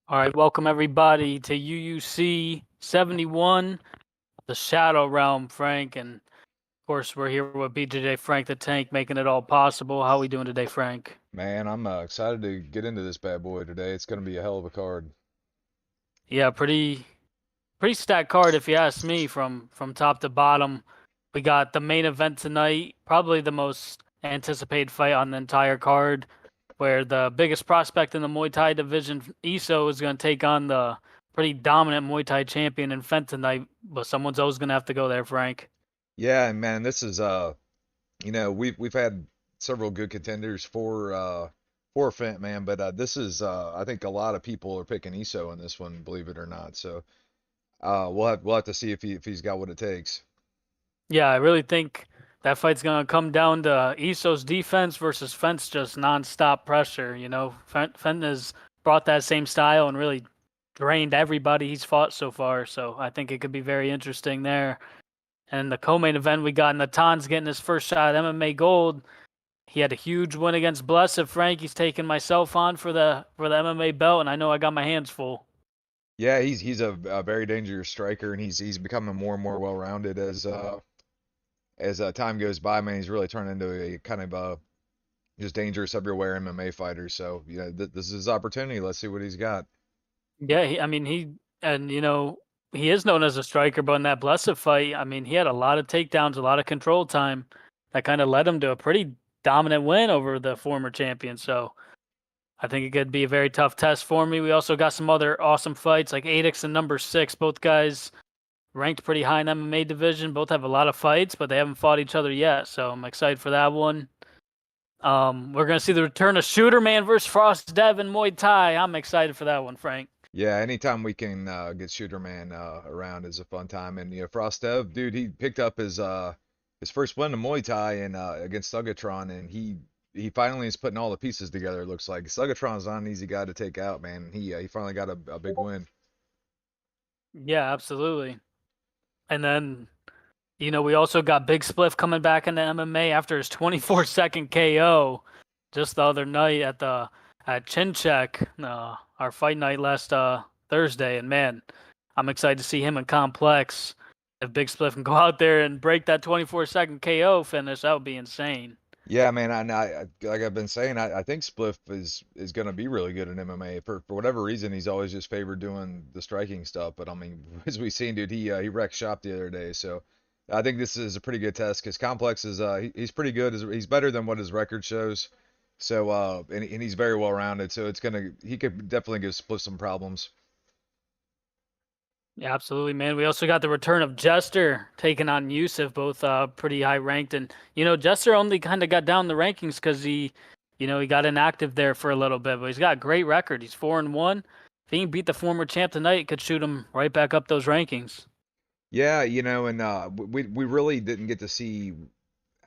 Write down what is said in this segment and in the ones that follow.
All right, welcome everybody to UUC 71, the Shadow Realm, Frank. And of course, we're here with BJJ Frank the Tank, making it all possible. How we doing today, Frank? Man, I'm excited to get into this bad boy today. It's going to be a hell of a card. Yeah, pretty stacked card if you ask me, from top to bottom. We got the main event tonight, probably the most anticipated fight on the entire card, where the biggest prospect in the Muay Thai division, Iso, is going to take on the pretty dominant Muay Thai champion in Fent tonight. But someone's always going to have to go there, Frank. Yeah, and man, this is we've had several good contenders for Fent, man, but this is I think a lot of people are picking ISO in this one, believe it or not. So we'll have to see if he's got what it takes. Yeah, I really think that fight's gonna come down to Iso's defense versus Fent's just nonstop pressure. Fent has brought that same style and really drained everybody he's fought so far. So I think it could be very interesting there. And the co-main event, we got Natan's getting his first shot at MMA gold. He had a huge win against Blessed. Frankie's taking myself on for the MMA belt, and I know I got my hands full. Yeah, he's a very dangerous striker, and he's becoming more and more well-rounded as time goes by. Man, he's really turned into a kind of just dangerous everywhere MMA fighter. So, this is his opportunity. Let's see what he's got. Yeah, I mean, he is known as a striker, but in that Blessed fight, I mean, he had a lot of takedowns, a lot of control time that kind of led him to a pretty dominant win over the former champion. So I think it could be a very tough test for me. We also got some other awesome fights like Adix and number six. Both guys ranked pretty high in MMA division. Both have a lot of fights, but they haven't fought each other yet. So I'm excited for that one. We're gonna see the return of Shooter Man versus Frost Dev in Muay Thai. I'm excited for that one, Frank. Yeah, anytime we can get Shooter Man around is a fun time. And Frostev, dude, he picked up his first win in Muay Thai and against Sugatron, and he finally is putting all the pieces together. It looks like Sugatron's not an easy guy to take out, man. He finally got a big win. Yeah, absolutely. And then, we also got Big Spliff coming back into MMA after his 24-second KO just the other night at Chin Check, our fight night last Thursday. And man, I'm excited to see him in Complex. If Big Spliff can go out there and break that 24-second KO finish, that would be insane. Yeah, man. Like I've been saying, I think Spliff is going to be really good in MMA. For whatever reason, he's always just favored doing the striking stuff. But I mean, as we've seen, dude, he wrecked shop the other day. So I think this is a pretty good test because Complex is he's pretty good. He's better than what his record shows. So and he's very well rounded. So he could definitely give Spliff some problems. Yeah, absolutely, man. We also got the return of Jester taking on Yusuf, both pretty high ranked. And Jester only kind of got down the rankings because he got inactive there for a little bit. But he's got a great record. He's 4-1. If he can beat the former champ tonight, it could shoot him right back up those rankings. Yeah, and we really didn't get to see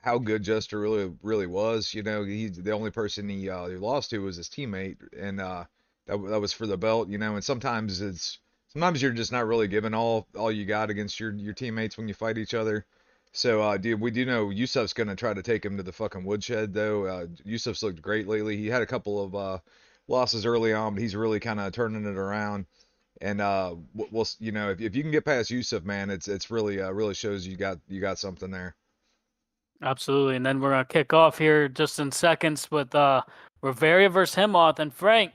how good Jester really was. He's the only person he lost to was his teammate, and that was for the belt. And sometimes you're just not really giving all you got against your teammates when you fight each other. So, dude, we do know Yusuf's gonna try to take him to the fucking woodshed, though. Yusuf's looked great lately. He had a couple of losses early on, but he's really kind of turning it around. And if you can get past Yusuf, man, it's really shows you got something there. Absolutely. And then we're gonna kick off here just in seconds with Riveria versus Himoth. And Frank,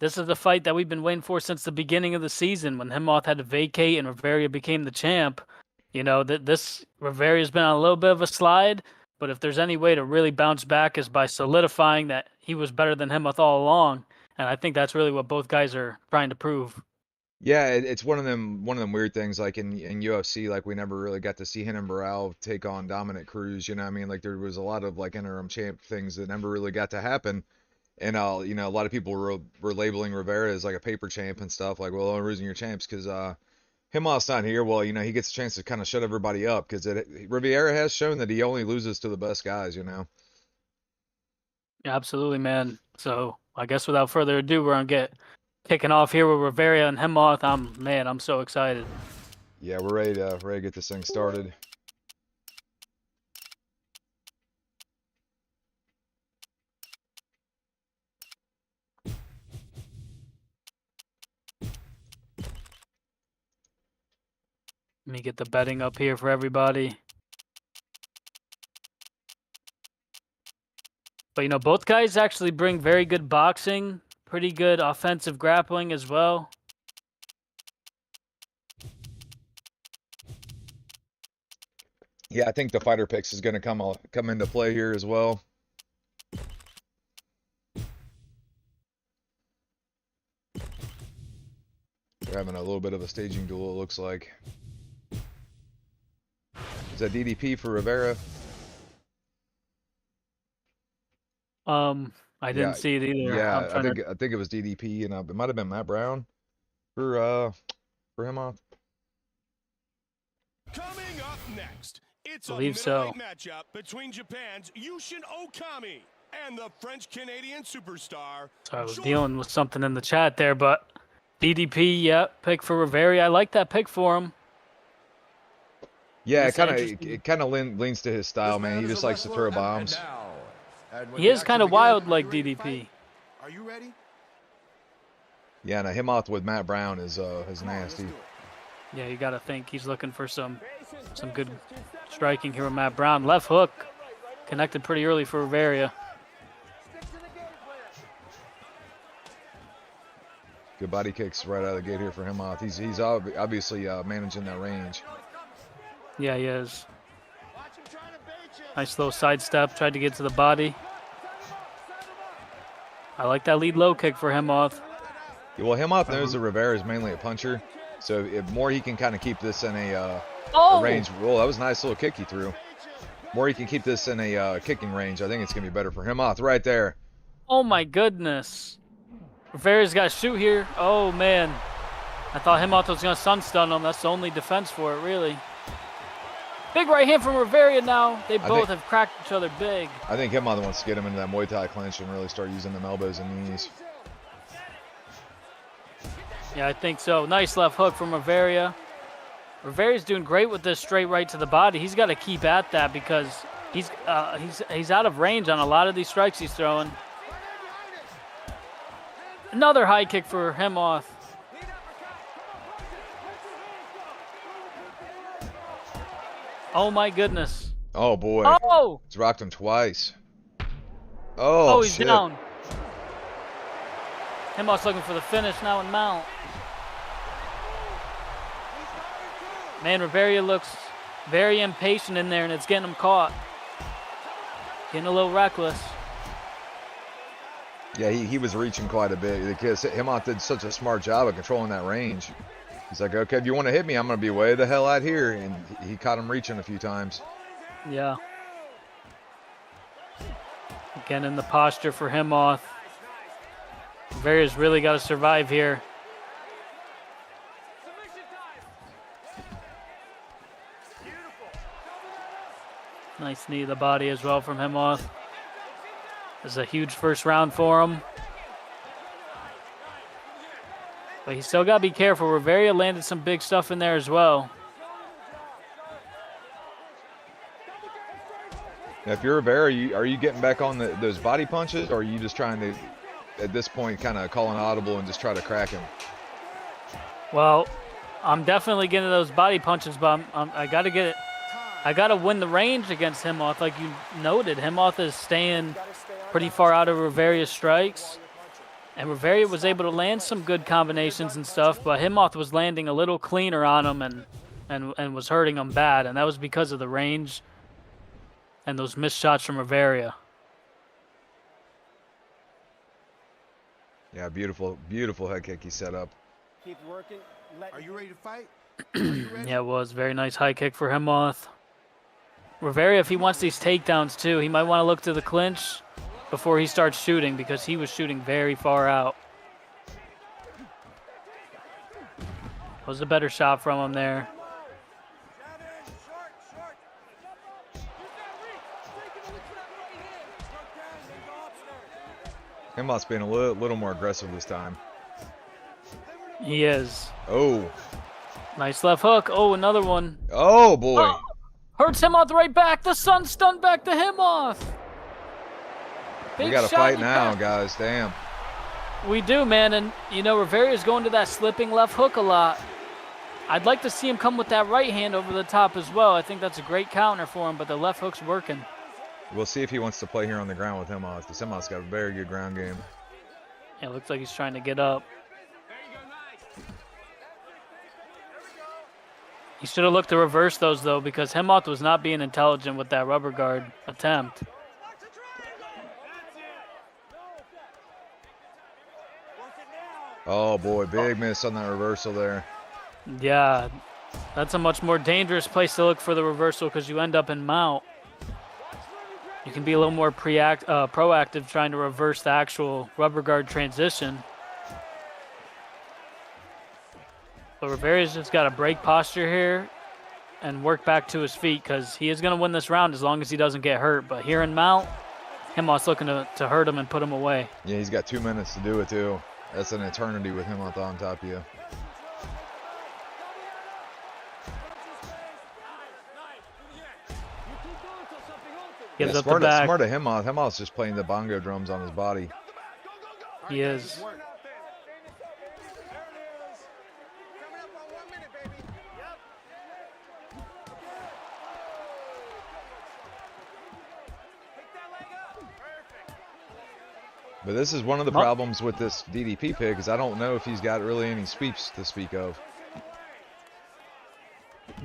this is the fight that we've been waiting for since the beginning of the season when Himoth had to vacate and Riveria became the champ. That this Riveria's been on a little bit of a slide, but if there's any way to really bounce back is by solidifying that he was better than Himoth all along. And I think that's really what both guys are trying to prove. Yeah, it's one of them weird things like in UFC, like we never really got to see Renan Barão take on Dominic Cruz. You know what I mean? Like there was a lot of like interim champ things that never really got to happen. And a lot of people were labeling Rivera as like a paper champ and stuff. Like, well, the only reason you're champs because Himot's not here. Well, he gets a chance to kind of shut everybody up because Rivera has shown that he only loses to the best guys. Yeah, absolutely, man. So I guess without further ado, we're gonna get kicking off here with Riveria and Himoth. I'm so excited. Yeah, we're ready to get this thing started. Let me get the betting up here for everybody. But, you know, both guys actually bring very good boxing, pretty good offensive grappling as well. Yeah, I think the fighter picks is going to come into play here as well. They're having a little bit of a staging duel, it looks like. Is that DDP for Rivera? I didn't see it either. Yeah, I think it was DDP, and it might have been Matt Brown for him off. Coming up next, it's a Believe so. middleweight matchup between Japan's Yushin Okami and the French-Canadian superstar. So I was dealing with something in the chat there, but DDP, yeah, pick for Rivera. I like that pick for him. Yeah, it kind of leans to his style, man. He just likes to throw bombs. He is kind of wild like DDP. Are you ready? Yeah, now him off with Matt Brown is nasty. Yeah, you got to think he's looking for some good striking here with Matt Brown. Left hook connected pretty early for Rivera. Good body kicks right out of the gate here for him off. He's obviously managing that range. Yeah, he is. Nice low sidestep, tried to get to the body. I like that lead low kick for Hemoth. Yeah, well, Hemoth knows that Rivera is mainly a puncher, so if more he can kind of keep this in a range. Well, that was a nice little kick he threw. More he can keep this in a kicking range, I think it's going to be better for Hemoth right there. Oh, my goodness. Rivera's got to shoot here. Oh, man. I thought Hemoth was going to stun him. That's the only defense for it, really. Big right hand from Rivera now. They both have cracked each other big. I think Hemoth wants to get him into that Muay Thai clinch and really start using them elbows and knees. Yeah, I think so. Nice left hook from Rivera. Rivera's doing great with this straight right to the body. He's got to keep at that because he's out of range on a lot of these strikes he's throwing. Another high kick for Hemoth. Oh my goodness. Oh boy. Oh! He's rocked him twice. Oh, he's shit. down. Hemoth's looking for the finish now in mount. Man, Rivera looks very impatient in there and it's getting him caught. Getting a little reckless. Yeah, he was reaching quite a bit because Hemoth did such a smart job of controlling that range. He's like, okay, if you want to hit me, I'm going to be way the hell out here. And he caught him reaching a few times. Yeah. Again in the posture for Hemoth. Rivera's really got to survive here. Nice knee to the body as well from Hemoth. This is a huge first round for him. But he's still got to be careful. Rivera landed some big stuff in there as well. Now, if you're Rivera, are you getting back on those body punches, or are you just trying to, at this point, kind of call an audible and just try to crack him? Well, I'm definitely getting those body punches, but I got to get it. I got to win the range against Hemoth. Like you noted, Hemoth is staying pretty far out of Rivera's strikes. And Rivera was able to land some good combinations and stuff, but Hemoth was landing a little cleaner on him and was hurting him bad. And that was because of the range and those missed shots from Rivera. Yeah, beautiful, beautiful head kick he set up. Keep working. Are you ready to fight? Yeah, it was. Very nice high kick for Hemoth. Rivera, if he wants these takedowns too, he might want to look to the clinch before he starts shooting because he was shooting very far out. That was a better shot from him there. Hemoth's being a little more aggressive this time. He is. Oh. Nice left hook. Oh, another one. Oh, boy. Oh, hurts Hemoth right back. The sun stunned back to Hemoth. We got to fight now, guys. Damn. We do, man. And, you know, Rivera is going to that slipping left hook a lot. I'd like to see him come with that right hand over the top as well. I think that's a great counter for him, but the left hook's working. We'll see if he wants to play here on the ground with Himos, because Himos got a very good ground game. Yeah, it looks like he's trying to get up. He should have looked to reverse those, though, because Himoth was not being intelligent with that rubber guard attempt. Oh, boy, big miss on that reversal there. Yeah, that's a much more dangerous place to look for the reversal because you end up in mount. You can be a little more proactive trying to reverse the actual rubber guard transition. But Rivera's just got to break posture here and work back to his feet because he is going to win this round as long as he doesn't get hurt. But here in mount, Himoth's looking to hurt him and put him away. Yeah, he's got 2 minutes to do it, too. That's an eternity with Himoth on top of you. Gives Yeah, up the back. smart of Himoth. Himoth's just playing the bongo drums on his body. He is. But this is one of the problems with this DDP pick is I don't know if he's got really any sweeps to speak of.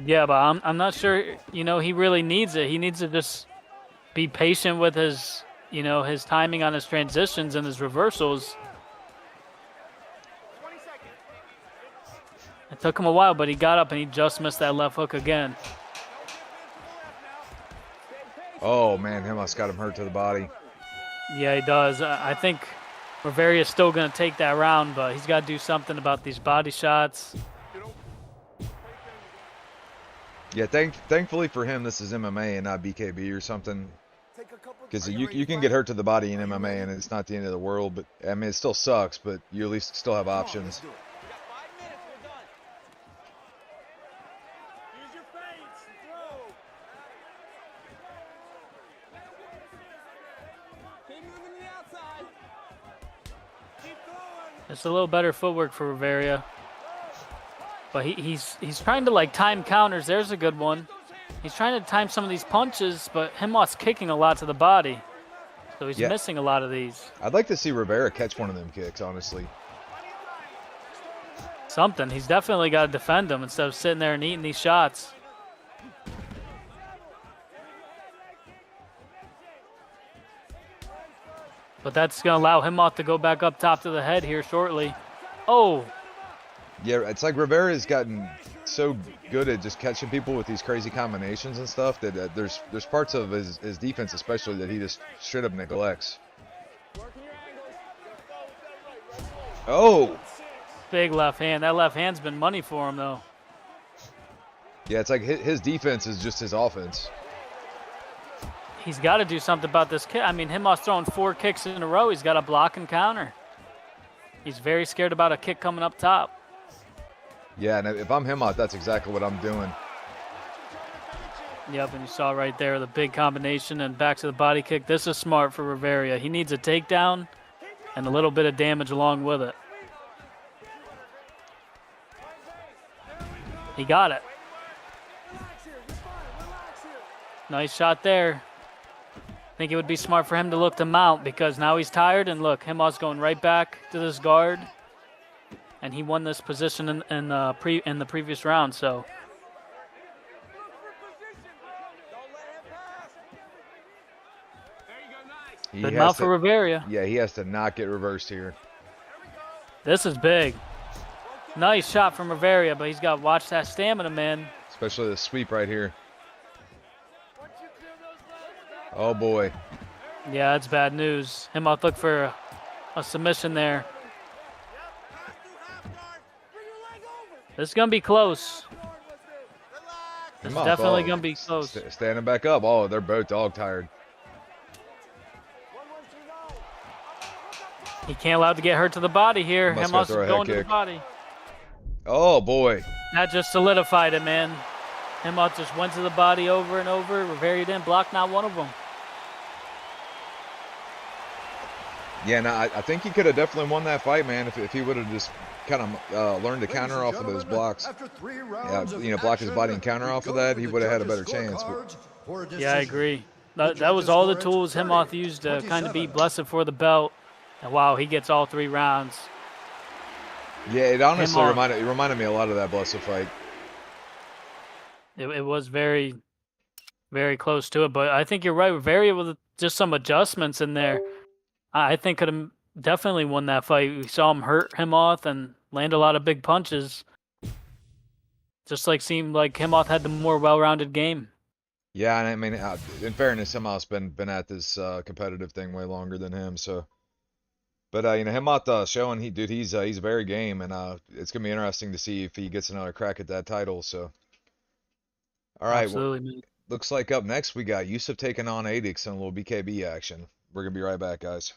Yeah, but I'm not sure, you know, he really needs it. He needs to just be patient with his, you know, his timing on his transitions and his reversals. It took him a while, but he got up and he just missed that left hook again. Oh, man, Himoth's got him hurt to the body. Yeah, he does. I think Rivera is still going to take that round, but he's got to do something about these body shots. Yeah, thankfully for him, this is MMA and not BKB or something. Because you can get hurt to the body in MMA and it's not the end of the world. But I mean, it still sucks, but you at least still have options. It's a little better footwork for Rivera. But he's trying to like time counters. There's a good one. He's trying to time some of these punches, but Himoth's kicking a lot to the body. So he's missing a lot of these. I'd like to see Rivera catch one of them kicks, honestly. Something. He's definitely got to defend them instead of sitting there and eating these shots. But that's going to allow Himoth to go back up top to the head here shortly. Oh. Yeah, it's like Rivera's gotten so good at just catching people with these crazy combinations and stuff that there's parts of his defense especially that he just straight up neglects. Oh! Big left hand. That left hand's been money for him, though. Yeah, it's like his defense is just his offense. He's got to do something about this kick. I mean, Himoth's throwing 4 kicks in a row. He's got to block and counter. He's very scared about a kick coming up top. Yeah, and if I'm Himoth, that's exactly what I'm doing. Yep, and you saw right there the big combination and back to the body kick. This is smart for Rivera. He needs a takedown and a little bit of damage along with it. He got it. Nice shot there. I think it would be smart for him to look to mount because now he's tired. And look, Himoth's going right back to this guard. And he won this position in the previous round, so. Good mouth for Rivera. Yeah, he has to not get reversed here. This is big. Nice shot from Rivera, but he's got to watch that stamina, man. Especially the sweep right here. Oh, boy. Yeah, that's bad news. Himoth looked for a submission there. This is going to be close. This is definitely going to be close. Standing back up. Oh, they're both dog tired. He can't allow it to get hurt to the body here. Himoth's going to the body. Oh, boy. That just solidified it, man. Himoth just went to the body over and over. Rivera didn't block not one of them. Yeah, no, I think he could have definitely won that fight, man, if he would have just kind of learned to counter off of those blocks. Yeah, block his body and counter off of that, he would have had a better chance. But Yeah, I agree. That was all the tools Himoth used to kind of beat Blessed for the belt. And wow, he gets all 3 rounds. yeah, it honestly reminded me a lot of that Blessed fight. It was very, very close to it, but I think you're right. Very with just some adjustments in there. I think could have definitely won that fight. We saw him hurt Himoth and land a lot of big punches. Just like seemed like Himoth had the more well-rounded game. Yeah, and I mean, in fairness, Himoth's been at this competitive thing way longer than him. So, but Himoth showing he's very game, and it's gonna be interesting to see if he gets another crack at that title. So, all right, well, Absolutely, man. looks like up next we got Yusuf taking on Adix in a little BKB action. We're gonna be right back, guys.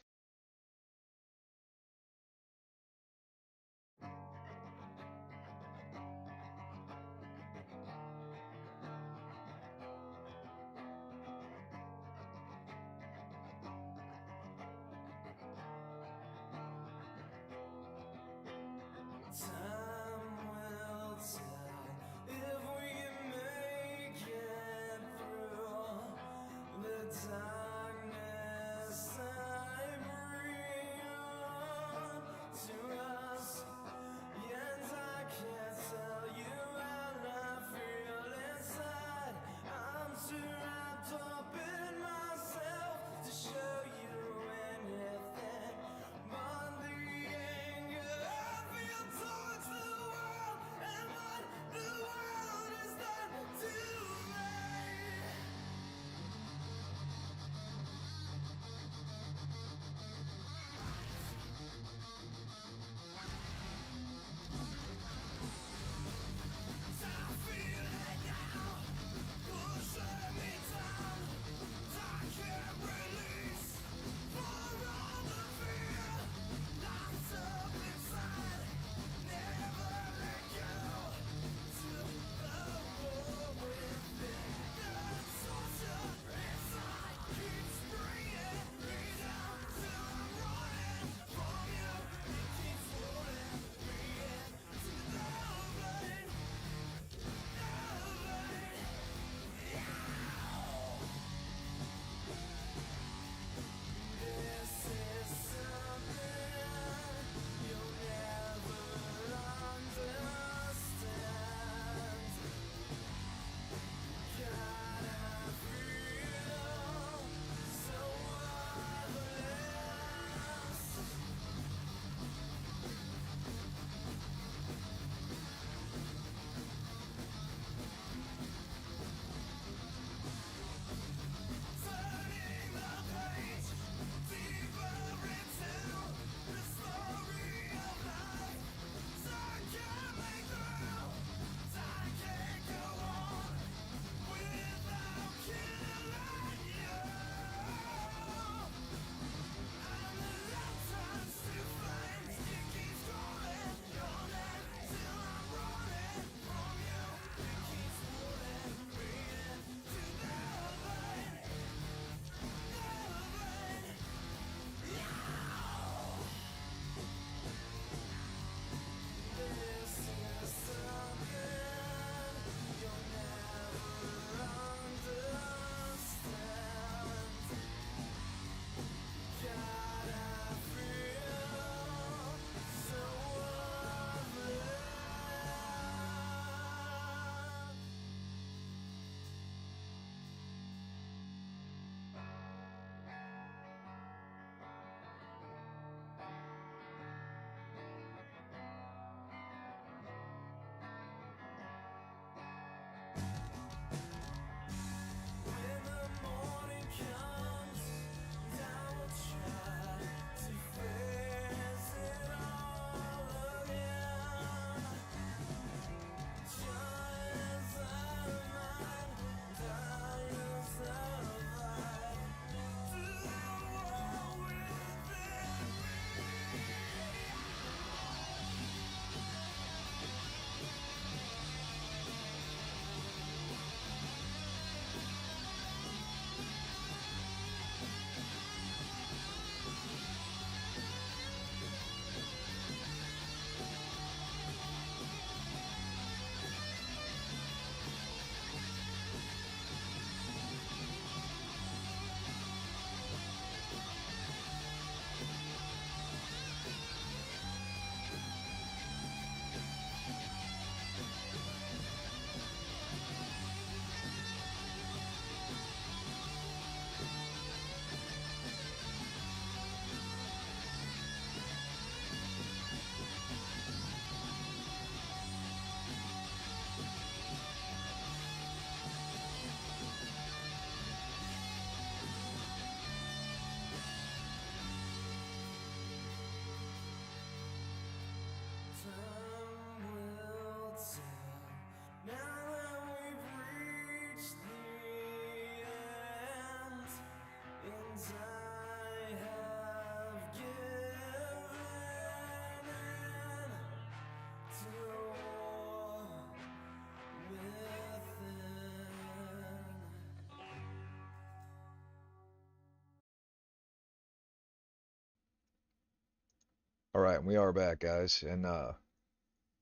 All right, we are back, guys, and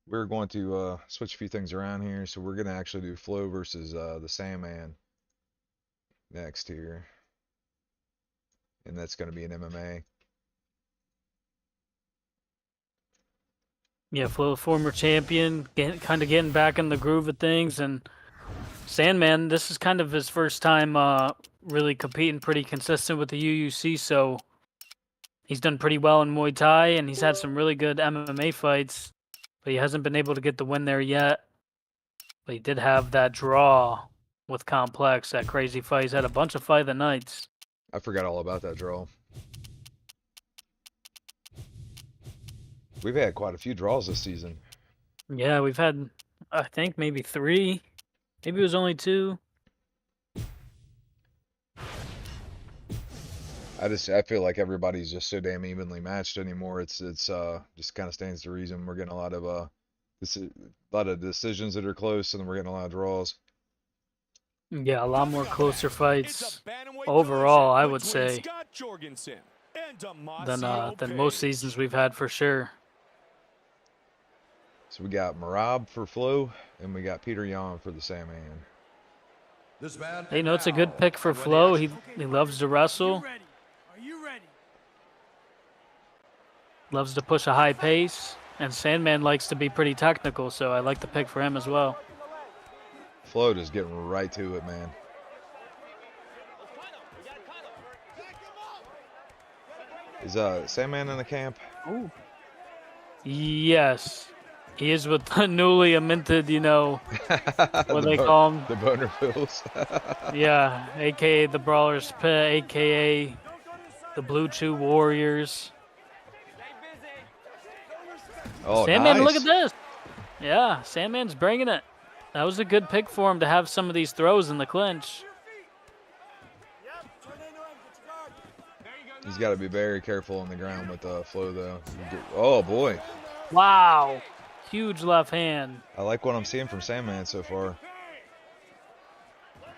we're going to switch a few things around here. So we're gonna actually do Flo versus the Sandman next here, and that's gonna be an MMA. Yeah, Flo, former champion, kind of getting back in the groove of things, and Sandman, this is kind of his first time really competing pretty consistent with the UUC, so he's done pretty well in Muay Thai, and he's had some really good MMA fights, but he hasn't been able to get the win there yet. But he did have that draw with Complex, that crazy fight. He's had a bunch of fight of the nights. I forgot all about that draw. We've had quite a few draws this season. Yeah, we've had, I think, maybe 3. Maybe it was only 2. I feel like everybody's just so damn evenly matched anymore. It's just kind of stands to reason we're getting a lot of decisions that are close, and we're getting a lot of draws. Yeah, a lot more closer fights overall, I would say, than most seasons we've had for sure. So we got Marab for Flo, and we got Peter Yan for the Sandman. Hey, you know, it's a good pick for Flo. He loves to wrestle. Loves to push a high pace, and Sandman likes to be pretty technical, so I like the pick for him as well. Flo just getting right to it, man. Is Sandman in the camp? Ooh. Yes. He is with the newly minted, you know, what they call him? The boner pills. Yeah, a.k.a. the Brawler's Pit, a.k.a. the Blue Chew Warriors. Oh, Sandman, nice. look at this. Yeah, Sandman's bringing it. That was a good pick for him to have some of these throws in the clinch. He's got to be very careful on the ground with Flo, though. Oh, boy. Wow. Huge left hand. I like what I'm seeing from Sandman so far.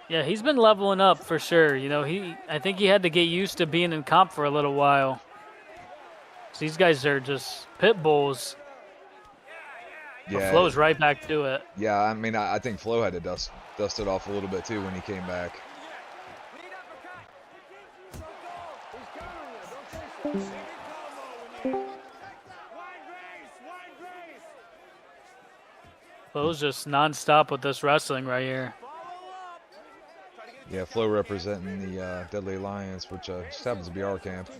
Yeah, he's been leveling up for sure. You know, I think he had to get used to being in comp for a little while. So these guys are just pit bulls. Yeah. But Flo's right back to it. Yeah, I mean, I think Flo had to dust it off a little bit, too, when he came back. Flo's just nonstop with this wrestling right here. Yeah, Flo representing the Deadly Alliance, which just happens to be our camp.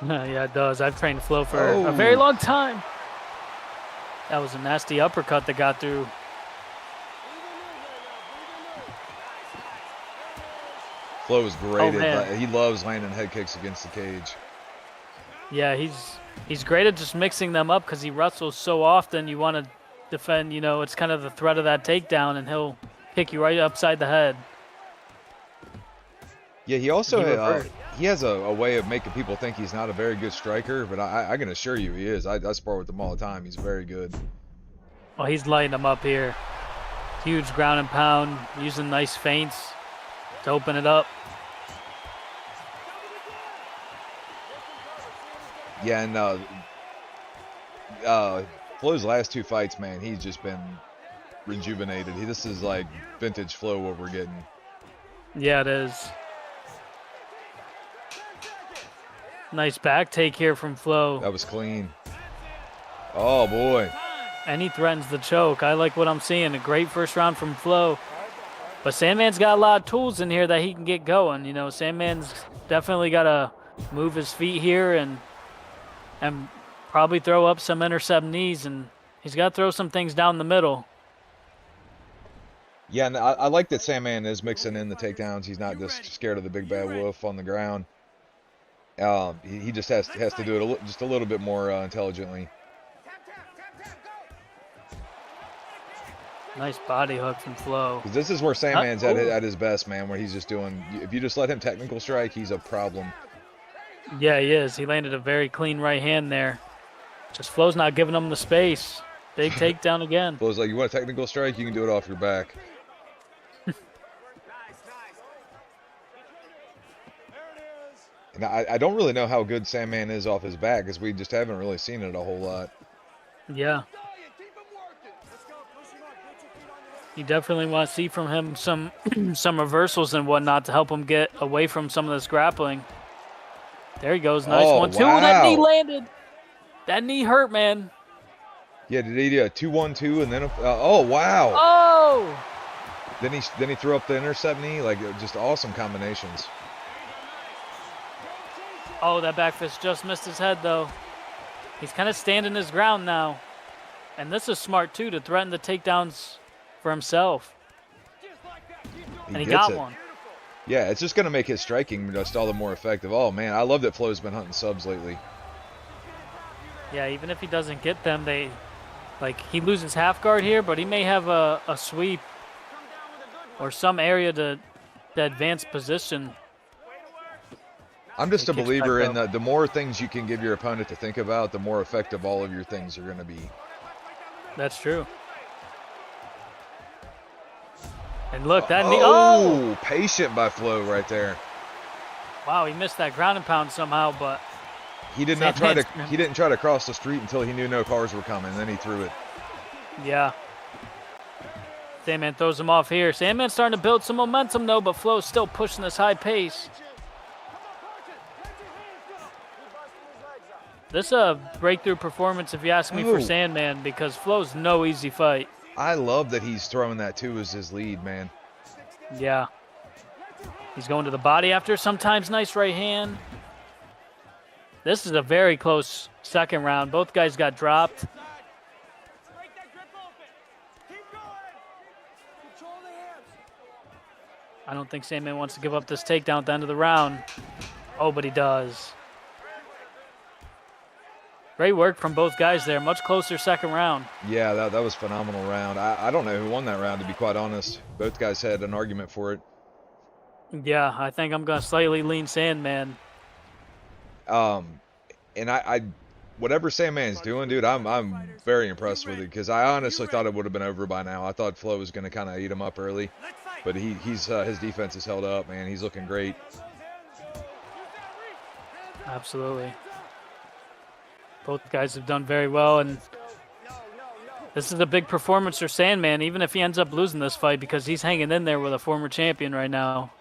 Yeah, it does. I've trained Flo for a very long time. That was a nasty uppercut that got through. Flo is great. Oh, He loves landing head kicks against the cage. Yeah, he's great at just mixing them up because he wrestles so often. You want to defend, you know, it's kind of the threat of that takedown, and he'll kick you right upside the head. Yeah, he also he has a way of making people think he's not a very good striker, but I can assure you he is. I spar with him all the time. He's very good. Well, he's lighting them up here. Huge ground and pound, using nice feints to open it up. Yeah, and Flo's last 2 fights, man, he's just been rejuvenated. This is like vintage Flo what we're getting. Yeah, it is. Nice back take here from Flo. That was clean. Oh, boy. And he threatens the choke. I like what I'm seeing. A great first round from Flo. But Sandman's got a lot of tools in here that he can get going. You know, Sandman's definitely got to move his feet here and probably throw up some intercept knees, and he's got to throw some things down the middle. Yeah, and I like that Sandman is mixing in the takedowns. He's not just scared of the big bad wolf on the ground. He just has to do it just a little bit more intelligently. Nice body hook from Flo. Because this is where Sandman's at his best, man, where he's just doing, if you just let him technical strike, he's a problem. Yeah, he is. He landed a very clean right hand there. Just Flo's not giving him the space. Big takedown again. Flo's like, you want a technical strike? You can do it off your back. And I don't really know how good Sandman is off his back because we just haven't really seen it a whole lot. Yeah. You definitely want to see from him some some reversals and whatnot to help him get away from some of this grappling. There he goes. Nice Oh, 1-2. That knee wow. landed. That knee hurt, man. Yeah, did he do a 2-1-2 and then oh wow. Oh! Then he threw up the intercept knee, like just awesome combinations. Oh, that back fist just missed his head, though. He's kind of standing his ground now. And this is smart, too, to threaten the takedowns for himself. And he got one. Yeah, it's just going to make his striking just all the more effective. Oh, man, I love that Flo's been hunting subs lately. Yeah, even if he doesn't get them, he loses half guard here, but he may have a sweep or some area to advance position. I'm just a believer in the more things you can give your opponent to think about, the more effective all of your things are going to be. That's true. And look, that knee. Oh, patient by Flo right there. Wow, he missed that ground and pound somehow, but he did not try to. He didn't try to cross the street until he knew no cars were coming. Then he threw it. Yeah. Sandman throws him off here. Sandman's starting to build some momentum though, but Flo's still pushing this high pace. This is a breakthrough performance, if you ask me, for Sandman, because Flo's no easy fight. I love that he's throwing that too as his lead, man. Yeah. He's going to the body after. Sometimes nice right hand. This is a very close second round. Both guys got dropped. I don't think Sandman wants to give up this takedown at the end of the round. Oh, but he does. Great work from both guys there. Much closer second round. Yeah, that was a phenomenal round. I don't know who won that round, to be quite honest. Both guys had an argument for it. Yeah, I think I'm going to slightly lean Sandman. And I whatever Sandman's doing, dude, I'm very impressed with it because I honestly thought it would have been over by now. I thought Flo was going to kind of eat him up early, but his defense has held up, man. He's looking great. Absolutely. Both guys have done very well, and this is a big performance for Sandman, even if he ends up losing this fight, because he's hanging in there with a former champion right now.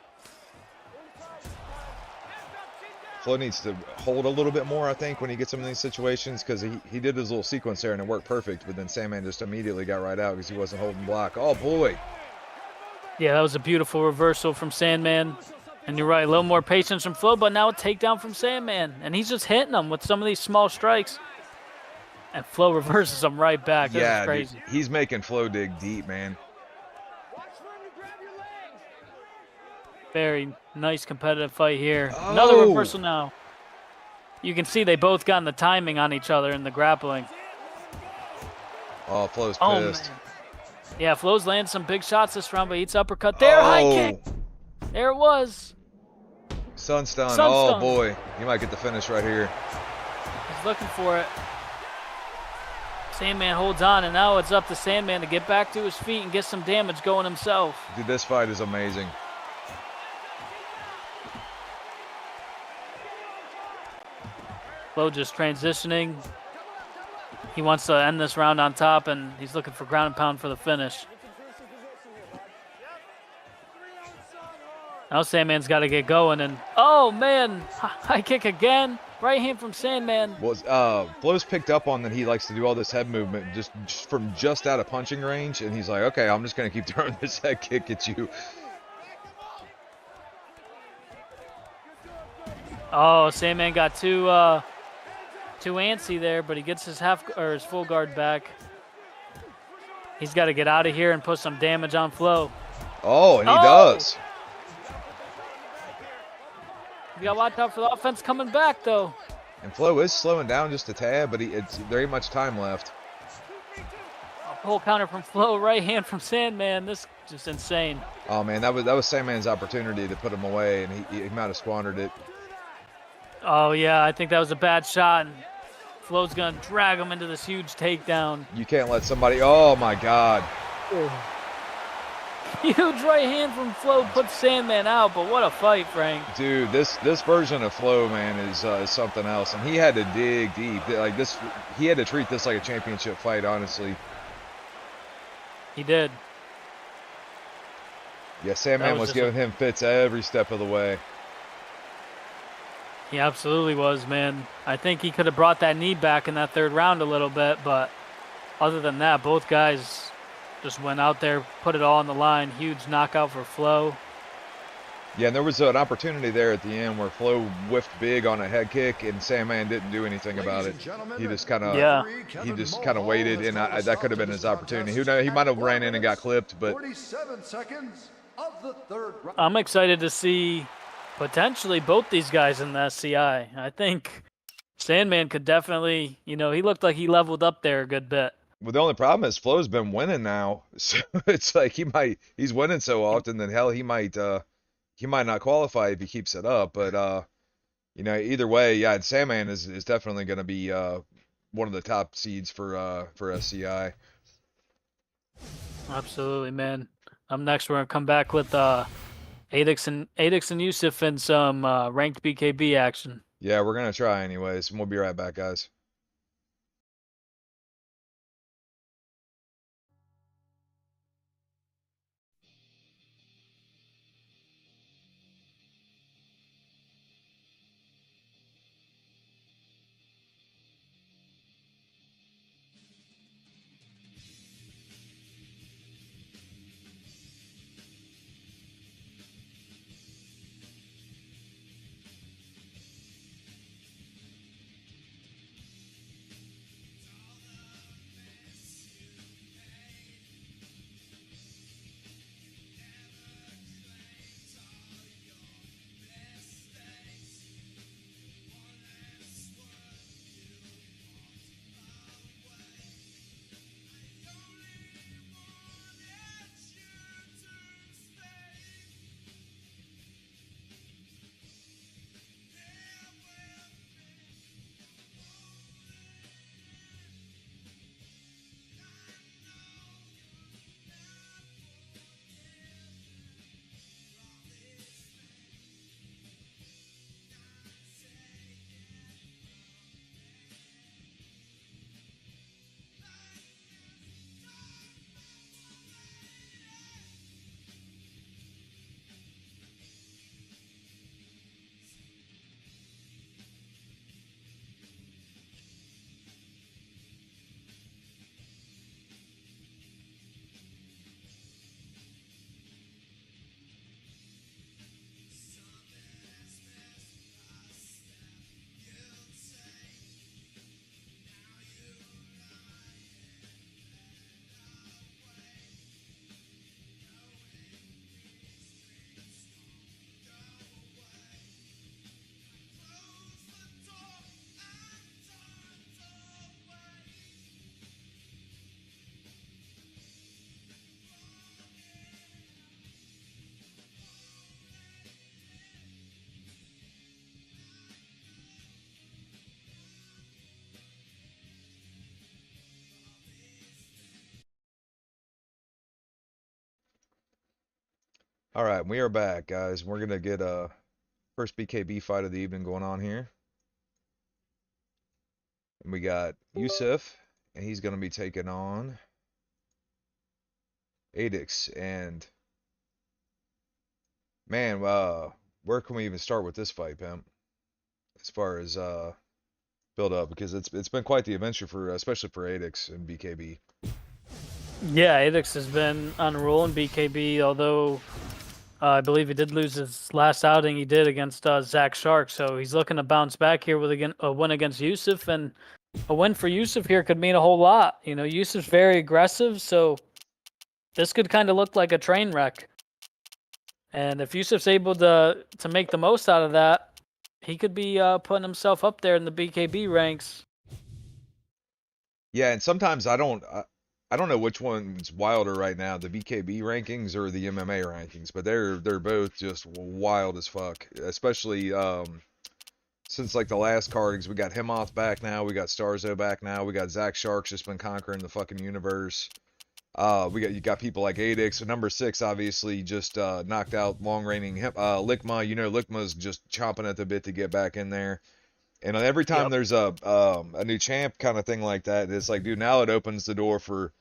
Flo needs to hold a little bit more, I think, when he gets in these situations, because he did his little sequence there and it worked perfect, but then Sandman just immediately got right out because he wasn't holding block. Oh, boy. Yeah, that was a beautiful reversal from Sandman. And you're right, a little more patience from Flo, but now a takedown from Sandman. And he's just hitting him with some of these small strikes. And Flo reverses him right back. That's crazy. Dude, he's making Flo dig deep, man. Very nice competitive fight here. Oh. Another reversal now. You can see they both gotten the timing on each other in the grappling. Oh, Flo's pissed. Man. Yeah, Flo's landing some big shots this round, but eats uppercut there. High kick. There it was. Sun stun. Oh, boy. He might get the finish right here. He's looking for it. Sandman holds on, and now it's up to Sandman to get back to his feet and get some damage going himself. Dude, this fight is amazing. Flo just transitioning. He wants to end this round on top, and he's looking for ground and pound for the finish. Now Sandman's got to get going, and oh man, high kick again. Right hand from Sandman. Well, Flo's picked up on that he likes to do all this head movement just from just out of punching range, and he's like, okay, I'm just going to keep throwing this head kick at you. Oh, Sandman got too antsy there, but he gets his his full guard back. He's got to get out of here and put some damage on Flo. Oh, and he does. You got to watch out for the offense coming back, though. And Flo is slowing down just a tad, but there ain't much time left. A pull counter from Flo, right hand from Sandman. This is just insane. Oh man, that was Sandman's opportunity to put him away, and he might have squandered it. Oh yeah, I think that was a bad shot. And Flo's gonna drag him into this huge takedown. You can't let somebody. Oh my God. Huge right hand from Flo puts Sandman out, but what a fight, Frank. Dude, this version of Flo, man, is something else, and he had to dig deep. Like this, he had to treat this like a championship fight, honestly. He did. Yeah, Sandman was giving him fits every step of the way. He absolutely was, man. I think he could have brought that knee back in that third round a little bit, but other than that, both guys just went out there, put it all on the line. Huge knockout for Flo. Yeah, and there was an opportunity there at the end where Flo whiffed big on a head kick, and Sandman didn't do anything about it. He just kind of waited, and that could have been his opportunity. Who knows? He might have ran in and got clipped, but 47 seconds of the third round. I'm excited to see potentially both these guys in the SCI. I think Sandman could definitely, he looked like he leveled up there a good bit. well, the only problem is Flo's been winning now, so it's like he's winning so often that hell he might not qualify if he keeps it up. But either way, yeah, and Sandman is definitely going to be one of the top seeds for SCI. Absolutely, man. Next, we're gonna come back with Adix and Yusuf and some ranked BKB action. Yeah, we're gonna try anyways, and we'll be right back, guys. All right, we are back, guys. We're gonna get a first BKB fight of the evening going on here. And we got Yusuf, and he's gonna be taking on Adix. And man, where can we even start with this fight, Pimp? As far as build up, because it's been quite the adventure for especially for Adix and BKB. Yeah, Adix has been on a roll in BKB, although I believe he did lose his last outing he did against Zach Shark, so he's looking to bounce back here with a win against Yusuf, and a win for Yusuf here could mean a whole lot. Yusuf's very aggressive, so this could kind of look like a train wreck. And if Yusuf's able to make the most out of that, he could be putting himself up there in the BKB ranks. Yeah, and sometimes I don't know which one's wilder right now, the BKB rankings or the MMA rankings, but they're both just wild as fuck. Especially since like the last cardings, we got Hemoth back now, we got Starzo back now, we got Zach Shark's just been conquering the fucking universe. You got people like Adix. So number 6 obviously just knocked out long reigning Lickma. You know, Lickma's just chomping at the bit to get back in there. And every time Yep. there's a new champ kind of thing like that, it's like, dude, now it opens the door for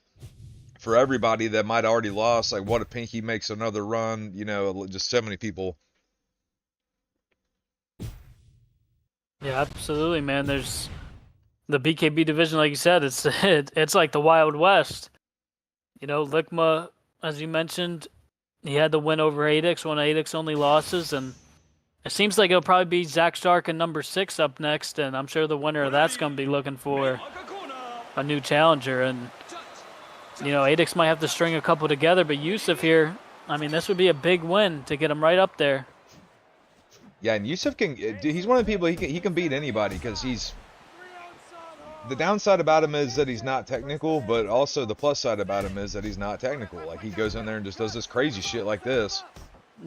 everybody that might already lost. Like, what if Pinky makes another run? You know, just so many people. Yeah, absolutely, man. There's the BKB division, like you said, it's like the Wild West. You know, Lickma, as you mentioned, he had the win over Adix, one of Adix only losses, and it seems like it'll probably be Zach Stark and number 6 up next, and I'm sure the winner of that's going to be looking for a new challenger. And, you know, Adix might have to string a couple together, but Yusuf here, I mean, this would be a big win to get him right up there. Yeah, and Yusuf he's one of the people, he can beat anybody because the downside about him is that he's not technical, but also the plus side about him is that he's not technical. Like, he goes in there and just does this crazy shit like this.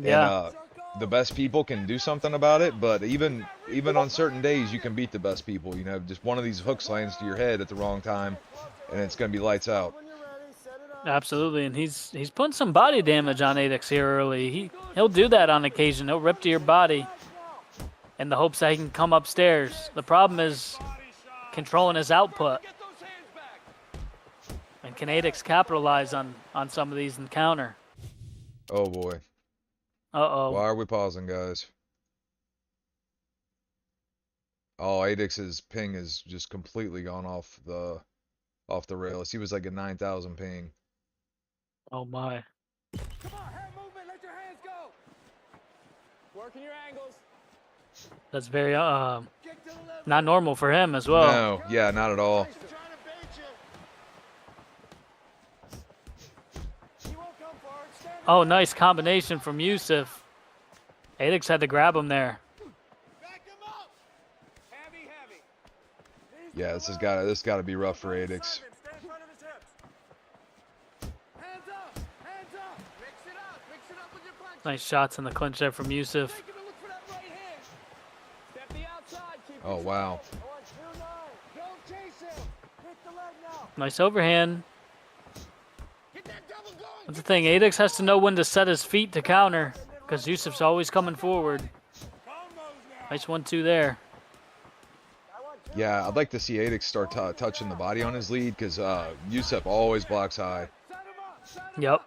Yeah. And, the best people can do something about it, but even on certain days, you can beat the best people. You know, just one of these hooks lands to your head at the wrong time, and it's going to be lights out. Absolutely, and he's putting some body damage on Adix here early. He'll do that on occasion. He'll rip to your body in the hopes that he can come upstairs. The problem is controlling his output. And can Adix capitalize on some of these and counter? Oh boy. Uh-oh. Why are we pausing, guys? Oh, Adix's ping has just completely gone off the rails. He was like a 9,000 ping. Oh my. Come on, hand movement, let your hands go. Working your angles. That's very not normal for him as well. No, yeah, not at all. Oh, nice combination from Yusuf. Adix had to grab him there. Yeah, this got to be rough for Adix. Nice shots in the clinch there from Yusuf. Oh wow. Nice overhand. That's the thing, Adix has to know when to set his feet to counter, because Yusuf's always coming forward. Nice 1-2 there. Yeah, I'd like to see Adix start touching the body on his lead, because Yusuf always blocks high. Yep.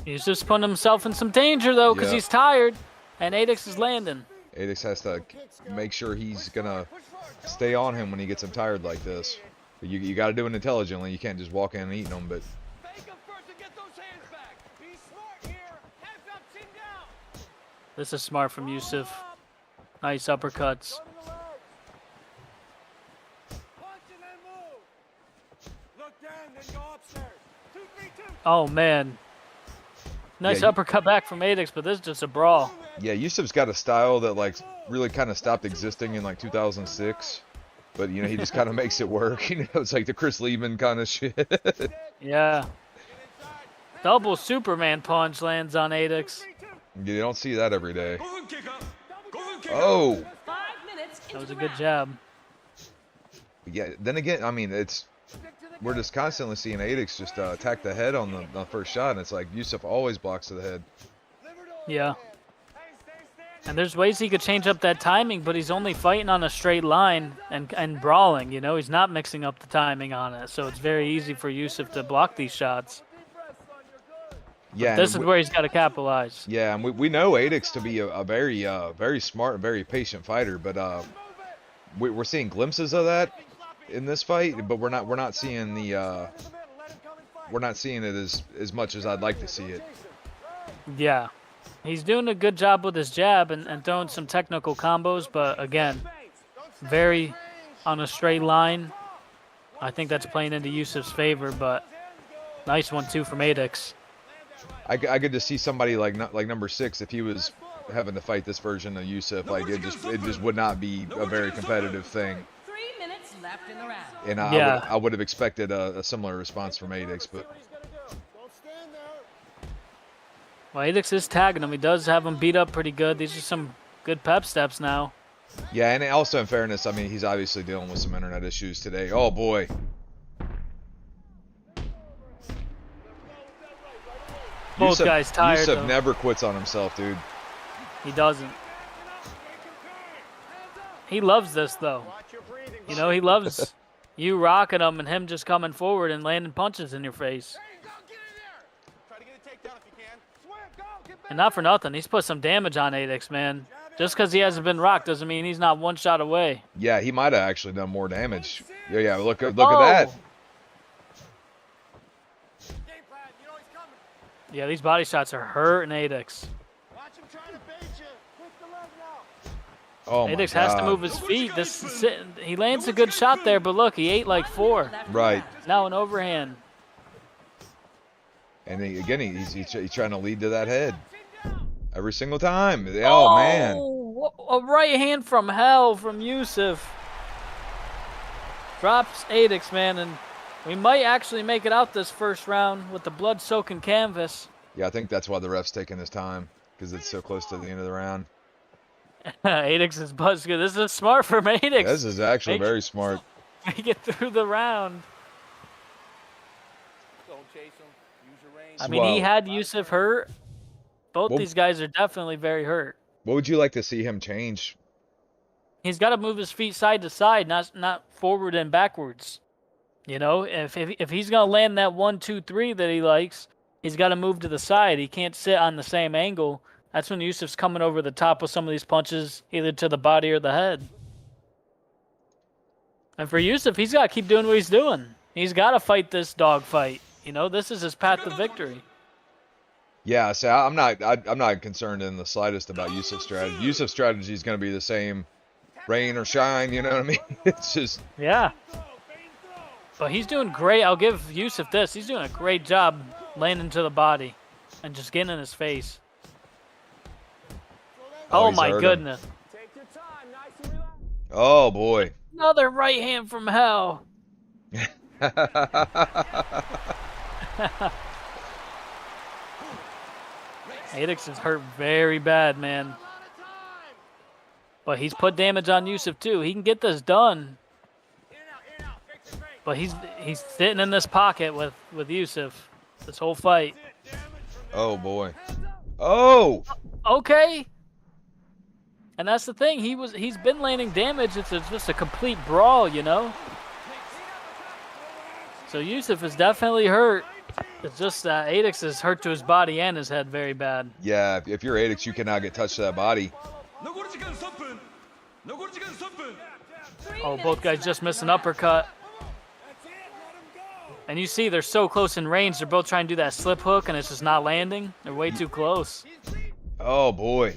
Yusuf's putting himself in some danger, though, because he's tired, and Adix is landing. Adix has to make sure he's going to stay on him when he gets him tired like this. You got to do it intelligently. You can't just walk in and eat them, but... This is smart from Yusuf. Nice uppercuts. Oh, man. Nice uppercut back from Adix, but this is just a brawl. Yeah, Yusuf's got a style that, like, really kind of stopped existing in, like, 2006. But, you know, he just kind of makes it work. You know, it's like the Chris Lieben kind of shit. Yeah. Double Superman punch lands on Adix. You don't see that every day. Oh! That was a good jab. Yeah, then again, I mean, we're just constantly seeing Adix just attack the head on the first shot, and it's like Yusuf always blocks to the head. Yeah. And there's ways he could change up that timing, but he's only fighting on a straight line and brawling, you know? He's not mixing up the timing on it, so it's very easy for Yusuf to block these shots. Yeah, this is where he's got to capitalize. Yeah, and we know Adix to be a very very smart and very patient fighter, but we're seeing glimpses of that in this fight, but we're not seeing it as much as I'd like to see it. Yeah. He's doing a good job with his jab and throwing some technical combos, but again, very on a straight line. I think that's playing into Yusuf's favor, but nice 1-2 from Adix. I could just see somebody like number 6 if he was having to fight this version of Yusuf. Like it just would not be a very competitive thing. 3 minutes left in the round. And I would have expected a similar response from Adix, but. Well, Adix is tagging him. He does have him beat up pretty good. These are some good pep steps now. Yeah, and also in fairness, I mean, he's obviously dealing with some internet issues today. Oh boy. both guys tired, Yusuf though. never quits on himself, dude. He doesn't. He loves this, though. You know, he loves you rocking him and him just coming forward and landing punches in your face. And not for nothing, he's put some damage on Adix, man. Just because he hasn't been rocked doesn't mean he's not one shot away. Yeah, he might have actually done more damage. Yeah, look at that. Yeah, these body shots are hurting Adix. Oh my Adix God. has to move his feet. He lands a good shot there, but look, he ate like 4. Right. Now an overhand. And again, he's trying to lead to that head every single time. Oh man. A right hand from hell from Yusuf. Drops Adix, man, and we might actually make it out this first round with the blood-soaking canvas. Yeah, I think that's why the ref's taking his time, because it's so close to the end of the round. Adix is buzzed good. This is smart from Adix. This is actually very smart. Make it through the round. I mean, he had Yusuf hurt. Both these guys are definitely very hurt. What would you like to see him change? He's got to move his feet side to side, not forward and backwards. You know, if he's gonna land that 1, 2, 3 that he likes, he's got to move to the side. He can't sit on the same angle. That's when Yusuf's coming over the top with some of these punches, either to the body or the head. And for Yusuf, he's got to keep doing what he's doing. He's got to fight this dog fight. You know, this is his path to victory. Yeah, so I'm not concerned in the slightest about Yusuf's strategy. Yusuf's strategy is going to be the same, rain or shine. You know what I mean? It's just But he's doing great. I'll give Yusuf this. He's doing a great job landing to the body and just getting in his face. Oh my goodness. Oh boy. Another right hand from hell. Adix is hurt very bad, man. But he's put damage on Yusuf too. He can get this done. But he's sitting in this pocket with Yusuf this whole fight. Oh boy. Oh. Okay. And that's the thing. He's been landing damage. It's just a complete brawl, you know. So Yusuf is definitely hurt. It's just that Adix is hurt to his body and his head very bad. Yeah, if you're Adix, you cannot get touched to that body. Oh, both guys just missed an uppercut. And you see they're so close in range. They're both trying to do that slip hook, and it's just not landing. They're way too close. Oh, boy.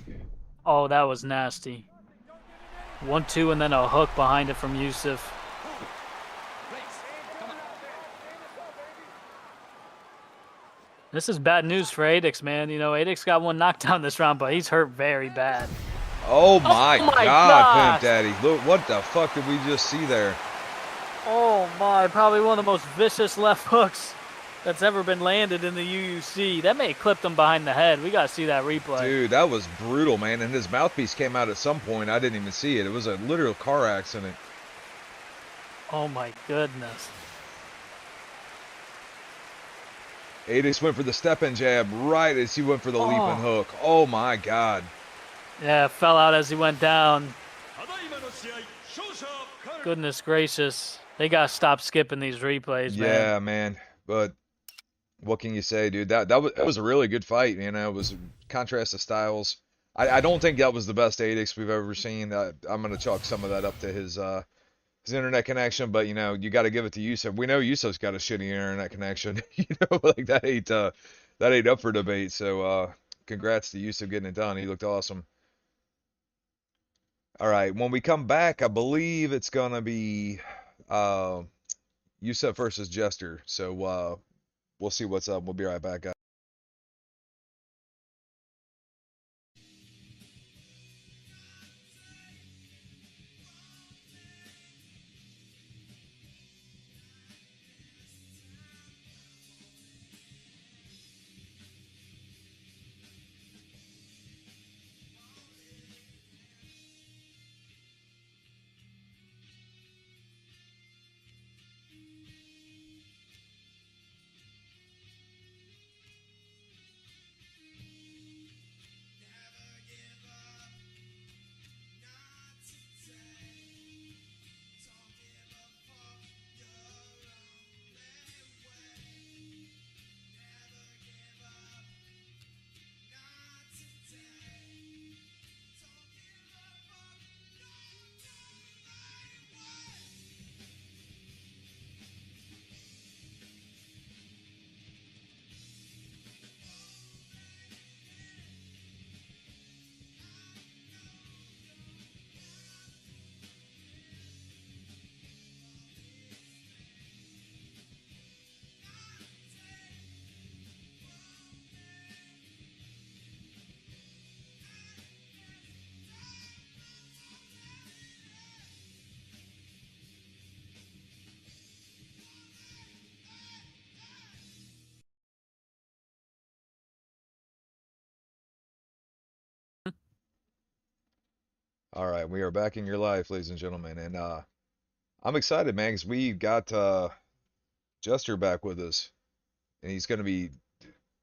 Oh, that was nasty. 1-2, and then a hook behind it from Yusuf. This is bad news for Adix, man. You know, Adix got one knockdown this round, but he's hurt very bad. Oh my God, gosh. Pimp Daddy. Look, what the fuck did we just see there? Oh my, probably one of the most vicious left hooks that's ever been landed in the UUC. That may have clipped him behind the head. We got to see that replay. Dude, that was brutal, man. And his mouthpiece came out at some point. I didn't even see it. It was a literal car accident. Oh my goodness. Adix went for the step-in jab right as he went for the leaping hook. Oh my God. Yeah, fell out as he went down. Goodness gracious. They got to stop skipping these replays, man. Yeah, man. But what can you say, dude? That was a really good fight, you know. It was a contrast of styles. I don't think that was the best Adix we've ever seen. I'm going to chalk some of that up to his internet connection, but, you know, you got to give it to Yusuf. We know Yusuf's got a shitty internet connection. You know, like that ain't up for debate. So congrats to Yusuf getting it done. He looked awesome. All right, when we come back, I believe it's going to be Yusuf versus Jester. So we'll see what's up. We'll be right back, guys. All right, we are back in your life, ladies and gentlemen, and I'm excited, man, because we got Jester back with us, and he's going to be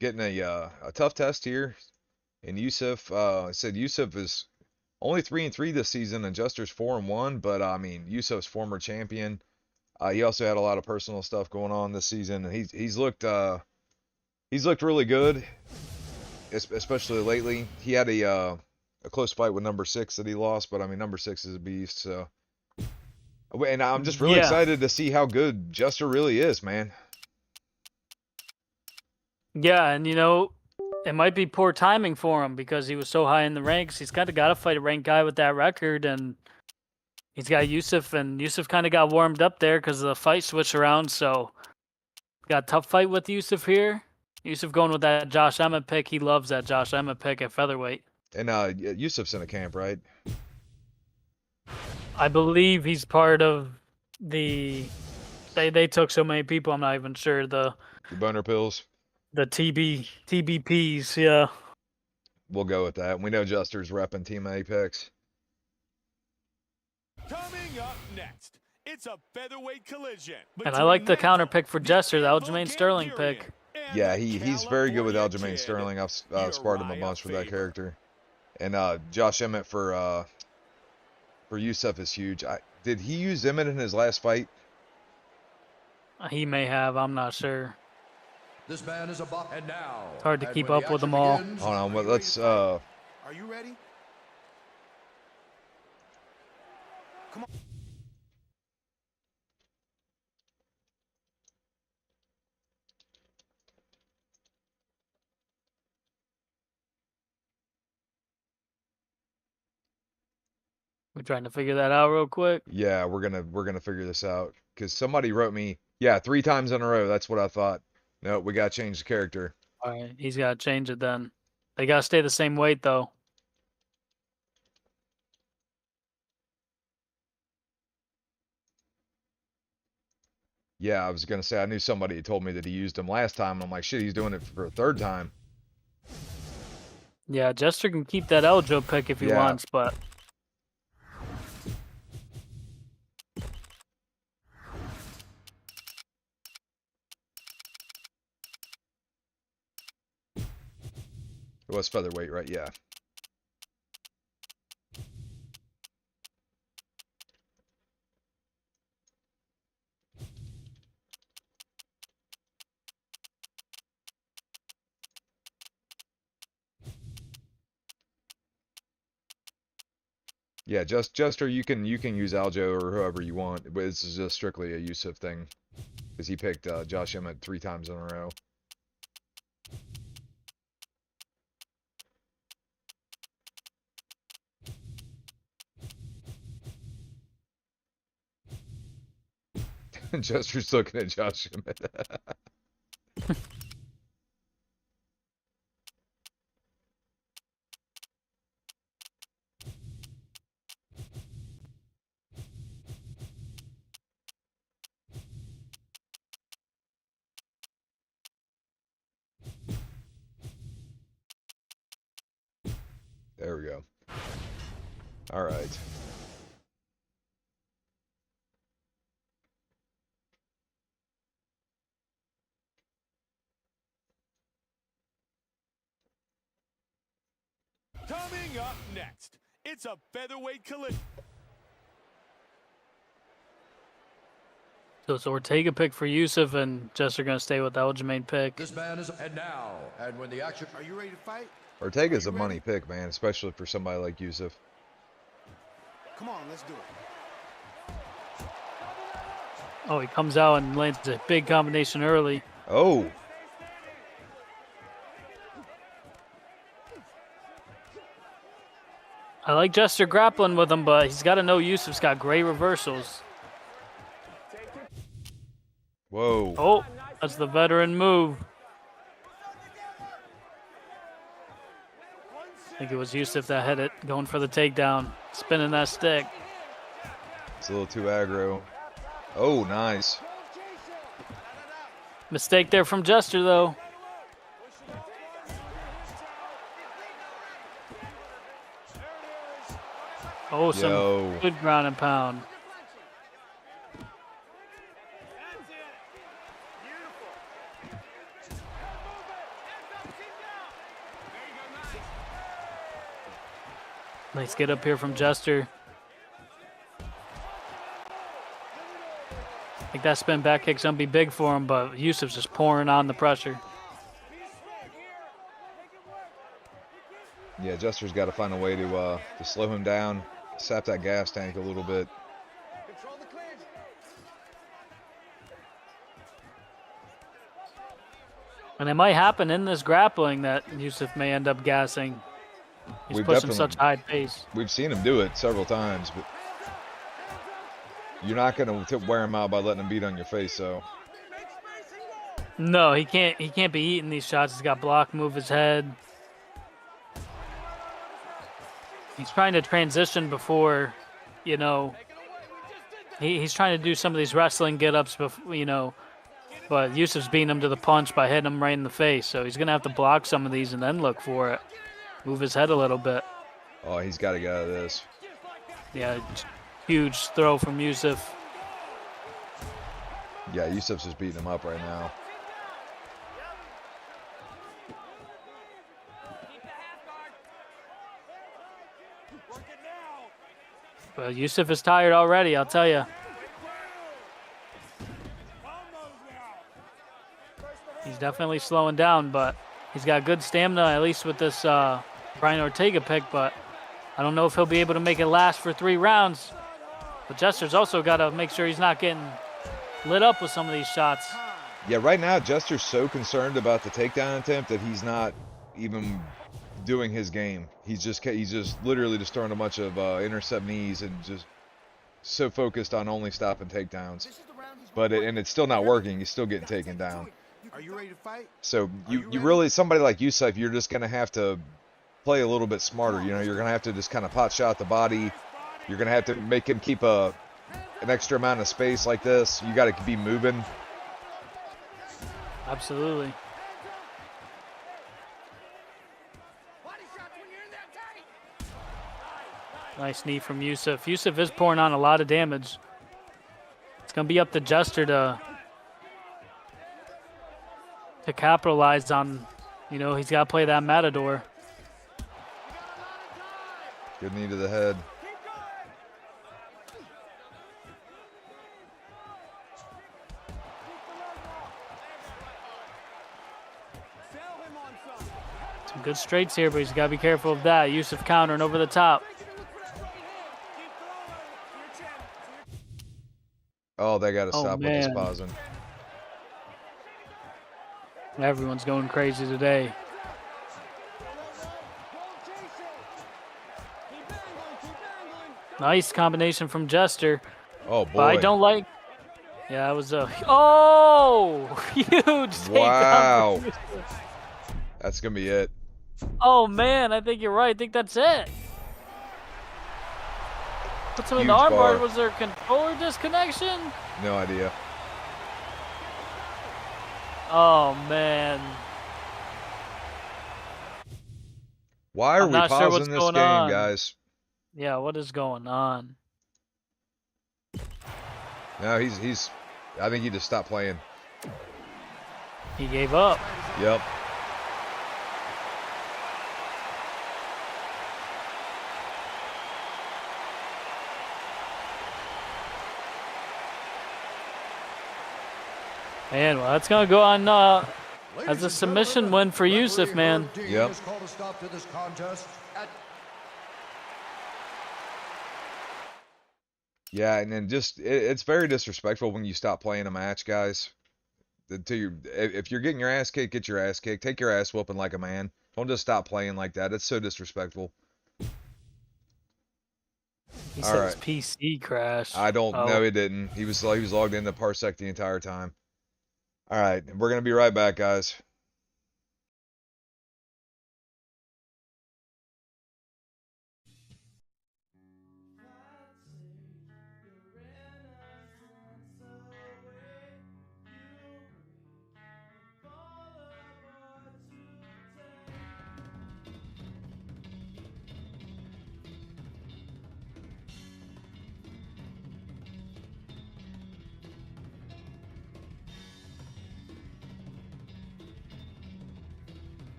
getting a tough test here. And Yusuf, said Yusuf is only 3-3 this season, and Jester's 4-1. But I mean, Yusuf's former champion. He also had a lot of personal stuff going on this season, and he's looked really good, especially lately. He had a close fight with number 6 that he lost, but I mean, number 6 is a beast. So, and I'm just really excited to see how good Jester really is, man. Yeah, and you know, it might be poor timing for him because he was so high in the ranks. He's kind of got to fight a ranked guy with that record, and he's got Yusuf, and Yusuf kind of got warmed up there because the fight switched around. So, got a tough fight with Yusuf here. Yusuf going with that Josh Emmett pick. He loves that Josh Emmett pick at featherweight. And Yusuf's in a camp, right? I believe he's part of the. They took so many people. I'm not even sure the boner pills. The TBPs, yeah. We'll go with that. We know Jester's repping Team Apex. Coming up next, it's a featherweight collision. And I like the counter pick for Jester, the Aljamain Sterling pick. Yeah, he's very good with Aljamain Sterling. I've sparred him a bunch for that character. And Josh Emmett for Yusuf is huge. Did he use Emmett in his last fight? He may have. I'm not sure. This man is about, and now. It's hard to keep up with them all. Hold on, well, let's. Are you ready? Come on. We're trying to figure that out real quick. Yeah, we're gonna figure this out because somebody wrote me. Yeah, 3 times in a row. That's what I thought. No, we gotta change the character. All right, he's got to change it then. They got to stay the same weight, though. Yeah, I was going to say, I knew somebody had told me that he used him last time. I'm like, shit, he's doing it for a 3rd time. Yeah, Jester can keep that Eljo pick if he wants, but... It was featherweight, right? Yeah. Yeah, Jester, you can use Aljo or whoever you want, but this is just strictly a Yusuf thing, because he picked Josh Emmett 3 times in a row. Jester's looking at Josh Emmett. There we go. All right. Coming up next, it's a featherweight collision. So it's Ortega pick for Yusuf, and Jester going to stay with the Aljamain pick. This man is, and now, and when the action. Are you ready to fight? Ortega's a money pick, man, especially for somebody like Yusuf. Come on, let's do it. Oh, he comes out and lands a big combination early. Oh. I like Jester grappling with him, but he's got to know Yusuf's got great reversals. Whoa. Oh, that's the veteran move. I think it was Yusuf that hit it, going for the takedown, spinning that stick. It's a little too aggro. Oh, nice. Mistake there from Jester, though. Oh, some Yo. good ground and pound. Nice get up here from Jester. I think that spin back kick's gonna be big for him, but Yusuf's just pouring on the pressure. Yeah, Jester's got to find a way to slow him down, sap that gas tank a little bit. And it might happen in this grappling that Yusuf may end up gassing. He's We've pushing definitely- such high pace. We've seen him do it several times, but you're not going to wear him out by letting him beat on your face, so. No, he can't. He can't be eating these shots. He's got block, move his head. He's trying to transition before, you know. He's trying to do some of these wrestling get-ups, before, you know. But Yusuf's beating him to the punch by hitting him right in the face. So he's gonna have to block some of these and then look for it. Move his head a little bit. Oh, he's got to get out of this. Yeah, huge throw from Yusuf. Yeah, Yusuf's just beating him up right now. But Yusuf is tired already, I'll tell you. He's definitely slowing down, but he's got good stamina, at least with this Brian Ortega pick, but I don't know if he'll be able to make it last for 3 rounds. But Jester's also got to make sure he's not getting lit up with some of these shots. Yeah, right now, Jester's so concerned about the takedown attempt that he's not even doing his game. He's just literally just throwing a bunch of intercept knees and just so focused on only stopping takedowns. But it's still not working. He's still getting taken down. Are you ready to fight? So you really, somebody like Yusuf, you're just gonna have to play a little bit smarter. You know, you're gonna have to just kind of pot shot the body. You're gonna have to make him keep an extra amount of space like this. You got to be moving. Absolutely. Nice knee from Yusuf. Yusuf is pouring on a lot of damage. It's going to be up to Jester to capitalize on, you know, he's got to play that matador. Good knee to the head. Some good straights here, but he's got to be careful of that. Yusuf countering over the top. Oh, they got to stop with this man. pausing. Everyone's going crazy today. Nice combination from Jester. Oh, boy. But I don't like. Yeah, it was a. Oh! Huge takedown. Wow. from Yusuf. That's going to be it. Oh, man. I think you're right. I think that's it. Puts him in the Huge armbar. bar. Was there a controller disconnection? No idea. Oh, man. Why are I'm we not sure what's pausing this going game, on. guys? Yeah, what is going on? No, he's. I think he just stopped playing. He gave up. Yep. Man, well, that's going to go on as a submission win for Yusuf, man. Yep. Yeah, and then just it's very disrespectful when you stop playing a match, guys. If you're getting your ass kicked, get your ass kicked. Take your ass whooping like a man. Don't just stop playing like that. It's so disrespectful. He All said his right. PC crashed. I don't Oh. know. He didn't. He was logged into Parsec the entire time. All right, we're gonna be right back, guys.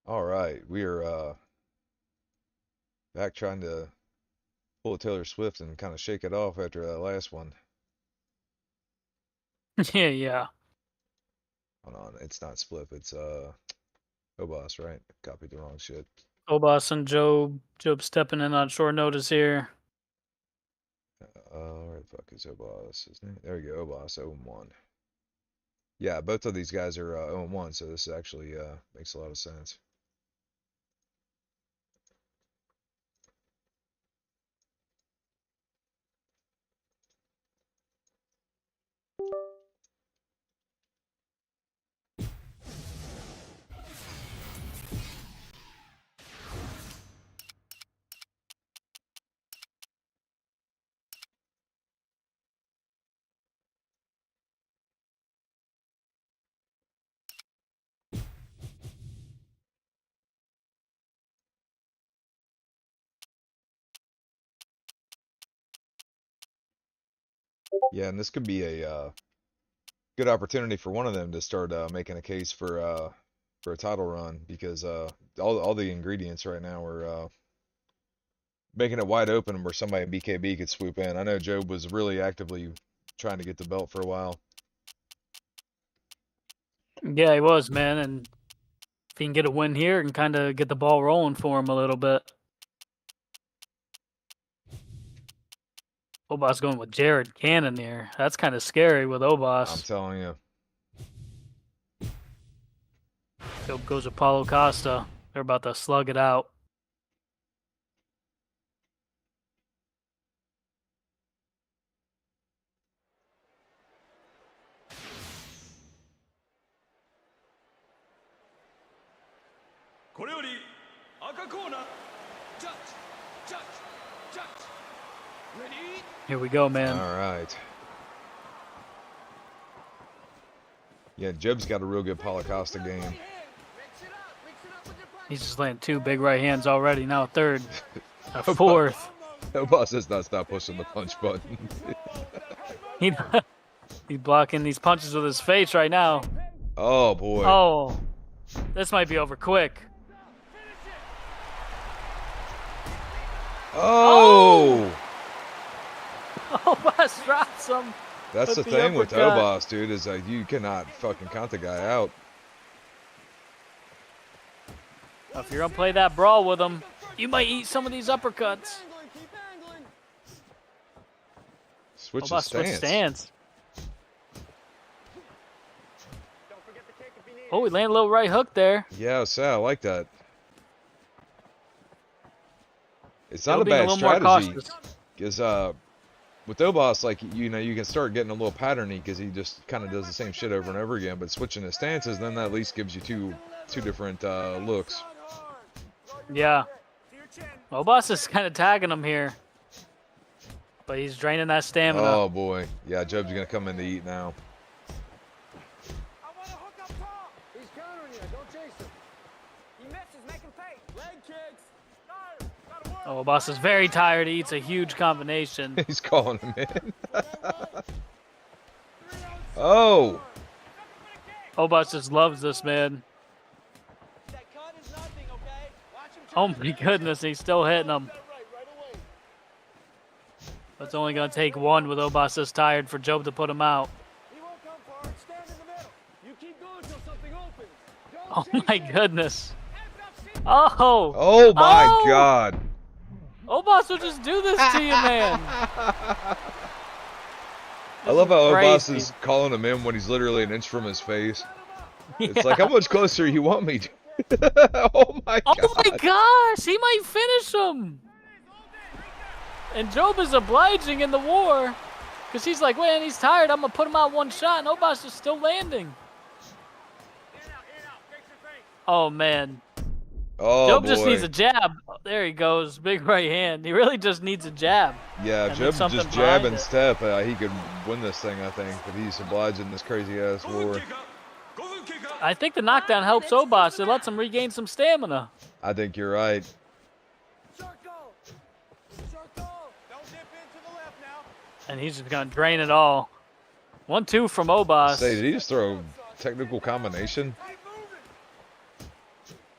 All right, we are back trying to pull a Taylor Swift and kind of shake it off after that last one. Yeah. Hold on, it's not Spliff, it's Obas, right? Copied the wrong shit. Obas and Job. Job stepping in on short notice here. Where the fuck is Obas? His name? There you go, Obas, 0-1. Yeah, both of these guys are 0-1, so this actually makes a lot of sense. Yeah, and this could be a good opportunity for one of them to start making a case for a title run because all the ingredients right now are making it wide open where somebody in BKB could swoop in. I know Job was really actively trying to get the belt for a while. Yeah, he was, man. And if he can get a win here and kind of get the ball rolling for him a little bit. Obas going with Jared Cannon here. That's kind of scary with Obas. I'm telling you. Job goes with Paulo Costa. They're about to slug it out. Here we go, man. All right. Yeah, Job's got a real good Paulo Costa game. He's just landing 2 big right hands already. Now a third. A fourth. Obas does not stop pushing the punch button. He's blocking these punches with his face right now. Oh, boy. Oh, this might be over quick. Oh! Obas drops him. That's the With the thing with uppercut. Obas, dude, is like you cannot fucking count the guy out. If you're going to play that brawl with him, you might eat some of these uppercuts. Switch his Obas switch stance. Oh, he landed a little right hook there. Yeah, so I like that. It's not Still a being bad little more strategy. cautious. Because with Obas, like, you know, you can start getting a little patterny because he just kind of does the same shit over and over again. But switching his stances, then that at least gives you two different looks. Yeah. Obas is kind of tagging him here. But he's draining that stamina. Oh, boy. Yeah, Job's going to come in to eat now. He's countering you. Don't chase him. He misses. Make him pay. Leg kicks. Oh, Obas is very tired. He eats a huge combination. He's calling him in. Oh! Obas just loves this, man. Oh my goodness, he's still hitting him. It's only going to take one with Obas this tired for Job to put him out. He won't come far. Stand in the middle. You keep going till something opens. Oh my goodness. Oh! Oh, my Oh! God. Obas will just do this to you, man. I love how Obas crazy. is calling him in when he's literally an inch from his face. It's Yeah. like, how much closer you want me to? Oh my God. Oh my gosh, he might finish him. And Job is obliging in the war because he's like, man, he's tired. I'm going to put him out one shot. And Obas is still landing. Oh, man. Oh, Job boy. just needs a jab. Oh, there he goes. Big right hand. He really just needs a jab. Yeah, and Job's something just jab behind and it. step. He could win this thing, I think, but he's obliging this crazy-ass war. I think the knockdown helps Obas. It lets him regain some stamina. I think you're right. Circle. Circle. Don't dip into the left now. And he's just going to drain it all. 1-2 from Obas. Say, did he just throw a technical combination?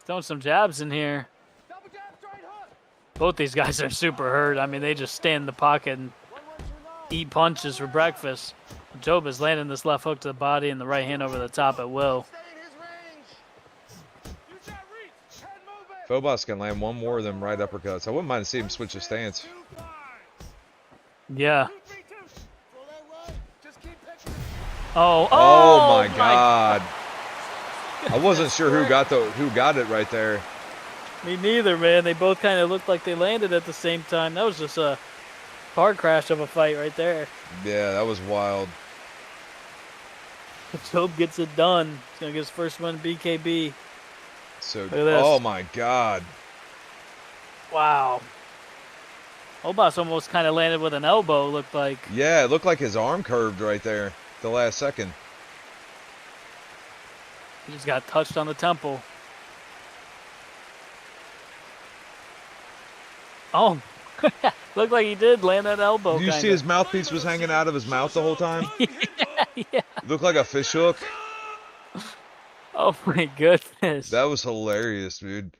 throwing some jabs in here. Double jab, straight hook. Both these guys are super hurt. I mean, they just stand in the pocket and 1-1 too low. eat punches for breakfast. Job is landing this left hook to the body and the right hand over the top at will. Stay in his range. Use that reach. Head movement. Phobos can land one more of them right uppercuts. I wouldn't mind to see him switch his stance. Yeah. 2-3-2. Throw that right. Just keep picking. Oh, Oh my God. I wasn't sure who got it right there. Me neither, man. They both kind of looked like they landed at the same time. That was just a car crash of a fight right there. Yeah, that was wild. Job gets it done. He's gonna get his first win BKB. So, at this. oh my God. Wow. Obas almost kind of landed with an elbow, looked like. Yeah, it looked like his arm curved right there at the last second. He just got touched on the temple. Oh, looked like he did land that elbow. Did you see his mouthpiece was hanging out of his mouth the whole time? Yeah. Looked like a fish hook. Oh my goodness. That was hilarious, dude.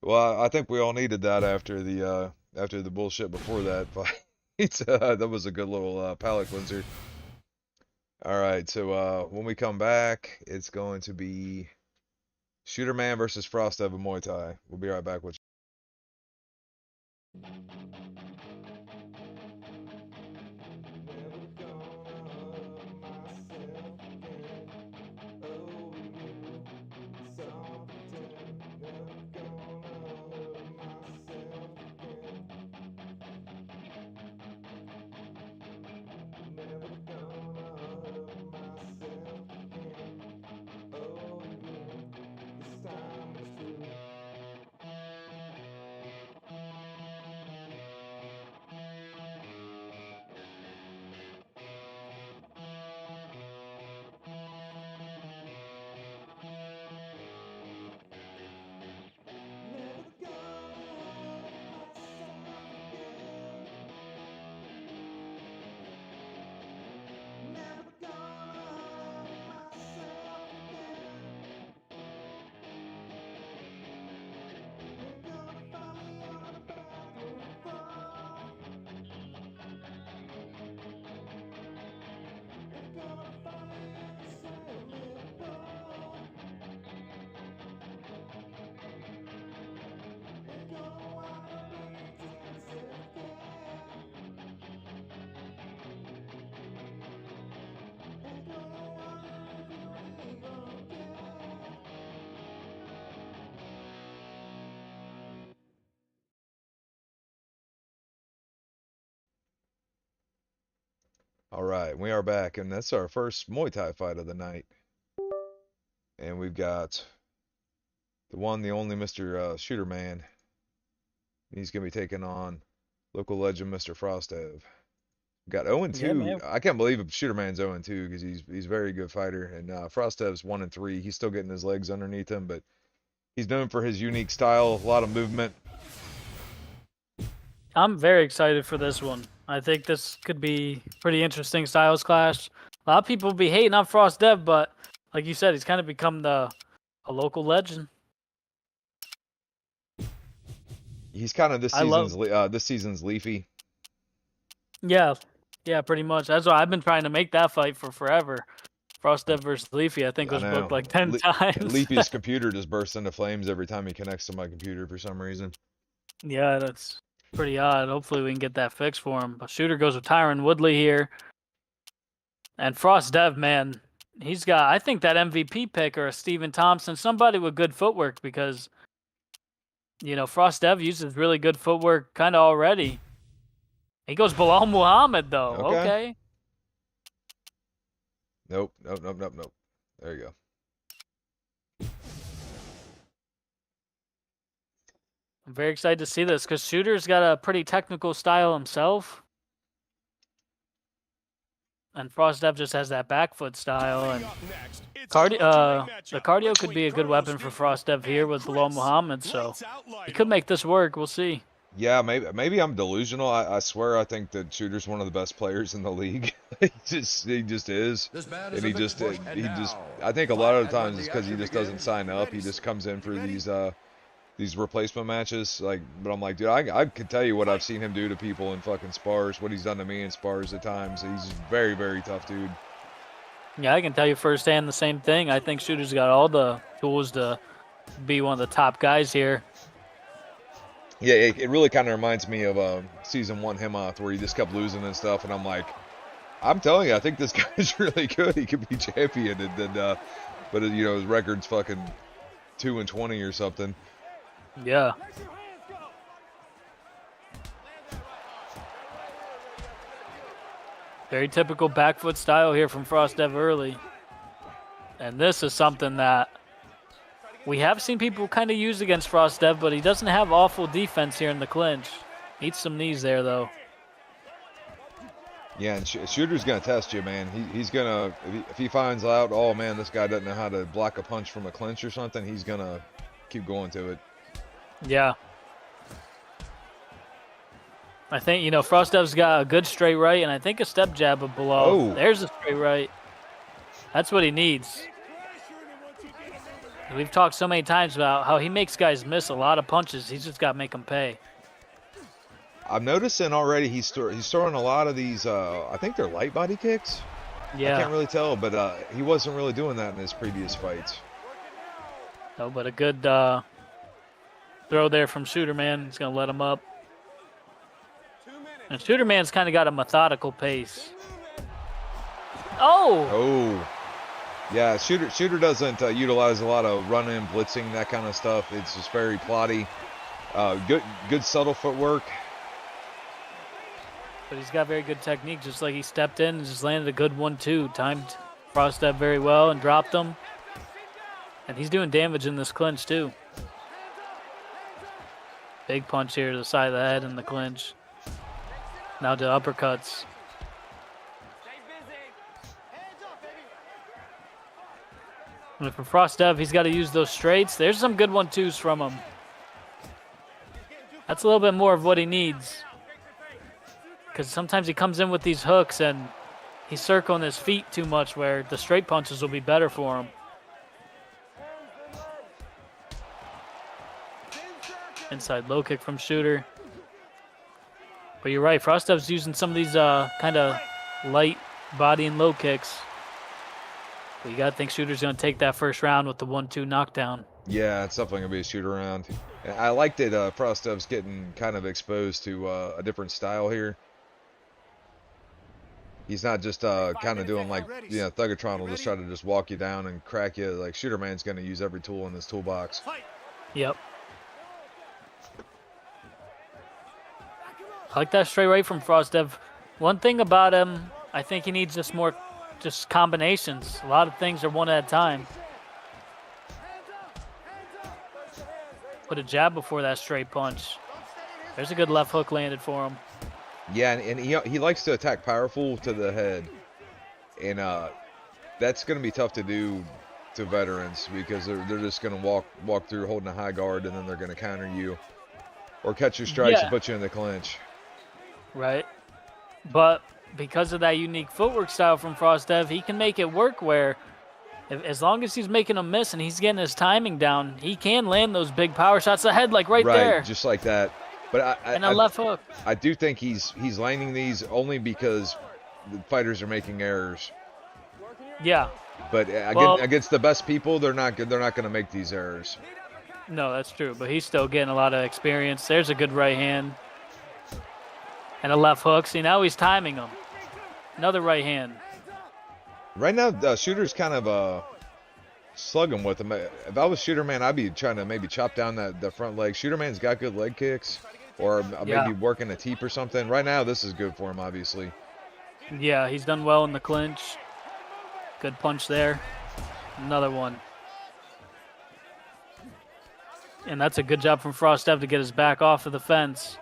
Well, I think we all needed that after the bullshit before that fight. That was a good little palate cleanser. All right, so when we come back, it's going to be Shooter Man versus Frost Evan Muay Thai. We'll be right back with you. All right, we are back, and that's our first Muay Thai fight of the night. And we've got the one, the only Mr. Shooter Man. He's going to be taking on local legend Mr. Frostev. Got 0-2. Yeah, man. I can't believe Shooter Man's 0-2 because he's a very good fighter. And Frostev's 1-3. He's still getting his legs underneath him, but he's known for his unique style, a lot of movement. I'm very excited for this one. I think this could be pretty interesting styles clash. A lot of people be hating on Frost Dev, but like you said, he's kind of become a local legend. He's kind of this season's Leafy. Yeah, pretty much. That's why I've been trying to make that fight for forever. Frost Dev versus Leafy, I think was booked like 10 times. Leafy's computer just bursts into flames every time he connects to my computer for some reason. Yeah, that's pretty odd. Hopefully we can get that fixed for him. But Shooter goes with Tyron Woodley here. And Frost Dev, man, he's got, I think, that MVP pick or a Steven Thompson, somebody with good footwork because, you know, Frost Dev uses really good footwork kind of already. He goes Bilal Muhammad, though. Okay. Nope. There you go. I'm very excited to see this because Shooter's got a pretty technical style himself. And Frost Dev just has that back foot style. And the cardio could be a good weapon for Frost Dev here with Bilal Muhammad. So he could make this work. We'll see. Yeah, maybe I'm delusional. I swear I think that Shooter's one of the best players in the league. He just is, This man is and a mixed push. And he just now, I think a fight. lot of the And when times it's the because he action just doesn't begins, sign up. He just comes in for these replacement matches. Like, but I'm like, dude, I could tell you what I've seen him do to people in fucking spars. What he's done to me in spars at times. He's very very tough dude. Yeah, I can tell you firsthand the same thing. I think Shooter's got all the tools to be one of the top guys here. Yeah, it really kind of reminds me of season 1 Himoth where he just kept losing and stuff, and I'm like, I'm telling you, I think this guy's really good. He could be champion, and then, but you know, his record's fucking 2-20 or something. Yeah. Very typical back foot style here from Frostdev early. And this is something that we have seen people kind of use against Frostdev, but he doesn't have awful defense here in the clinch. Needs some knees there, though. Yeah, and Shooter's gonna test you, man. He's gonna if he finds out, oh man, this guy doesn't know how to block a punch from a clinch or something, he's gonna keep going to it. Yeah. I think, you know, Frostdev's got a good straight right, and I think a step jab of below. Oh. There's a straight right. That's what he needs. We've talked so many times about how he makes guys miss a lot of punches. He's just got to make them pay. I'm noticing already he's throwing a lot of these. I think they're light body kicks. Yeah. I can't really tell, but he wasn't really doing that in his previous fights. No, but a good throw there from Shooter Man. He's going to let him up. And Shooter Man's kind of got a methodical pace. Oh! Oh. Yeah, Shooter doesn't utilize a lot of run-in, blitzing, that kind of stuff. It's just very plotty. Good subtle footwork. But he's got very good technique, just like he stepped in and just landed a good 1-2. Timed Frostdev very well and dropped him. And he's doing damage in this clinch, too. Big punch here to the side of the head in the clinch. Now to uppercuts. And for Frostdev, he's got to use those straights. There's some good 1-2s from him. That's a little bit more of what he needs. Because sometimes he comes in with these hooks and he's circling his feet too much where the straight punches will be better for him. Inside low kick from Shooter. But you're right, Frostdev's using some of these kind of light body and low kicks. But you got to think Shooter's going to take that first round with the 1-2 knockdown. Yeah, it's definitely going to be a shoot around. I like that Frostev's getting kind of exposed to a different style here. He's not just kind of doing like, you know, Thuggatron will just try to just walk you down and crack you. Like, Shooter Man's going to use every tool in his toolbox. Yep. I like that straight right from Frostdev. One thing about him, I think he needs just more combinations. A lot of things are one at a time. Put a jab before that straight punch. There's a good left hook landed for him. Yeah, and he likes to attack powerful to the head. And that's going to be tough to do to veterans because they're just going to walk through holding a high guard, and then they're going to counter you or catch your strikes and put you in the clinch. Right. But because of that unique footwork style from Frostdev, he can make it work where as long as he's making a miss and he's getting his timing down, he can land those big power shots ahead, like right there. Just like that. But and a left hook. I do think he's landing these only because the fighters are making errors. Yeah. But against the best people, they're not going to make these errors. No, that's true. But he's still getting a lot of experience. There's a good right hand. And a left hook. See, now he's timing him. Another right hand. Right now, Shooter's kind of slugging with him. If I was Shooter Man, I'd be trying to maybe chop down the front leg. Shooter Man's got good leg kicks, or maybe working a teep or something. Right now, this is good for him, obviously. Yeah, he's done well in the clinch. Good punch there. Another one. And that's a good job from Frostdev to get his back off of the fence.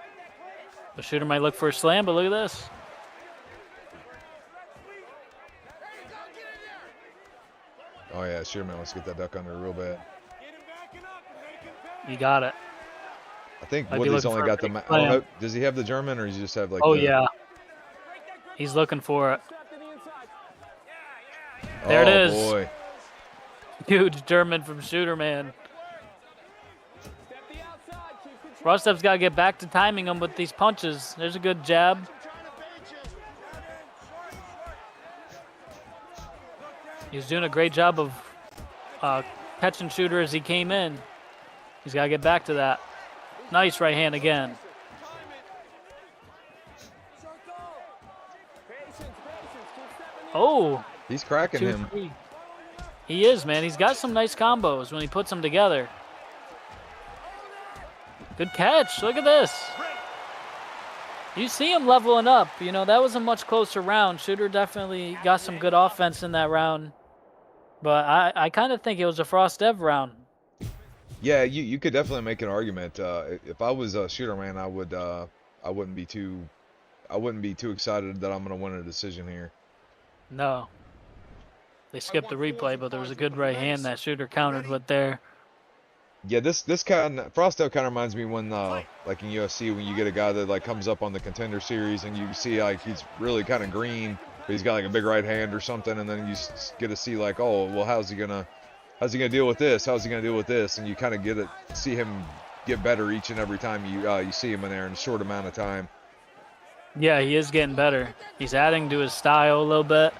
The Shooter might look for a slam, but look at this. Oh, yeah, Shooter Man wants to get that duck under real bad. You got it. I think Might be Woodley's looking only for a got the. big I don't know. slam. Does he have the German, or does he just have like Oh the? yeah, he's looking for it. Step to the inside. There it Oh is. boy. Huge German from Shooter Man. Step the outside. Keep control. Rostev's got to get back to timing him with these punches. There's a good jab. He's doing a great job of catching Shooter as he came in. He's got to get back to that. Nice right hand again. Patience, patience. Keep stepping in. Oh, He's cracking 2, him. 3. He is, man. He's got some nice combos when he puts them together. Good catch. Look at this. You see him leveling up. You know, that was a much closer round. Shooter definitely got some good offense in that round. But I kind of think it was a Frost-Dev round. Yeah, you could definitely make an argument. If I was a Shooter Man, I wouldn't be too excited that I'm gonna win a decision here. No. They skipped the replay, but there was a good right hand that Shooter countered with there. Yeah, this kind of Frosto kind of reminds me when like in UFC when you get a guy that like comes up on the Contender Series and you see like he's really kind of green, but he's got like a big right hand or something, and then you get to see like, oh well, how's he gonna deal with this? How's he gonna deal with this? And you kind of see him get better each and every time you see him in there in a short amount of time. Yeah, he is getting better. He's adding to his style a little bit.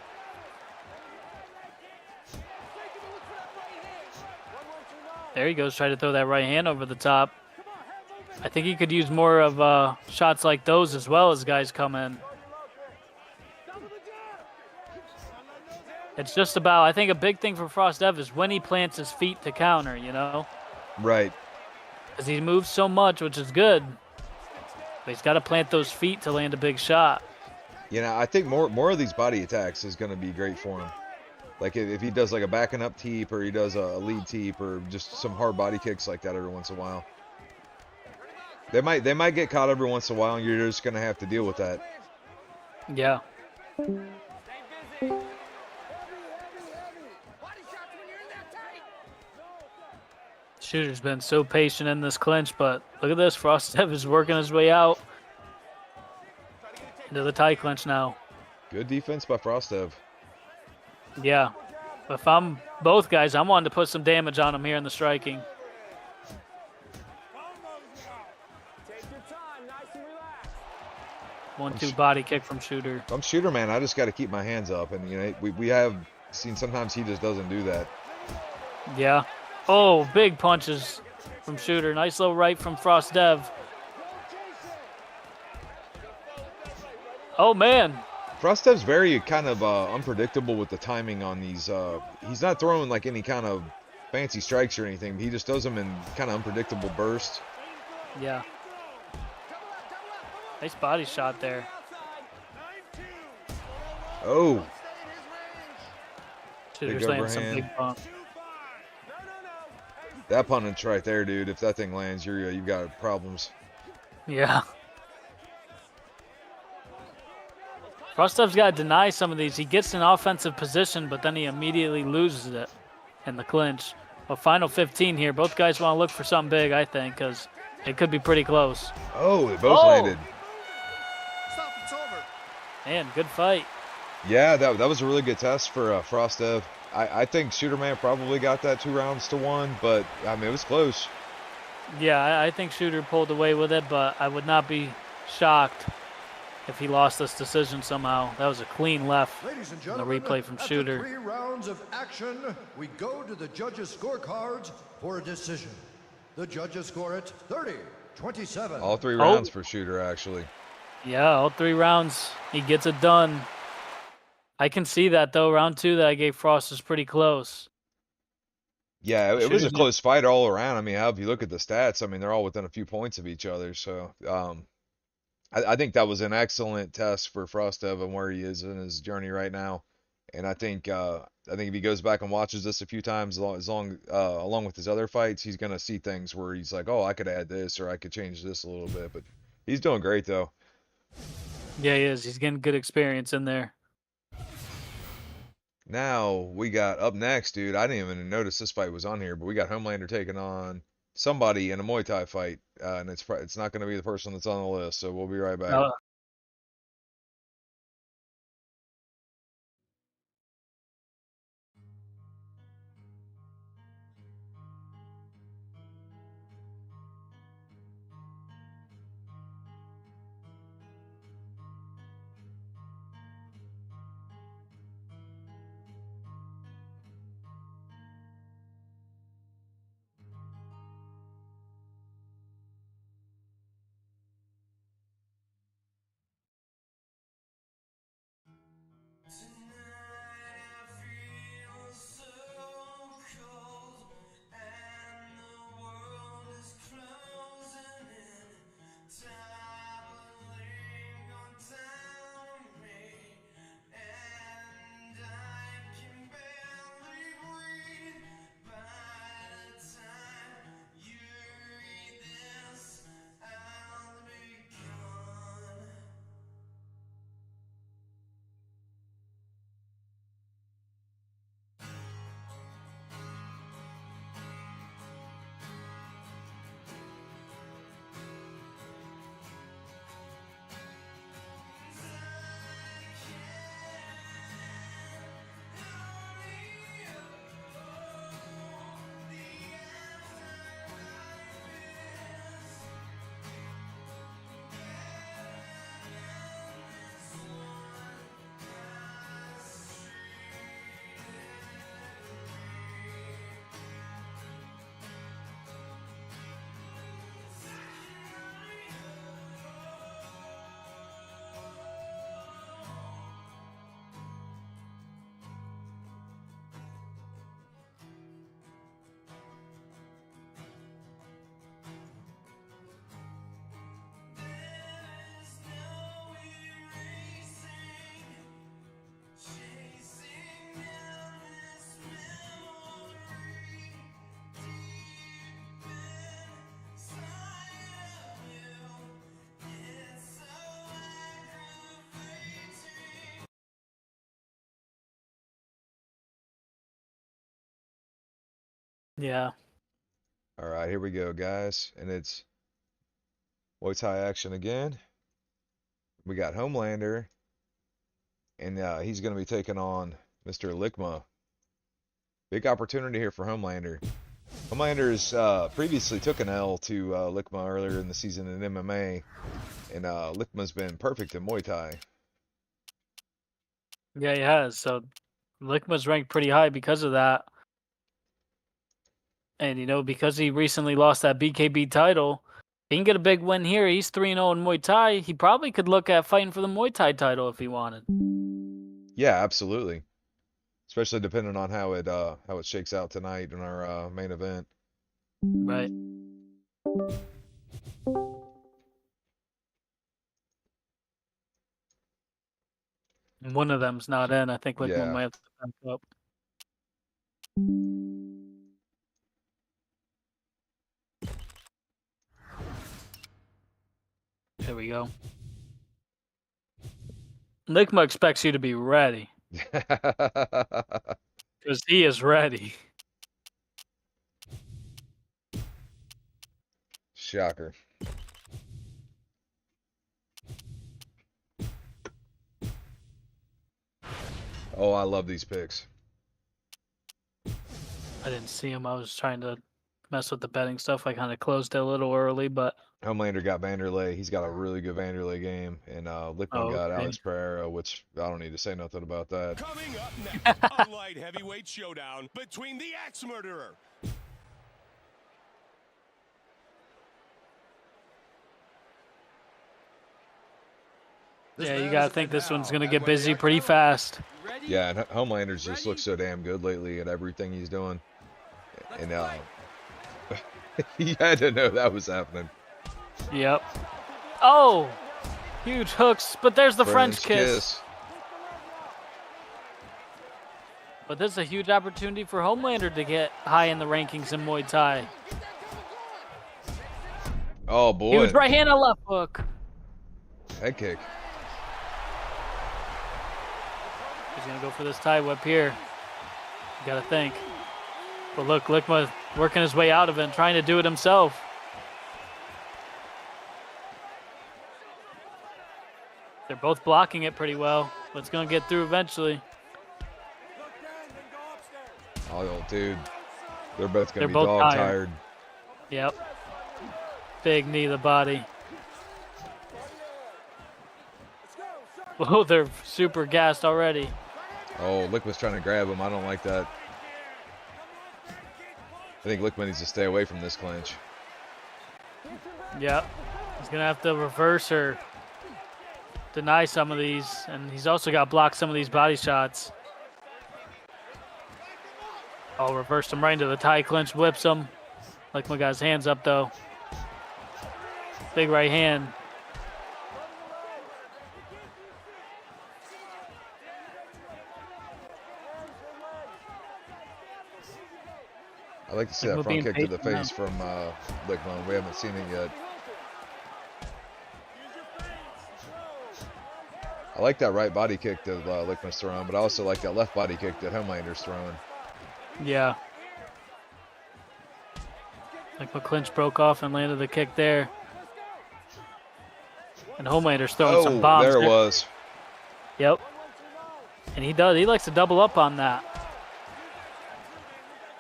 There he goes, trying to throw that right hand over the top. I think he could use more of shots like those as well as guys come in. It's just about, I think a big thing for Frost-Dev is when he plants his feet to counter, you know? Right. Because he moves so much, which is good. But he's got to plant those feet to land a big shot. You know, I think more of these body attacks is going to be great for him. Like if he does like a backing up teep, or he does a lead teep, or just some hard body kicks like that every once in a while. They might get caught every once in a while, and you're just going to have to deal with that. Yeah. Shooter's been so patient in this clinch, but look at this. Frost-Dev is working his way out into the tie clinch now. Good defense by Frost-Dev. Yeah. If I'm both guys, I'm wanting to put some damage on him here in the striking. Take your time. Nice and relaxed. 1-2 body kick from Shooter. I'm Shooter Man. I just got to keep my hands up, and you know we have seen sometimes he just doesn't do that. Yeah. Oh, big punches from Shooter. Nice little right from Frost-Dev. Oh, man. Frost-Dev's very kind of unpredictable with the timing on these. He's not throwing like any kind of fancy strikes or anything. He just does them in kind of unpredictable bursts. Yeah. Nice body shot there. Oh, Shooter's Big landing some overhand. big bump. that punch right there, dude. If that thing lands, you've got problems. Yeah. Frost-Dev's got to deny some of these. He gets in offensive position, but then he immediately loses it in the clinch. Well, final 15 here. Both guys want to look for something big, I think, because it could be pretty close. Oh, they both Oh! landed. Stop, it's over. Man, good fight. Yeah, that was a really good test for Frost-Dev. I think Shooter Man probably got that 2 rounds to 1, but I mean it was close. Yeah, I think Shooter pulled away with it, but I would not be shocked if he lost this decision somehow. That was a clean left. Ladies and The gentlemen, replay from after Shooter. 3 rounds of action, we go to the judges' scorecards for a decision. The judges score it 30-27. All 3 Oh. rounds for Shooter actually. Yeah, all 3 rounds. He gets it done. I can see that, though. Round 2 that I gave Frost is pretty close. Yeah, it was a Shooter's close fight all around. I mean, if you look at the stats, I mean they're all within a few points of each other. So I think that was an excellent test for Frost-Dev and where he is in his journey right now. And I think if he goes back and watches this a few times, along with his other fights, he's gonna see things where he's like, oh, I could add this or I could change this a little bit. But he's doing great though. Yeah, he is. He's getting good experience in there. Now we got up next, dude. I didn't even notice this fight was on here, but we got Homelander taking on somebody in a Muay Thai fight, and it's not going to be the person that's on the list. So we'll be right back. Uh, yeah. All right, here we go, guys, and it's Muay Thai action again. We got Homelander, and he's going to be taking on Mr. Lickma. Big opportunity here for Homelander. Homelander's previously took an L to Lickma earlier in the season in MMA, and Lickma's been perfect in Muay Thai. Yeah, he has. So Lickma's ranked pretty high because of that. And, because he recently lost that BKB title, he can get a big win here. He's 3-0 in Muay Thai. He probably could look at fighting for the Muay Thai title if he wanted. Yeah, absolutely. Especially depending on how it shakes out tonight in our main event. Right. And one of them's not in. I think Lickma might have to back up. There we go. Lickma expects you to be ready. Because he is ready. Shocker. Oh, I love these picks. I didn't see him. I was trying to mess with the betting stuff. I kind of closed it a little early, but Homelander got Vanderlei. He's got a really good Vanderlei game. And Lickman got okay. Alex Pereira, which I don't need to say nothing about that. Coming up next, a light heavyweight showdown between the Axe Murderer. Yeah, you gotta think this one's gonna get busy pretty fast. Yeah, and Homelander's just looks so damn good lately at everything he's doing. And he had to know that was happening. Yep. Oh! Huge hooks, but there's the French kiss. But this is a huge opportunity for Homelander to get high in the rankings in Muay Thai. Oh, boy. Huge right hand and left hook. Head kick. He's going to go for this tie whip here. You got to think. But look, Lickma working his way out of it and trying to do it himself. They're both blocking it pretty well, but it's going to get through eventually. Oh, dude. They're both going They're to be both dog tired. tired. Yep. Big knee to the body. Whoa, they're super gassed already. Oh, Lickman's trying to grab him. I don't like that. I think Lickman needs to stay away from this clinch. Yep. He's going to have to reverse or deny some of these. And he's also got to block some of these body shots. Oh, reversed him right into the tie clinch, whips him. Lickman got his hands up, though. Big right hand. I'd like to see that front kick to the face from Lickman. We haven't seen it yet. I like that right body kick that Lickman's throwing, but I also like that left body kick that Homelander's throwing. Yeah. Lickman clinch broke off and landed the kick there. And Homelander's throwing some bombs. There it was. Yep. And he does. He likes to double up on that.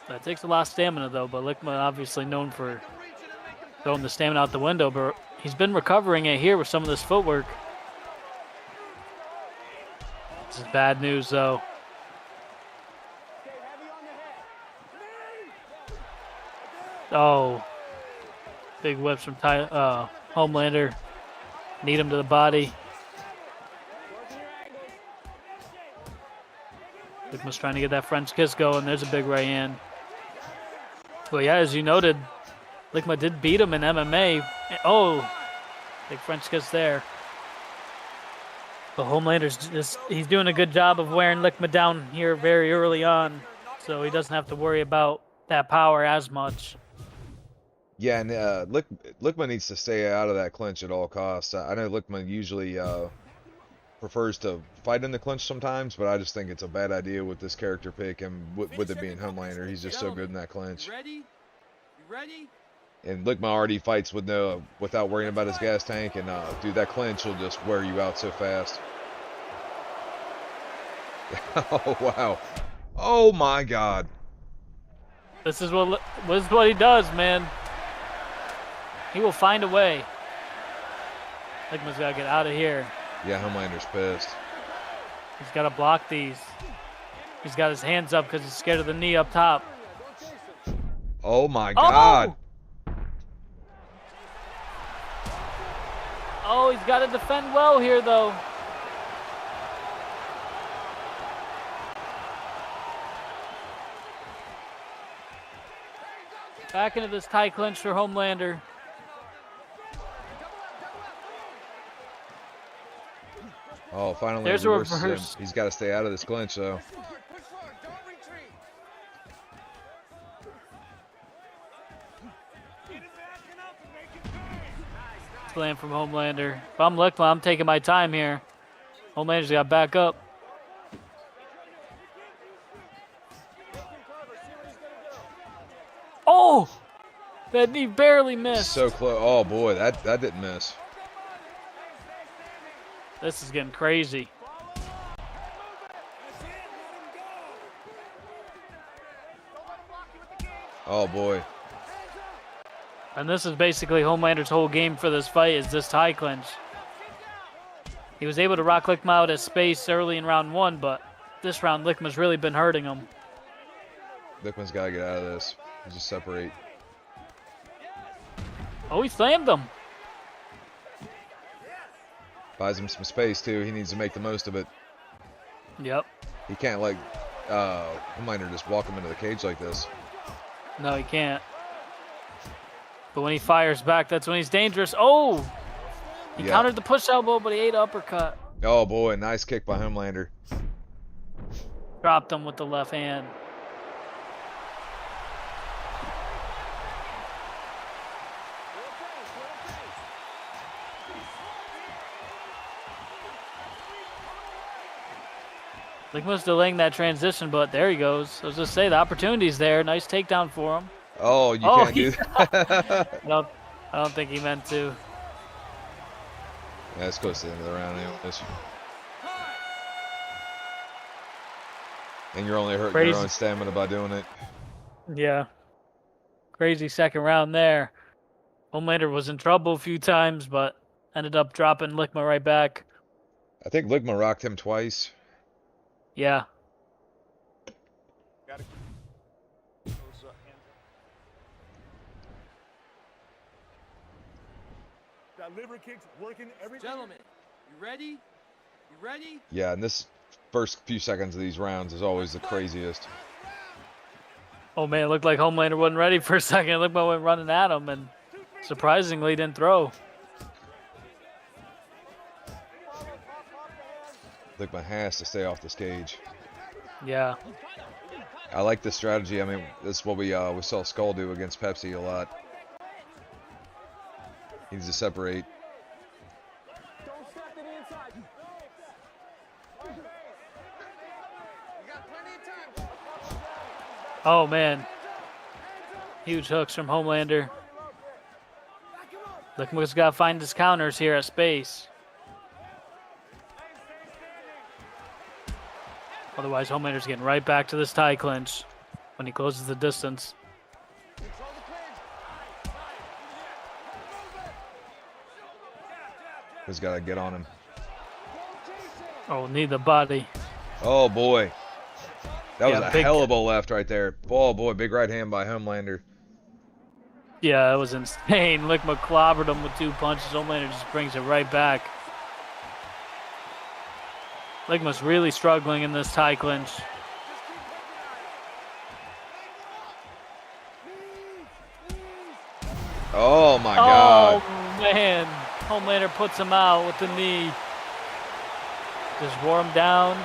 That takes a lot of stamina, though. But Lickman obviously known for throwing the stamina out the window. But he's been recovering it here with some of this footwork. This is bad news, though. Oh. Big whips from Homelander. Need him to the body. Lickman's trying to get that French kiss going. There's a big right hand. Well, yeah, as you noted, Lickman did beat him in MMA. Oh, big French kiss there. But Homelander's he's doing a good job of wearing Lickman down here very early on, so he doesn't have to worry about that power as much. Yeah, and Lickman needs to stay out of that clinch at all costs. I know Lickman usually prefers to fight in the clinch sometimes, but I just think it's a bad idea with this character pick, and with it being Homelander, he's just so good in that clinch. You ready? And Lickman already fights without worrying about his gas tank, and dude, that clinch will just wear you out so fast. Oh wow! Oh my God! This is what he does, man. He will find a way. Lickman's got to get out of here. Yeah, Homelander's pissed. He's got to block these. He's got his hands up because he's scared of the knee up top. Oh my God! Oh, he's got to defend well here, though. Back into this tight clinch for Homelander. Oh, finally There's a reverses him. reverse. He's got to stay out of this clinch, though. Slam from Homelander. If I'm Lickman, I'm taking my time here. Homelander's got to back up. Oh! That knee barely missed. So close. Oh boy, that didn't miss. This is getting crazy. Oh boy. And this is basically Homelander's whole game for this fight is this tie clinch. He was able to rock Lickman out of space early in round one, but this round Lickman's really been hurting him. Lickman's got to get out of this. Just separate. Oh, he slammed him. Buys him some space too. He needs to make the most of it. Yep. He can't let Homelander just walk him into the cage like this. No, he can't. But when he fires back, that's when he's dangerous. Oh! He countered the push elbow, but he ate uppercut. Oh boy, nice kick by Homelander. Dropped him with the left hand. Ligma's delaying that transition, but there he goes. I was just say the opportunity's there. Nice takedown for him. Oh, you Oh, can't do that. I don't think he meant to. Yeah, it's close to the end of the round anyways. And you're only hurting your Crazy. own stamina by doing it. Yeah. Crazy second round there. Homelander was in trouble a few times, but ended up dropping Ligma right back. I think Ligma rocked him twice. Yeah. That liver kick's working every Gentlemen, you ready? You ready? Yeah, and this first few seconds of these rounds is always the craziest. Oh man, it looked like Homelander wasn't ready for a second. Ligma went running at him and surprisingly didn't throw. Ligma has to stay off this cage. Yeah. I like this strategy. I mean, this is what we saw Skull do against Pepsi a lot. He needs to separate. Don't step to the inside. You got plenty of time. Oh man. Huge hooks from Homelander. Ligma's got to find his counters here at space. Otherwise, Homelander's getting right back to this tie clinch when he closes the distance. He's got to get on him. Oh, need the body. Oh boy, that was Yeah, a big- hell of a left right there. Oh boy, big right hand by Homelander. Yeah, it was insane. Ligma clobbered him with 2 punches. Homelander just brings it right back. Ligma's really struggling in this tie clinch. Oh my Oh, God. man. Homelander puts him out with the knee. Just wore him down.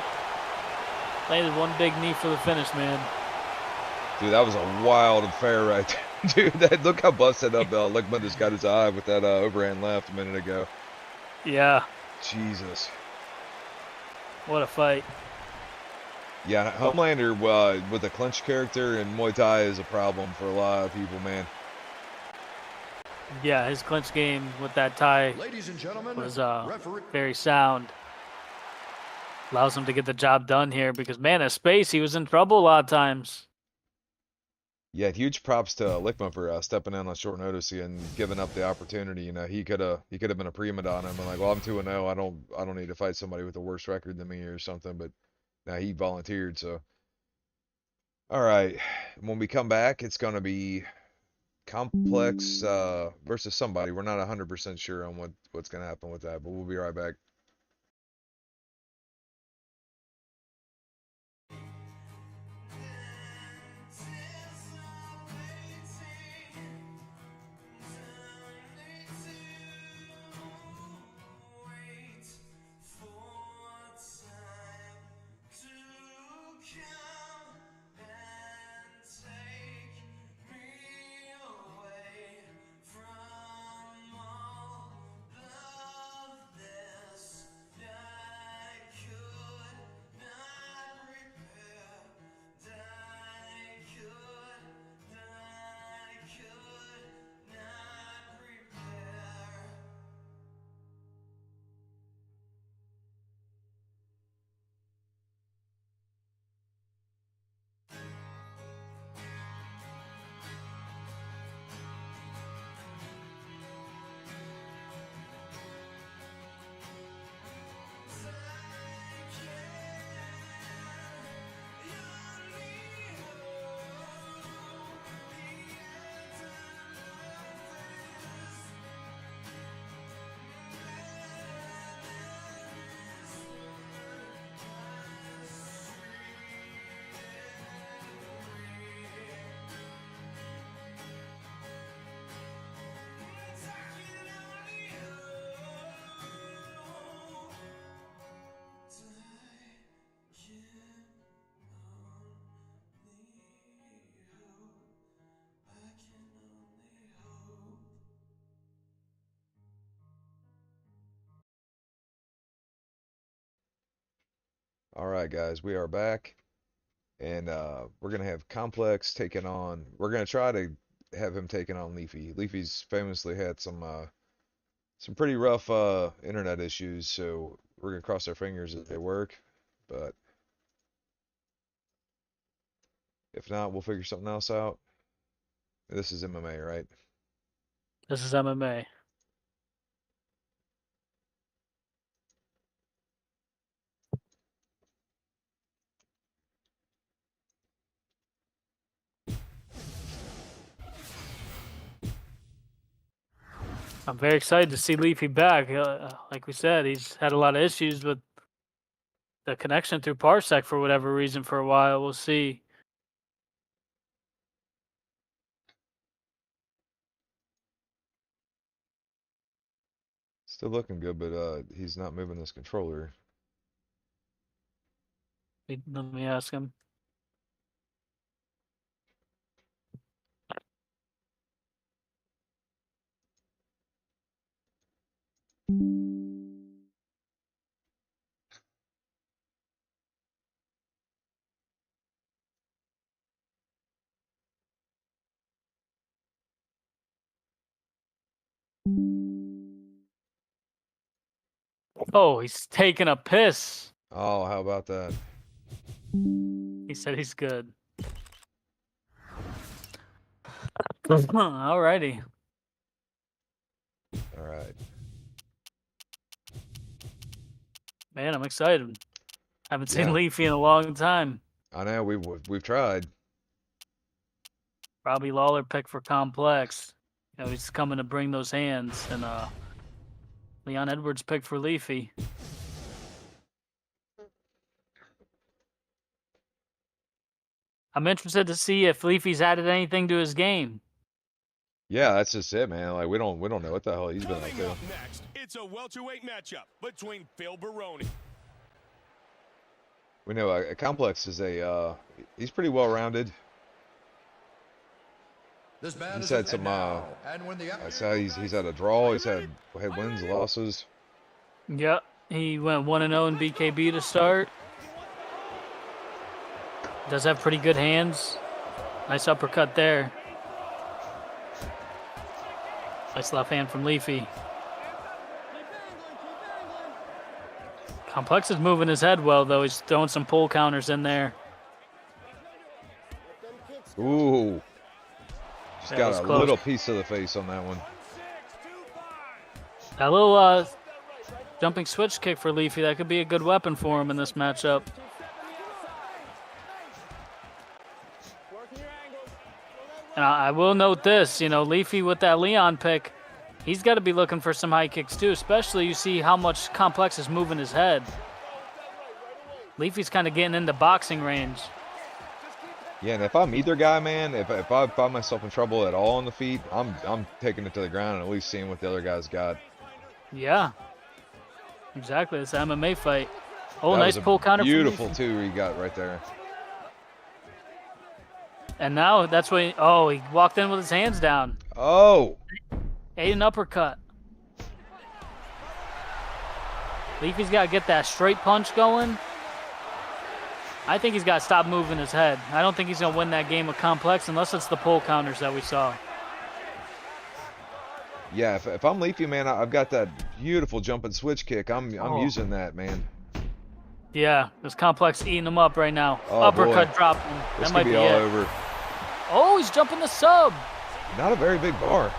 Landed one big knee for the finish, man. Dude, that was a wild affair right there. Dude, look how busted up Ligma just got his eye with that overhand left a minute ago. Yeah, Jesus. what a fight. Yeah, Homelander with a clinch character in Muay Thai is a problem for a lot of people, man. Yeah, his clinch game with that tie Ladies and gentlemen, was referee. very sound. Allows him to get the job done here because, man, at space, he was in trouble a lot of times. Yeah, huge props to Ligma for stepping in on short notice and giving up the opportunity. You know, he could have been a prima donna and been like, well, I'm 2-0. I don't need to fight somebody with a worse record than me or something. But now he volunteered. So, all right, when we come back, it's gonna be Complex versus somebody. We're not 100% sure on what's gonna happen with that, but we'll be right back. All right, guys, we are back, and we're gonna have Complex taking on. We're gonna try to have him taking on Leafy. Leafy's famously had some pretty rough internet issues, so we're gonna cross our fingers that they work. But if not, we'll figure something else out. This is MMA, right? This is MMA. I'm very excited to see Leafy back. Like we said, he's had a lot of issues with the connection through Parsec for whatever reason for a while. We'll see. Still looking good, but he's not moving this controller. Let me ask him. Oh, he's taking a piss. Oh, how about that? He said he's good. Alrighty. All right. Man, I'm excited. Haven't seen Yeah. Leafy in a long time. I know we've tried. Robbie Lawler picked for Complex. You know, he's coming to bring those hands. And Leon Edwards picked for Leafy. I'm interested to see if Leafy's added anything to his game. Yeah, that's just it, man. Like we don't know what the hell he's been up Coming to. up next, it's a welterweight matchup between Phil Baroni. We know Complex is he's pretty well rounded. This man He's is had an some and now, and when the I'd say he's had a draw. He's had wins, losses. Yep. He went 1-0 in BKB to start. Does have pretty good hands. Nice uppercut there. Nice left hand from Leafy. Complex is moving his head well, though. He's throwing some pull counters in there. Ooh. Just That got was a close. little piece of the face on that one. That little jumping switch kick for Leafy, that could be a good weapon for him in this matchup. And I will note this, you know, Leafy with that Leon pick, he's got to be looking for some high kicks too, especially you see how much Complex is moving his head. Leafy's kind of getting into boxing range. Yeah, and if I'm either guy, man, if I find myself in trouble at all on the feet, I'm taking it to the ground and at least seeing what the other guy's got. Yeah, exactly. It's an MMA fight. Oh, That nice was a pull counter. beautiful From two he got right there. And now that's when he walked in with his hands down. Oh, Ate an uppercut. Leafy's got to get that straight punch going. I think he's got to stop moving his head. I don't think he's going to win that game with Complex unless it's the pull counters that we saw. yeah. If I'm Leafy, man, I've got that beautiful jumping switch kick. I'm using that, man. Yeah, this Complex eating him up right now. Oh, Uppercut boy. dropping. This That might could be be all it. over. Oh, he's jumping the sub. Not a very big bar.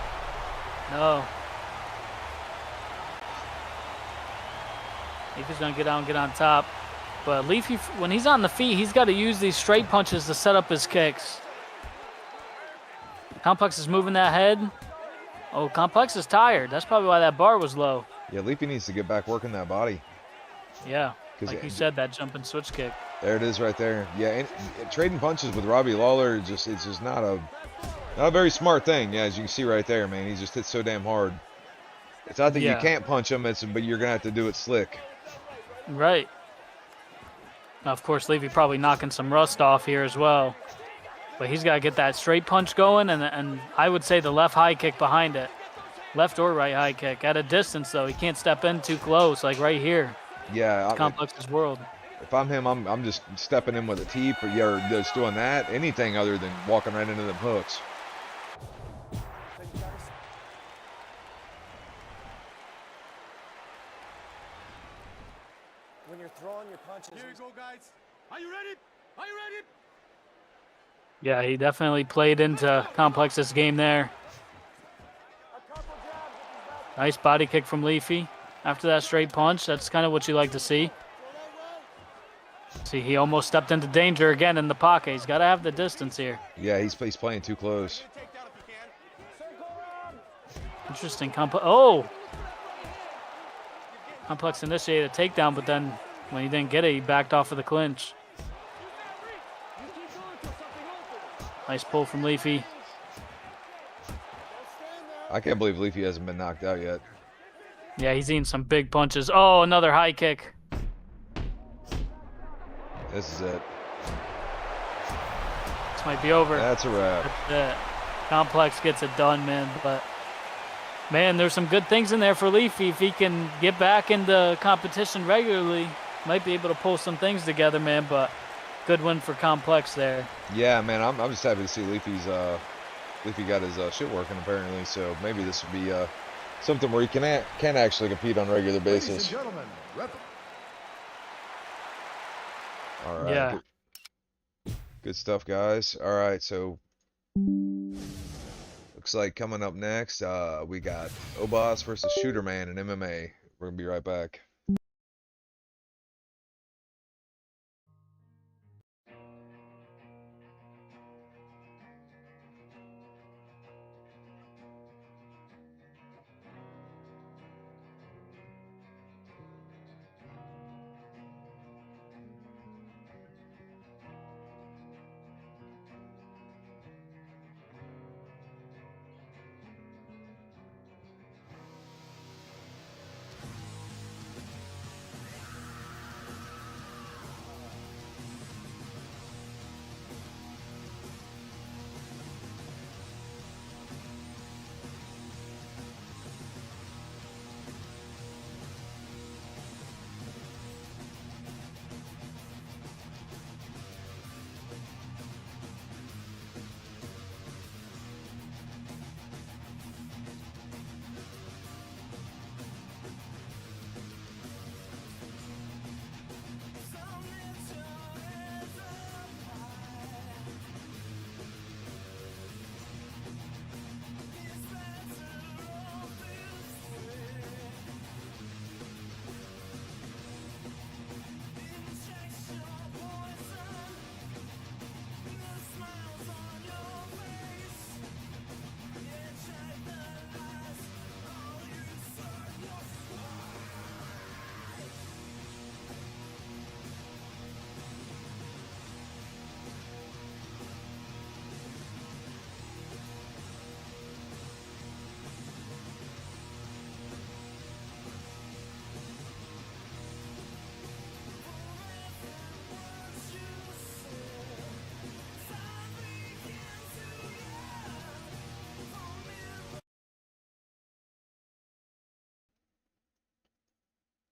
No. Leafy's going to get out and get on top. But Leafy, when he's on the feet, he's got to use these straight punches to set up his kicks. Complex is moving that head. Oh, Complex is tired. That's probably why that bar was low. Yeah, Leafy needs to get back working that body. Yeah, 'Cause like you said, that jumping switch kick. There it is right there. Yeah, and trading punches with Robbie Lawler it's just not a very smart thing. Yeah, as you can see right there, man, he just hits so damn hard. It's not that you Yeah. can't punch him, but you're gonna have to do it slick. Right. Now, of course, Leafy probably knocking some rust off here as well. But he's got to get that straight punch going, and I would say the left high kick behind it. Left or right high kick. At a distance, though. He can't step in too close, like right here. Yeah, Complex's world. If I'm him, I'm just stepping in with a teep, or you're just doing that. Anything other than walking right into the hooks. When you're throwing your punches. Here you go, guys. Are you ready? Are you ready? Yeah, he definitely played into Complex's game there. Nice body kick from Leafy. After that straight punch, that's kind of what you like to see. See, he almost stepped into danger again in the pocket. He's got to have the distance here. Yeah, he's playing too close. Interesting. Oh! Complex initiated a takedown, but then when he didn't get it, he backed off of the clinch. Nice pull from Leafy. I can't believe Leafy hasn't been knocked out yet. Yeah, he's eating some big punches. Oh, another high kick. This is it. This might be over. That's a wrap. That's it. Complex gets it done, man. But, man, there's some good things in there for Leafy. If he can get back into competition regularly, might be able to pull some things together, man. But good win for Complex there. Yeah, man, I'm just happy to see Leafy got his shit working apparently. So maybe this will be something where he can actually compete on a regular Ladies basis. and gentlemen, All right. Yeah. Good stuff, guys. All right, so looks like coming up next, we got Obas versus Shooterman in MMA. We're gonna be right back.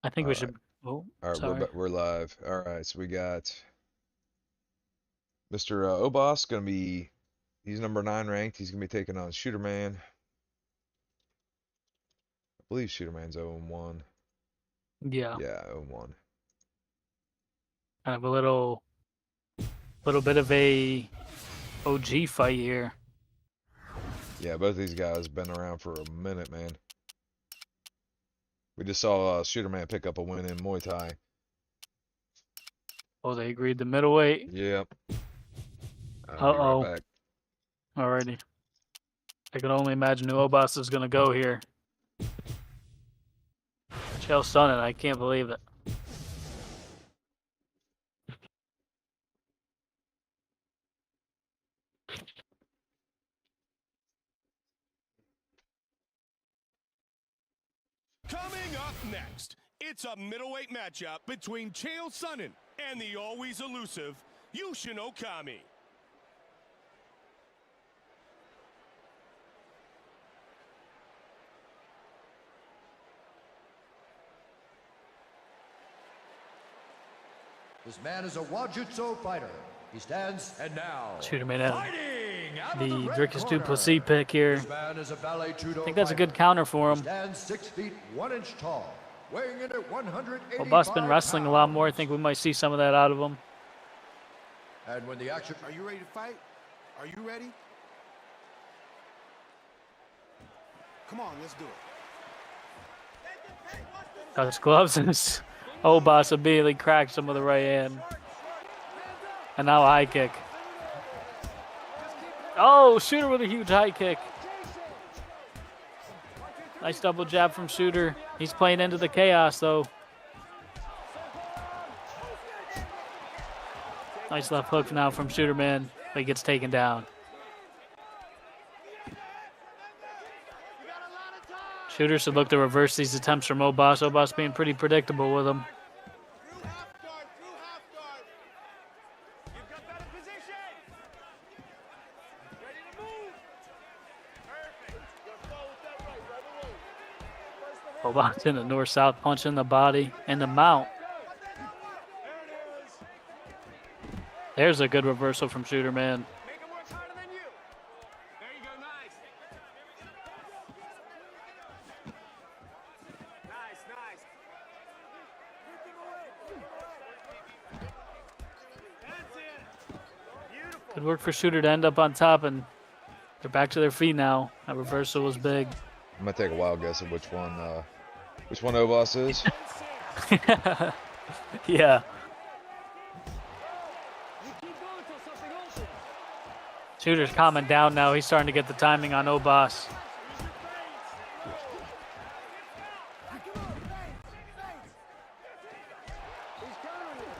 I think All we right. should. Oh, All right, sorry. we're live. All right, so we got Mr. Obas gonna be, he's number 9 ranked. He's gonna be taking on Shooterman. I believe Shooterman's 0-1. Yeah. Yeah, 0-1. Kind of a little bit of a OG fight here. Yeah, both these guys been around for a minute, man. We just saw Shooterman pick up a win in Muay Thai. Oh, they agreed to middleweight. Yep. I'll be Uh-oh. right back. Alrighty. I can only imagine who Obas is going to go here. Chael Sonnen, I can't believe it. Coming up next, it's a middleweight matchup between Chael Sonnen and the always elusive Yushin Okami. This man is a Wajutsu fighter. He stands and now. Shooter made out Fighting out of the red Dricus corner. Duplessis pick here. This man is a ballet judo I think that's a good fighter. counter for He him. stands 6 feet 1 inch tall, weighing in at 185 Well, Buff's been wrestling a lot more. I pounds. think we might see some of that out of him. And when the action Are you ready to fight? Are you ready? Come on, let's do it. Got his gloves and his Obas immediately cracked some of the right hand. And now a high kick. Oh, Shooter with a huge high kick. Nice double jab from Shooter. He's playing into the chaos, though. Nice left hook now from Shooter, man. But he gets taken down. Shooter should look to reverse these attempts from Obas. Obas being pretty predictable with him. Through half guard, through half guard. You've got better position. Ready to move. Perfect. You're slow with that right away. Obas in the north-south punch in the body and the mount. There's a good reversal from Shooter, man. Make him work harder than you. There you go, nice. Nice, nice. That's it. Beautiful. Good work for Shooter to end up on top, and they're back to their feet now. That reversal was big. I'm gonna take a wild guess at which one Obas is. Yeah. Shooter's calming down now. He's starting to get the timing on Obas.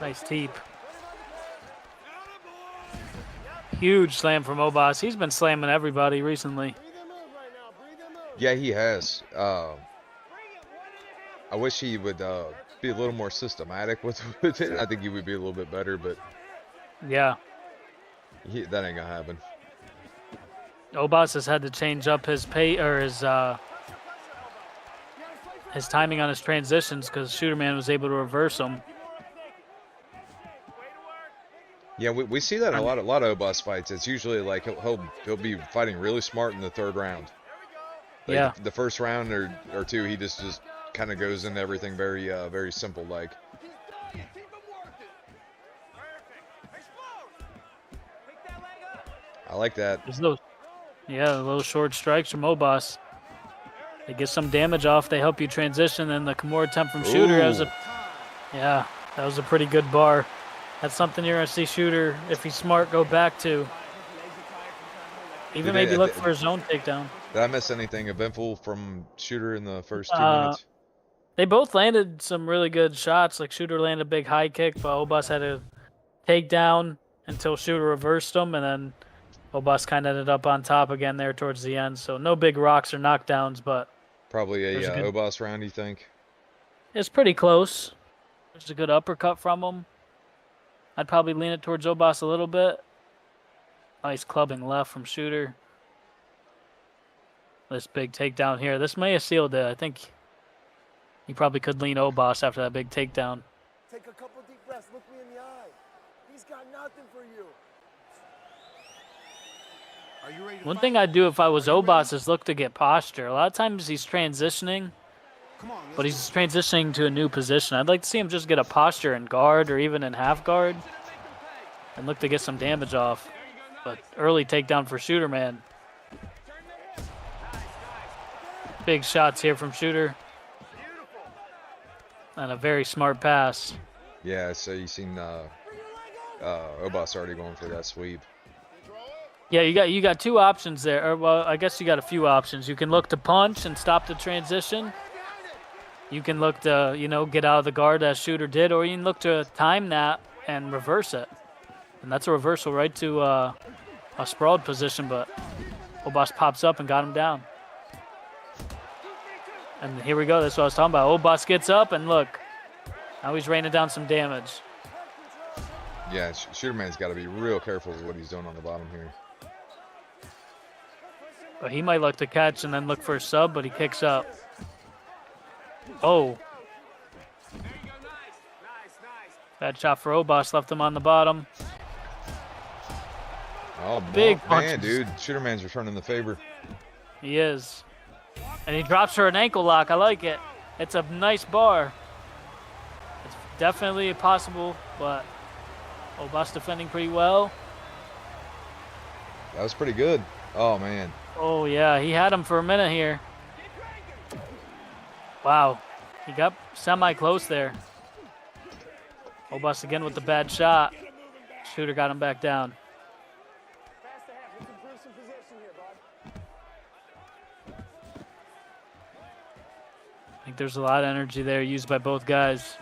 Nice teep. Huge slam from Obas. He's been slamming everybody recently. Yeah, he has. I wish he would be a little more systematic with it. I think he would be a little bit better, but Yeah. that ain't gonna happen. Obas has had to change up his pay or his timing on his transitions because Shooterman was able to reverse them. Yeah, we see that in a lot of Obas fights. It's usually like he'll be fighting really smart in the third round. Like Yeah. the first round or two, he just kind of goes into everything very very simple like. I like that. There's those, yeah, little short strikes from Obas. They get some damage off. They help you transition. And the Kimura attempt from Shooter. That was that was a pretty good bar. That's something you're going to see Shooter, if he's smart, go back to. Even maybe look for his own takedown. Did I miss anything eventful from Shooter in the first 2 minutes? They both landed some really good shots. Like Shooter landed a big high kick, but Obas had a takedown until Shooter reversed him, and then Obas kind of ended up on top again there towards the end. So no big rocks or knockdowns, but Probably a there's a good- Obas round, you think? it's pretty close. There's a good uppercut from him. I'd probably lean it towards Obas a little bit. Nice clubbing left from Shooter. This big takedown here. This may have sealed it. I think he probably could lean Obas after that big takedown. Take a couple deep breaths. Look me in the eye. He's got nothing for you. Are you ready to One fight? thing I'd do if I was Obas is look to get posture. A lot of times he's transitioning, Come on, but he's transitioning to a new position. I'd like to see him just get a posture in guard or even in half guard and look to get some damage off. But early takedown for Shooter, man. Big shots here from Shooter. And a very smart pass. Yeah, so you seen Obas already going for that sweep. Yeah, you got two options there. Or, well, I guess you got a few options. You can look to punch and stop the transition. You can look to, get out of the guard as Shooter did, or you can look to time that and reverse it. And that's a reversal right to a sprawled position, but Obas pops up and got him down. And here we go. That's what I was talking about. Obas gets up, and look. Now he's raining down some damage. Yeah, Shooterman's got to be real careful with what he's doing on the bottom here. But he might look to catch and then look for a sub, but he kicks up. Oh. Bad shot for Obas, left him on the bottom. Oh, Big man, punches. dude. Shooterman's returning the favor. He is. And he drops her an ankle lock. I like it. It's a nice bar. It's definitely possible, but Obas defending pretty well. That was pretty good. Oh, man. Oh, yeah. He had him for a minute here. Wow. He got semi-close there. Obas again with the bad shot. Shooter got him back down. Pass the half. Let's improve some possession here, bud. I think there's a lot of energy there used by both guys.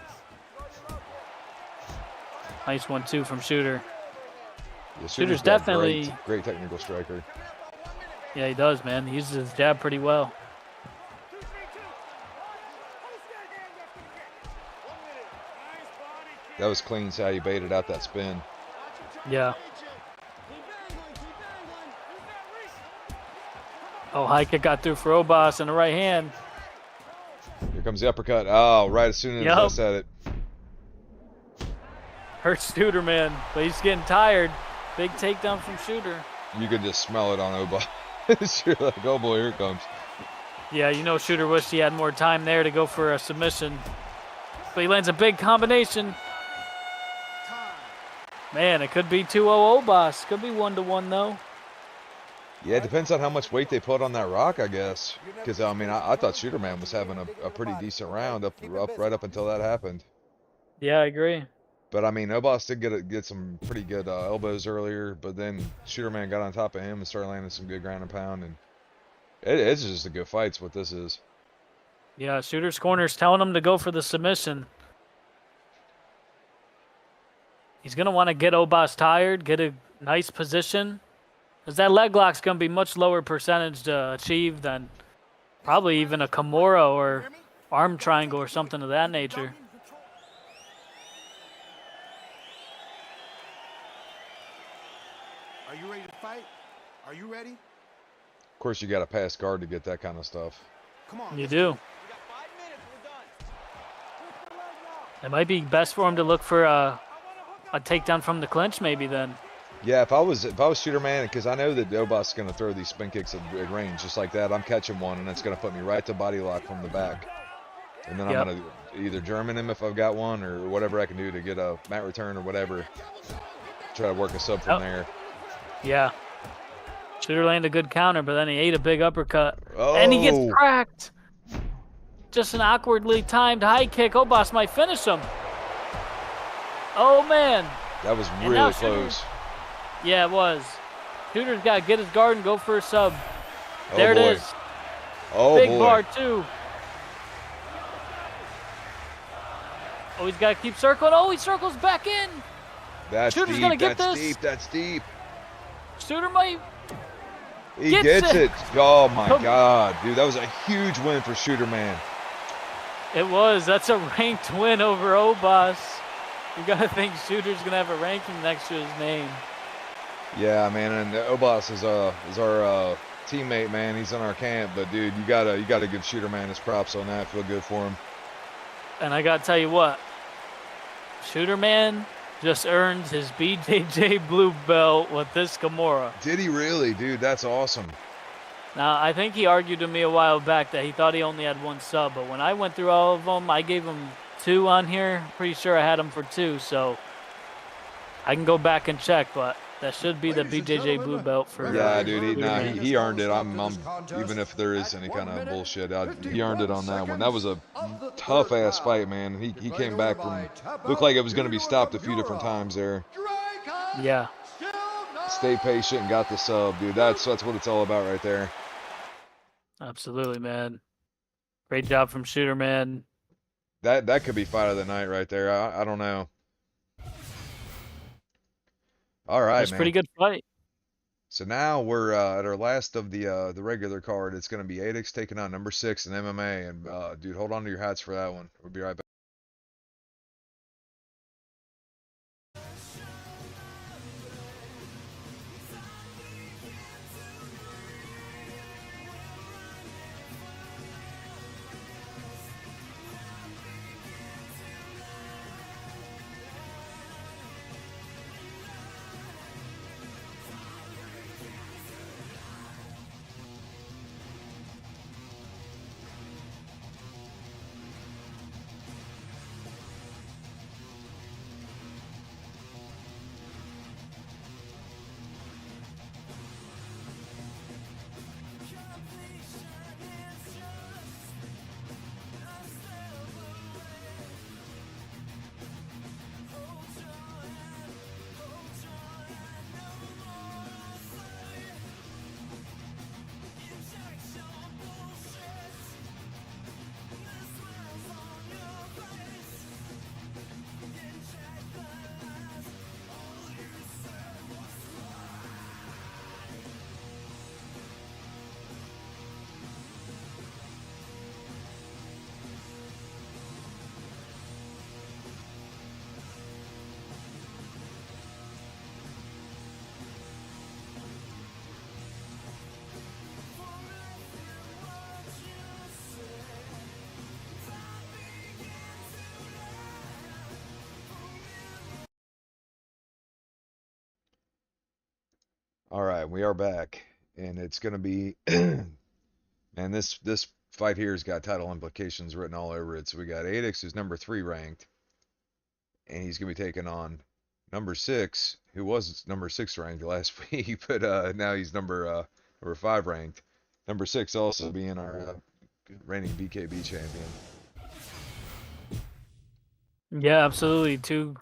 Nice 1-2 from Shooter. Yeah, Shooter's got definitely... great technical striker. Yeah, he does, man. He uses his jab pretty well. That was clean, so how he baited out that spin. Yeah. Oh, high kick got through for Obas in the right hand. Here comes the uppercut. Oh, right as soon as I said it. Hurts Shooter, man. But he's getting tired. Big takedown from Shooter. You could just smell it on Obas. You're like, oh boy, here it comes. Yeah, you know Shooter wished he had more time there to go for a submission. But he lands a big combination. Man, it could be 2-0 Obas. Could be 1-1 though. Yeah, it depends on how much weight they put on that rock, I guess. Because, I mean, I thought Shooterman was having a pretty decent round right up until that happened. Yeah, I agree. But, I mean, Obas did get some pretty good elbows earlier, but then Shooterman got on top of him and started landing some good ground and pound. And it's just a good fight, is what this is. Yeah, Shooter's corner's telling him to go for the submission. He's going to want to get Obas tired, get a nice position. Because that leg lock's going to be much lower percentage to achieve than probably even a Kimura or arm triangle or something of that nature. Are you ready to fight? Are you ready? Of course, you got to pass guard to get that kind of stuff. Come on. You do. It might be best for him to look for a takedown from the clinch maybe then. Yeah, if I was Shooterman, because I know that Obas is going to throw these spin kicks at range just like that. I'm catching one, and it's going to put me right to body lock from the back. And then I'm going to either German him if I've got one or whatever I can do to get a mat return or whatever. Try to work a sub from there. Yeah. Shooter landed a good counter, but then he ate a big uppercut. Oh. And he gets cracked. Just an awkwardly timed high kick. Obas might finish him. Oh, man. That was really close. Yeah, it was. Shooter's got to get his guard and go for a sub. Oh, there boy. it is. Oh, big boy. bar, too. Oh, he's got to keep circling. Oh, he circles back in. That's Shooter's deep. gonna get That's this. deep. That's deep. Shooter might. He Gets gets it. it. Oh, my God. Dude, that was a huge win for Shooterman. It was. That's a ranked win over Obas. You got to think Shooter's going to have a ranking next to his name. Yeah, man, and Obas is our teammate, man. He's in our camp, but dude, you gotta give Shooterman his props on that. Feel good for him. And I got to tell you what, Shooterman just earned his BJJ blue belt with this Kimura. Did he really, dude? That's awesome. Now, I think he argued to me a while back that he thought he only had one sub, but when I went through all of them, I gave him 2 on here. Pretty sure I had him for 2, so I can go back and check, but that should be the BJJ blue belt for. Yeah, dude. He earned it. I'm even if there is any kind of bullshit, he earned it on that one. That was a tough ass fight, man. He came back from looked like it was going to be stopped a few different times there. Yeah. Stay patient and got the sub, dude. That's what it's all about right there. Absolutely, man. Great job from Shooterman. That could be fight of the night right there. I don't know. All right, It was a pretty good fight. So now we're at our last of the regular card. It's going to be Adix taking on number 6 in MMA. And dude, hold on to your hats for that one. We'll be right back. All right, we are back, and it's gonna be, man, this fight here has got title implications written all over it. So we got Adix, who's number 3 ranked, and he's gonna be taking on number 6, who was number 6 ranked last week, but now he's number 5 ranked. Number 6 also being our reigning BKB champion. Yeah, absolutely. Two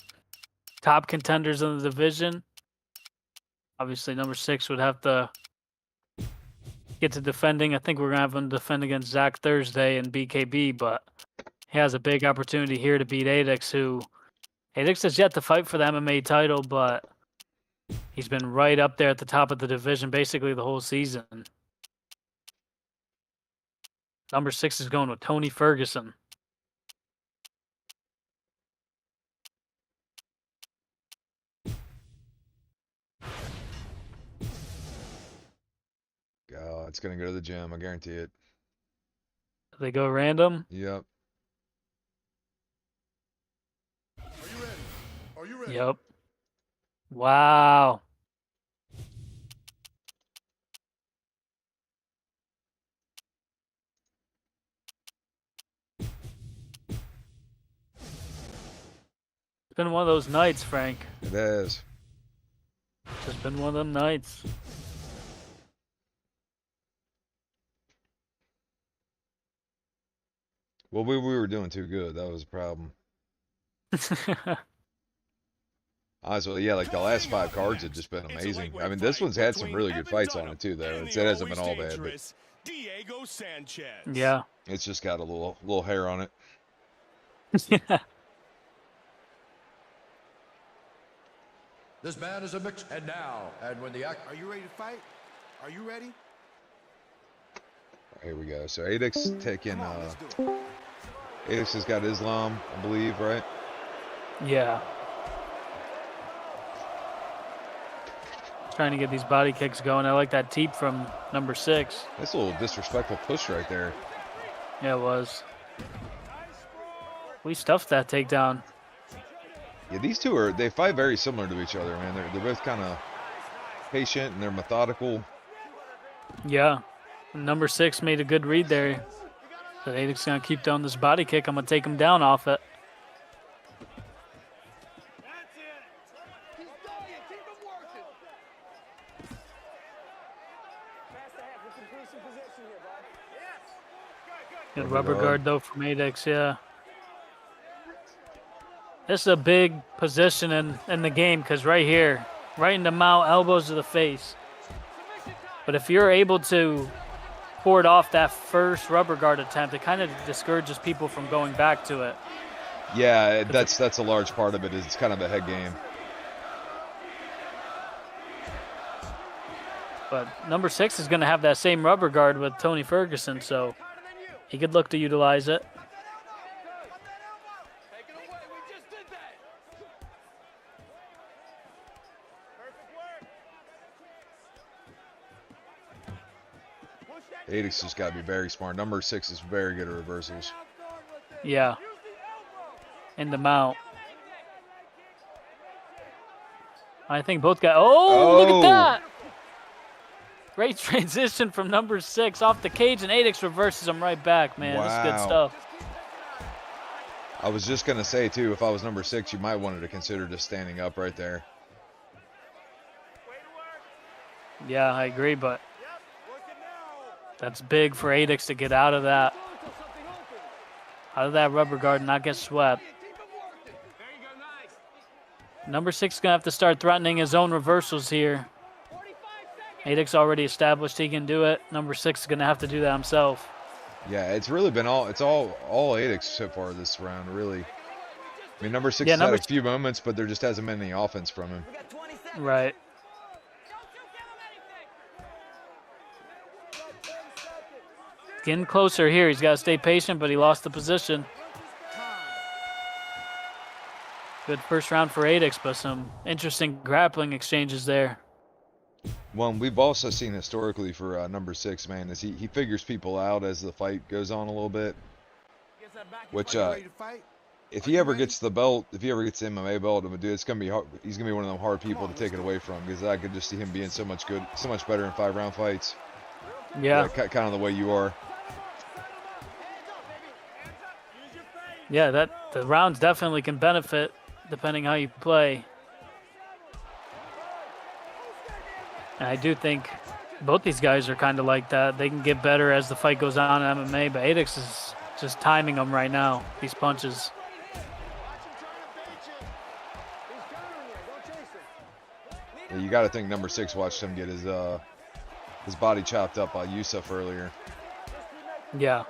top contenders in the division. Obviously, number 6 would have to get to defending. I think we're gonna have him defend against Zach Thursday in BKB, but he has a big opportunity here to beat Adix, who Adix has yet to fight for the MMA title, but he's been right up there at the top of the division basically the whole season. Number 6 is going with Tony Ferguson. God, it's gonna go to the gym, I guarantee it. They go random. Yep. Are you ready? Yep. Wow. It's been one of those nights, Frank. It has. It's just been one of them nights. Well, we were doing too good. That was a problem. Honestly, yeah, like the last 5 cards have just been amazing. I mean, this one's had some really good fights on it too, though. It hasn't been all bad, but Diego Sanchez. Yeah. it's just got a little hair on it. Yeah. This man is a mix. And now, and when the act. Are you ready to fight? Are you ready? Here we go. So Adix taking Come on, let's do it. Adix has got Islam, I believe, right? Yeah. Trying to get these body kicks going. I like that teep from number 6. That's a little disrespectful push right there. Yeah, it was. We stuffed that takedown. Yeah, these two they fight very similar to each other, man. They're both kind of patient and they're methodical. Yeah. Number 6 made a good read there. So Adix gonna keep throwing this body kick. I'm gonna take him down off it. Good rubber guard though from Adix, yeah. This is a big position in the game because right here, right in the mouth, elbows to the face. But if you're able to pour it off that first rubber guard attempt, it kind of discourages people from going back to it. Yeah, that's a large part of it. It's kind of a head game. But number 6 is going to have that same rubber guard with Tony Ferguson, so he could look to utilize it. Adix just got to be very smart. Number 6 is very good at reversals. Yeah. In the mount. I think both guys. Oh, look at that! Great transition from number 6 off the cage, and Adix reverses him right back, man. Wow. This is good stuff. I was just going to say, too, if I was number 6, you might want to consider just standing up right there. Yeah, I agree, but that's big for Adix to get out of that. Out of that rubber guard and not get swept. Number 6 is going to have to start threatening his own reversals here. Adix already established he can do it. Number 6 is going to have to do that himself. Yeah, it's really been all Adix so far this round, really. I mean, number 6 has had a few moments, but there just hasn't been any offense from him. Right. Getting closer here. He's got to stay patient, but he lost the position. Good first round for Adix, but some interesting grappling exchanges there. Well, we've also seen historically for number 6, man, is he figures people out as the fight goes on a little bit. Which, Are you ready to fight? If he ever gets the belt, if he ever gets the MMA belt, dude, it's gonna be hard. He's gonna be one of them hard people to take it away from, because I could just see him being so much better in 5-round fights. Yeah. Kind of the way you are. Yeah, the rounds definitely can benefit depending how you play. And I do think both these guys are kind of like that. They can get better as the fight goes on in MMA, but Adix is just timing them right now, these punches. Yeah, you got to think number 6 watched him get his body chopped up by Yusuf earlier. Yeah.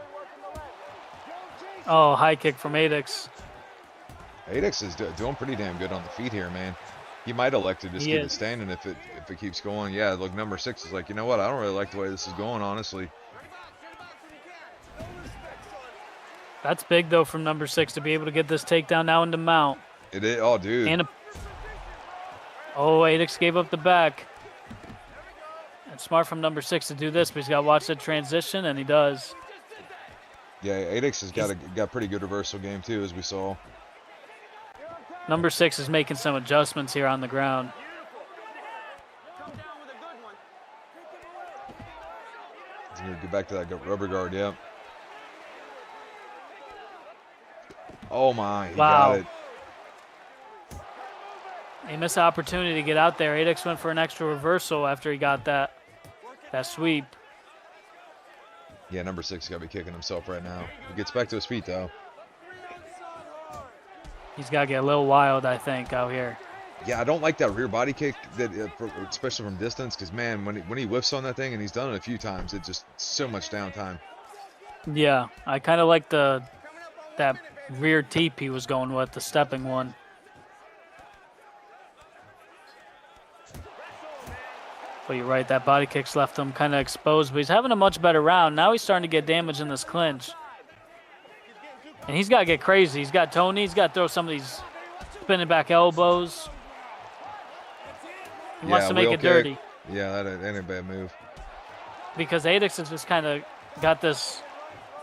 Oh, high kick from Adix. Adix is doing pretty damn good on the feet here, man. He might elect to just keep it standing if it keeps going. Yeah, look, number 6 is like, you know what? I don't really like the way this is going, honestly. That's big though from number 6 to be able to get this takedown now into mount. It is. Oh, dude. And Adix gave up the back. It's smart from number 6 to do this, but he's got to watch the transition, and he does. Yeah, Adix has got pretty good reversal game too, as we saw. Number 6 is making some adjustments here on the ground. He's gonna get back to that rubber guard. Yep. Oh my! He got it. He missed the opportunity to get out there. Adix went for an extra reversal after he got that sweep. Yeah, number 6 got to be kicking himself right now. He gets back to his feet though. He's got to get a little wild, I think, out here. Yeah, I don't like that rear body kick, especially from distance, because man, when he whiffs on that thing, and he's done it a few times, it's just so much downtime. Yeah, I kind of like that rear teep he was going with, the stepping one. But you're right, that body kick's left him kind of exposed, but he's having a much better round. Now he's starting to get damage in this clinch. And he's got to get crazy. He's got Tony. He's got to throw some of these spinning back elbows. He wants to make it dirty. Yeah, that ain't a bad move. Because Adix has just kind of got this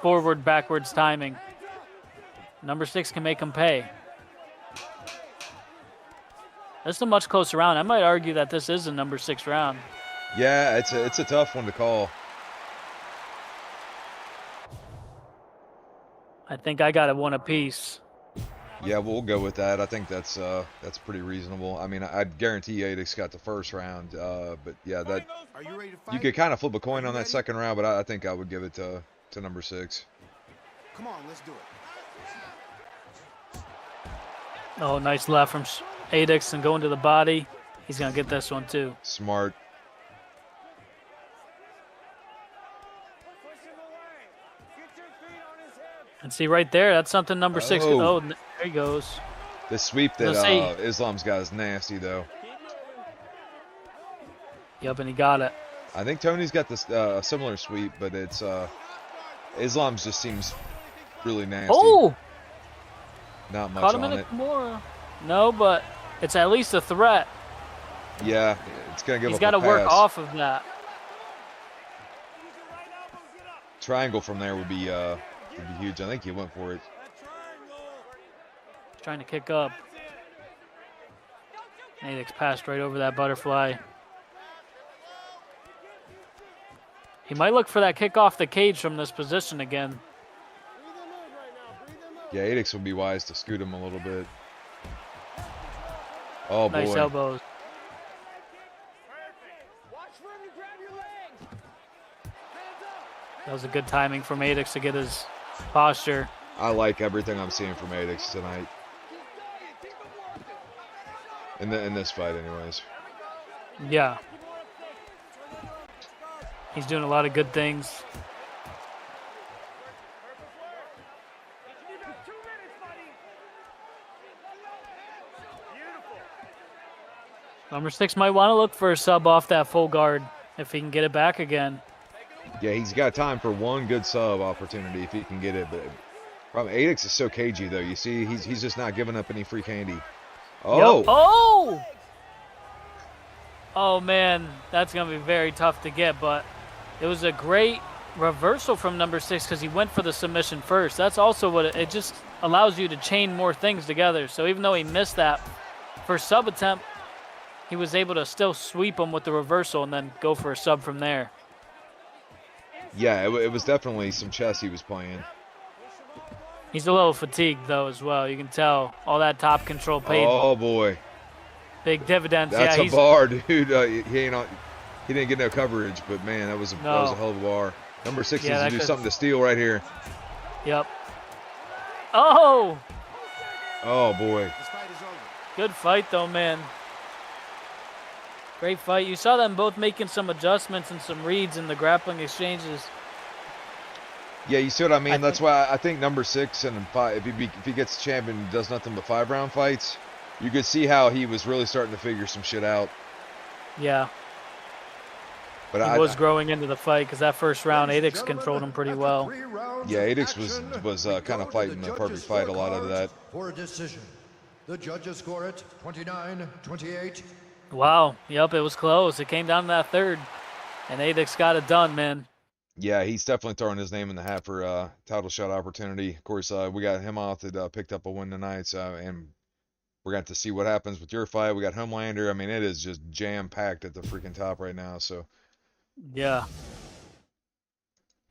forward, backwards timing. Number 6 can make him pay. This is a much closer round. I might argue that this is a number 6 round. Yeah, it's a tough one to call. I think I got it 1 apiece. Yeah, we'll go with that. I think that's pretty reasonable. I mean, I'd guarantee Adix got the first round, but yeah, that Are you ready to fight? you could kind of flip a coin on that second round, but I think I would give it to number 6. Come on, let's do it. Oh, nice left from Adix and going to the body. He's going to get this one too. Smart. And see right there, that's something number 6. Oh, there he goes. The sweep that Islam's got is nasty, though. Yep, and he got it. I think Tony's got this similar sweep, but it's Islam's just seems really nasty. Oh! Not much Caught him on in it. a Kimura. No, but it's at least a threat. Yeah, it's gonna give He's up got to a work pass. off of that. Triangle from there would be huge. I think he went for it. He's trying to kick up. Adix passed right over that butterfly. He might look for that kick off the cage from this position again. Yeah, Adix would be wise to scoot him a little bit. Oh, Nice boy. elbows. That was a good timing from Adix to get his posture. I like everything I'm seeing from Adix tonight. In this fight, anyways. Yeah. He's doing a lot of good things. Number 6 might want to look for a sub off that full guard if he can get it back again. Yeah, he's got time for one good sub opportunity if he can get it. But problem, Adix is so cagey, though. You see, he's just not giving up any free candy. Oh! Yep. Oh! Oh, man. That's going to be very tough to get, but it was a great reversal from number 6 because he went for the submission first. That's also what it just allows you to chain more things together. So even though he missed that first sub attempt, he was able to still sweep him with the reversal and then go for a sub from there. Yeah, it was definitely some chess he was playing. He's a little fatigued, though, as well. You can tell all that top control paid Oh, boy. big dividends. That's Yeah, a bar, dude. He didn't get no coverage, but, man, that was a hell of a bar. Number 6 needs to do something to steal right here. Yep. Oh! Oh, boy. This fight is over. Good fight, though, man. Great fight. You saw them both making some adjustments and some reads in the grappling exchanges. Yeah, you see what I mean? That's why I think number 6 and 5, if he gets champion and does nothing but 5-round fights, you could see how he was really starting to figure some shit out. Yeah. But he was growing into the fight because that first round, Adix controlled him pretty well. Yeah, Adix was kind of fighting the perfect fight a lot of that. For a decision. The judges score it 29-28. Wow. Yep, it was close. It came down to that third, and Adix got it done, man. Yeah, he's definitely throwing his name in the hat for title shot opportunity. Of course, we got him off that picked up a win tonight, and we're going to see what happens with your fight. We got Homelander. I mean, it is just jam-packed at the freaking top right now, so. Yeah.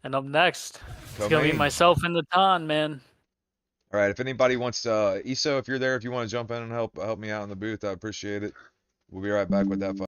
And up next, it's going to be myself and the Ton, man. All right, if anybody wants to, Iso, if you're there, if you want to jump in and help me out in the booth, I appreciate it. We'll be right back with that fight.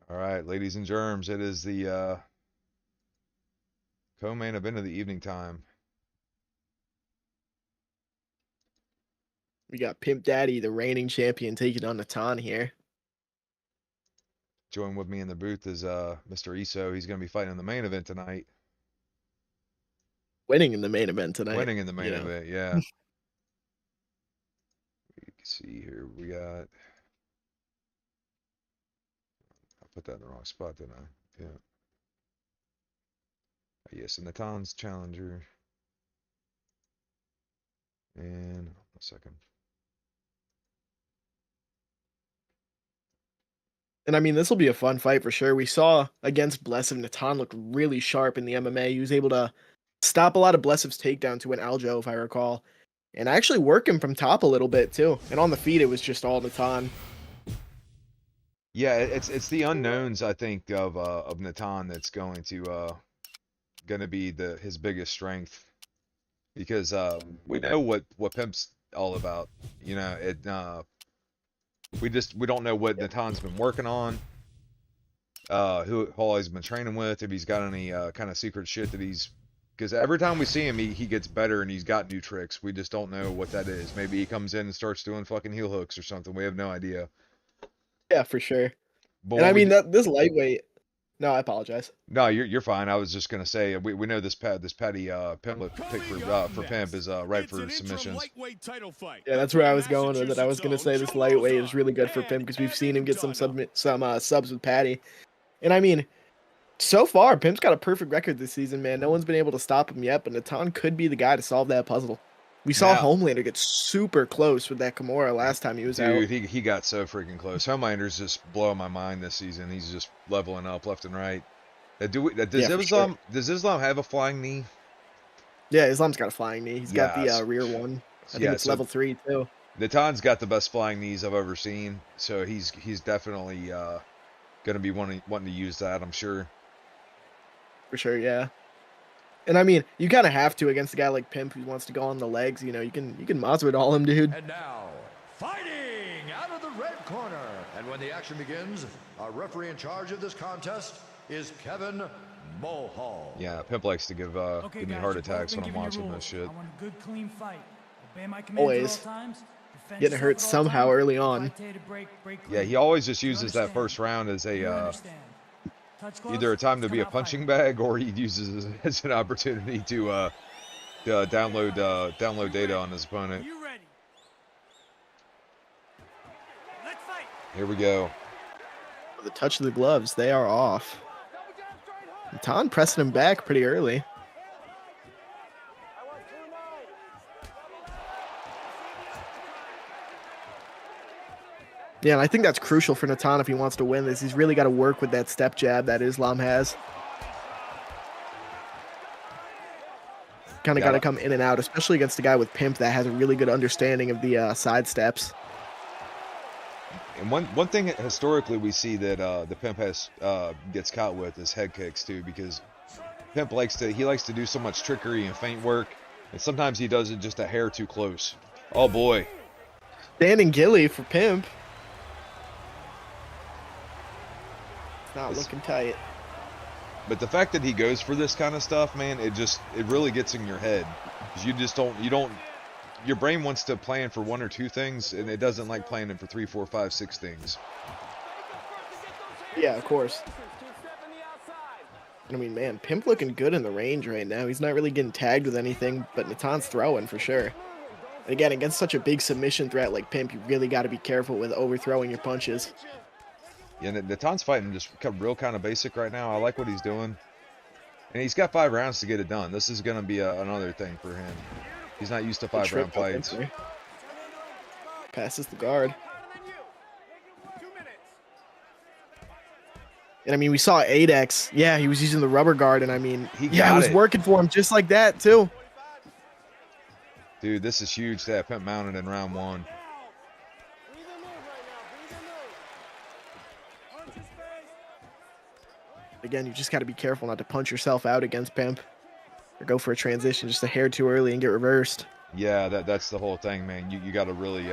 All right, ladies and germs, it is the co-main event of the evening time. We got Pimp Daddy, the reigning champion, taking on Natan here. Join with me in the booth is Mr. Iso. He's going to be fighting in the main event tonight. Winning in the main event tonight. Winning in the main event, yeah. You can see here, we got... I put that in the wrong spot, didn't I? Yeah. Yes, and Natan's challenger. And a second. And I mean, this will be a fun fight for sure. We saw against Blessev, Natan looked really sharp in the MMA. He was able to stop a lot of Blessev's takedowns to an Aljo, if I recall, and actually work him from top a little bit too. And on the feet, it was just all Natan. Yeah, it's the unknowns, I think, of Natan that's going to be his biggest strength, because we know what Pimp's all about. You know, we don't know what Natan's been working on, who all he's been training with, if he's got any kind of secret shit that because every time we see him, he gets better and he's got new tricks. We just don't know what that is. Maybe he comes in and starts doing fucking heel hooks or something. We have no idea. Yeah, for sure. But and I mean, this lightweight. No, I apologize. No, you're fine. I was just gonna say we know this Patty Pimplet pick for Pimp is right for submissions. Yeah, that's where I was going with it. I was gonna say this lightweight is really good for Pimp because we've seen him get some subs with Patty, and I mean, so far Pimp's got a perfect record this season, man. No one's been able to stop him yet, but Natan could be the guy to solve that puzzle. We saw Now, Homelander get super close with that Kimura last time he was out. dude, he got so freaking close. Homelander's just blowing my mind this season. He's just leveling up left and right. Yeah, for sure. Does Islam have a flying knee? Yeah, Islam's got a flying knee. He's got Yes. the rear one. I think Yeah, it's so level 3 too. Natan's got the best flying knees I've ever seen. So he's definitely gonna be wanting to use that, I'm sure. For sure, yeah. And I mean, you kind of have to against a guy like Pimp who wants to go on the legs. You know, you can Masvidal him, dude. And now, fighting out of the red corner. And when the action begins, our referee in charge of this contest is Kevin Mulhall. Yeah, Pimp likes to give me heart attacks when I'm watching this shit. I want a good, clean fight. Obey my commands Always. at all times. Defend Getting yourself hurt at all somehow times. early on. Fight to break Yeah, clean. he always just You uses that understand? first round as You a understand. Touch gloves, either a time to come be a out punching fighting. bag, or he uses it as an opportunity to download data on his opponent. You ready? Let's fight. Here we go. The touch of the gloves, they are off. Natan pressing him back pretty early. Yeah, and I think that's crucial for Natan if he wants to win this. He's really got to work with that step jab that Islam has. Kind of got to come in and out, especially against a guy with Pimp that has a really good understanding of the side steps. And one thing historically we see that the Pimp has gets caught with is head kicks too, because Pimp likes to do so much trickery and feint work, and sometimes he does it just a hair too close. Oh boy. Standing Gilly for Pimp. Not looking tight. But the fact that he goes for this kind of stuff, man, it really gets in your head. 'Cause you don't, your brain wants to plan for one or two things, and it doesn't like planning for 3, 4, 5, 6 things. Yeah, of course. I mean, man, Pimp looking good in the range right now. He's not really getting tagged with anything, but Natan's throwing for sure. And again, against such a big submission threat like Pimp, you really got to be careful with overthrowing your punches. Yeah, Natan's fighting just real kind of basic right now. I like what he's doing. And he's got 5 rounds to get it done. This is going to be another thing for him. He's not used to 5-round fights. Passes the guard. And I mean, we saw Adex. Yeah, he was using the rubber guard, and I mean, it was working for him just like that, too. Dude, this is huge to have Pimp mounted in round 1. Again, you just got to be careful not to punch yourself out against Pimp. Or go for a transition just a hair too early and get reversed. Yeah, that's the whole thing, man. You got to really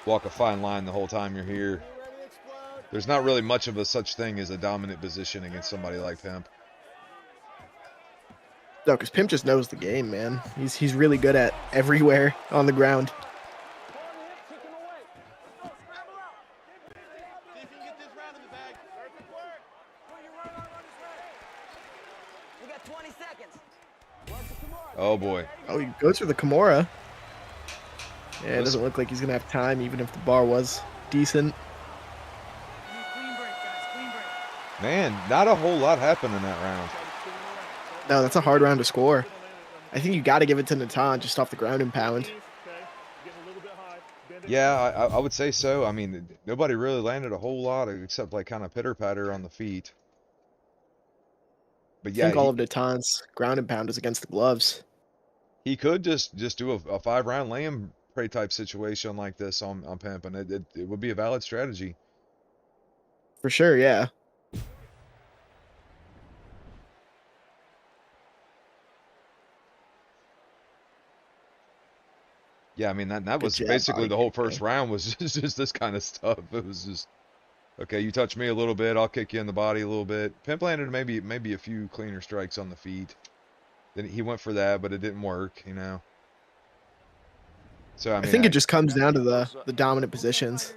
walk a fine line the whole time you're here. There's not really much of a such thing as a dominant position against somebody like Pimp. No, because Pimp just knows the game, man. He's really good at everywhere on the ground. Oh boy. Oh, he goes for the Kimura. Yeah, it doesn't look like he's gonna have time, even if the bar was decent. Man, not a whole lot happened in that round. No, that's a hard round to score. I think you got to give it to Natan just off the ground and pound. Yeah, I would say so. I mean, nobody really landed a whole lot except like kind of pitter-patter on the feet. But yeah, I think all of Natan's ground and pound is against the gloves. He could just do a 5-round lamb prey type situation like this on Pimp, and it would be a valid strategy. For sure, yeah. Yeah, I mean that was basically the whole first round was just this kind of stuff. It was just, okay, you touch me a little bit, I'll kick you in the body a little bit. Pimp landed maybe a few cleaner strikes on the feet. Then he went for that, but it didn't work, you know. So I mean, I think it just comes down to the dominant positions.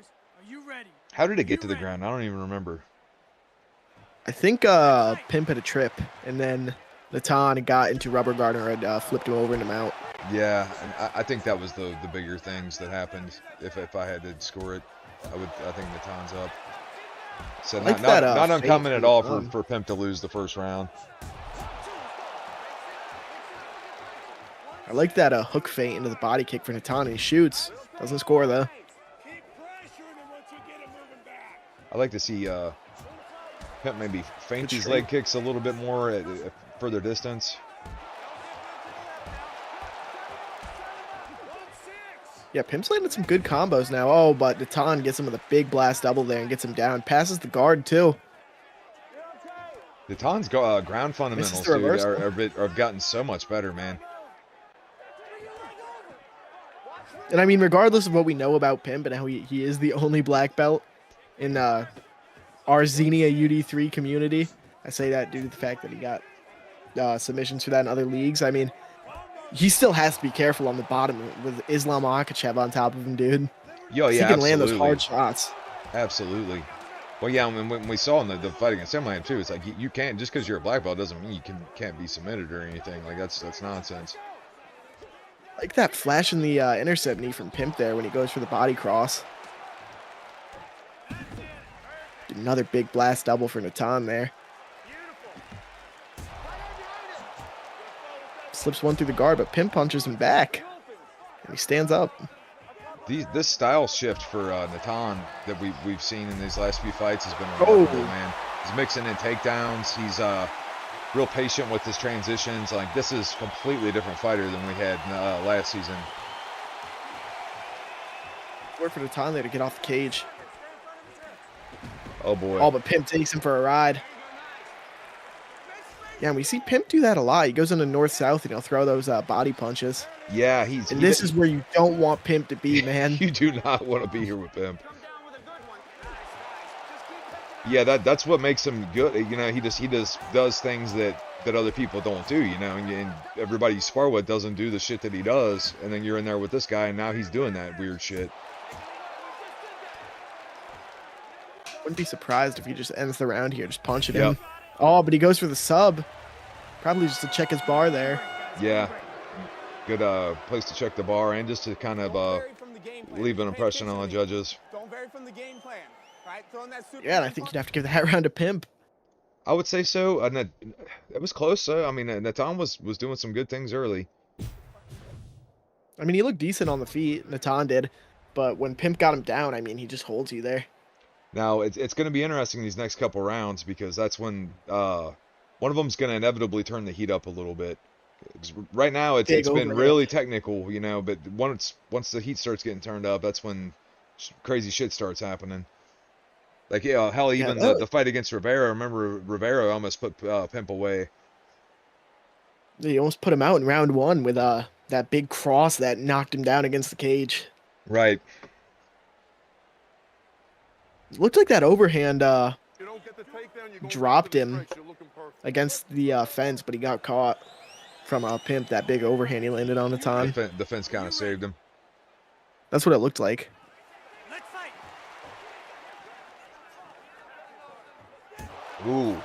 How did it get to the ground? I don't even remember. I think Pimp had a trip, and then Natan got into rubber guard and had flipped him over and him out. Yeah, and I think that was the bigger things that happened. If I had to score it, I think Natan's up. So like not uncommon at all for Pimp to lose the first round. I like that hook feint into the body kick for Natan, and he shoots. Doesn't score, though. I like to see Pimp maybe feint Good these straight. leg kicks a little bit more at further distance. Yeah, Pimp's landed some good combos now. Oh, but Natan gets him with a big blast double there and gets him down. Passes the guard, too. Natan's ground fundamentals, the dude, reversal. have gotten so much better, man. And I mean, regardless of what we know about Pimp and how he is the only black belt in our Xenia UD3 community, I say that due to the fact that he got submissions for that in other leagues. I mean, he still has to be careful on the bottom with Islam Makhachev on top of him, dude. Yo, He yeah, can land those absolutely. hard shots. Absolutely. Well, yeah, when we saw in the fight against him too, it's like you can't, just because you're a black belt doesn't mean you can't be submitted or anything. Like that's nonsense. Like that flash in the intercept knee from Pimp there when he goes for the body cross. Another big blast double for Natan there. Slips one through the guard, but Pimp punches him back. And he stands up. This style shift for Natan that we've seen in these last few fights has been remarkable, man. He's mixing in takedowns. He's real patient with his transitions. Like, this is a completely different fighter than we had last season. Work for Natan there to get off the cage. Oh boy. Oh, but Pimp takes him for a ride. Yeah, and we see Pimp do that a lot. He goes into north-south and he'll throw those body punches. Yeah, And this is where you don't want Pimp to be, man. You do not want to be here with Pimp. Yeah, that's what makes him good. You know, he does things that other people don't do. You know, and everybody you spar with doesn't do the shit that he does. And then you're in there with this guy, and now he's doing that weird shit. Wouldn't be surprised if he just ends the round here, just punching him. Oh, but he goes for the sub. Probably just to check his bar there. Yeah. Good place to check the bar and just to kind of leave an impression on the judges. Don't vary from the game plan. Right? Throwing that super Yeah, and I think you'd have to give that round to Pimp. I would say so. And it was close. I mean, Natan was doing some good things early. I mean, he looked decent on the feet. Natan did. But when Pimp got him down, I mean, he just holds you there. Now, it's going to be interesting these next couple rounds because that's when one of them's going to inevitably turn the heat up a little bit. Right now, it's been really technical, you know, but once the heat starts getting turned up, that's when crazy shit starts happening. Like, yeah, hell, even the fight against Rivera, remember Rivera almost put Pimp away. He almost put him out in round one with that big cross that knocked him down against the cage. Right. It looked like that overhand dropped him against the fence, but he got caught from Pimp. That big overhand he landed on Natan. The fence kind of saved him. That's what it looked like. Ooh.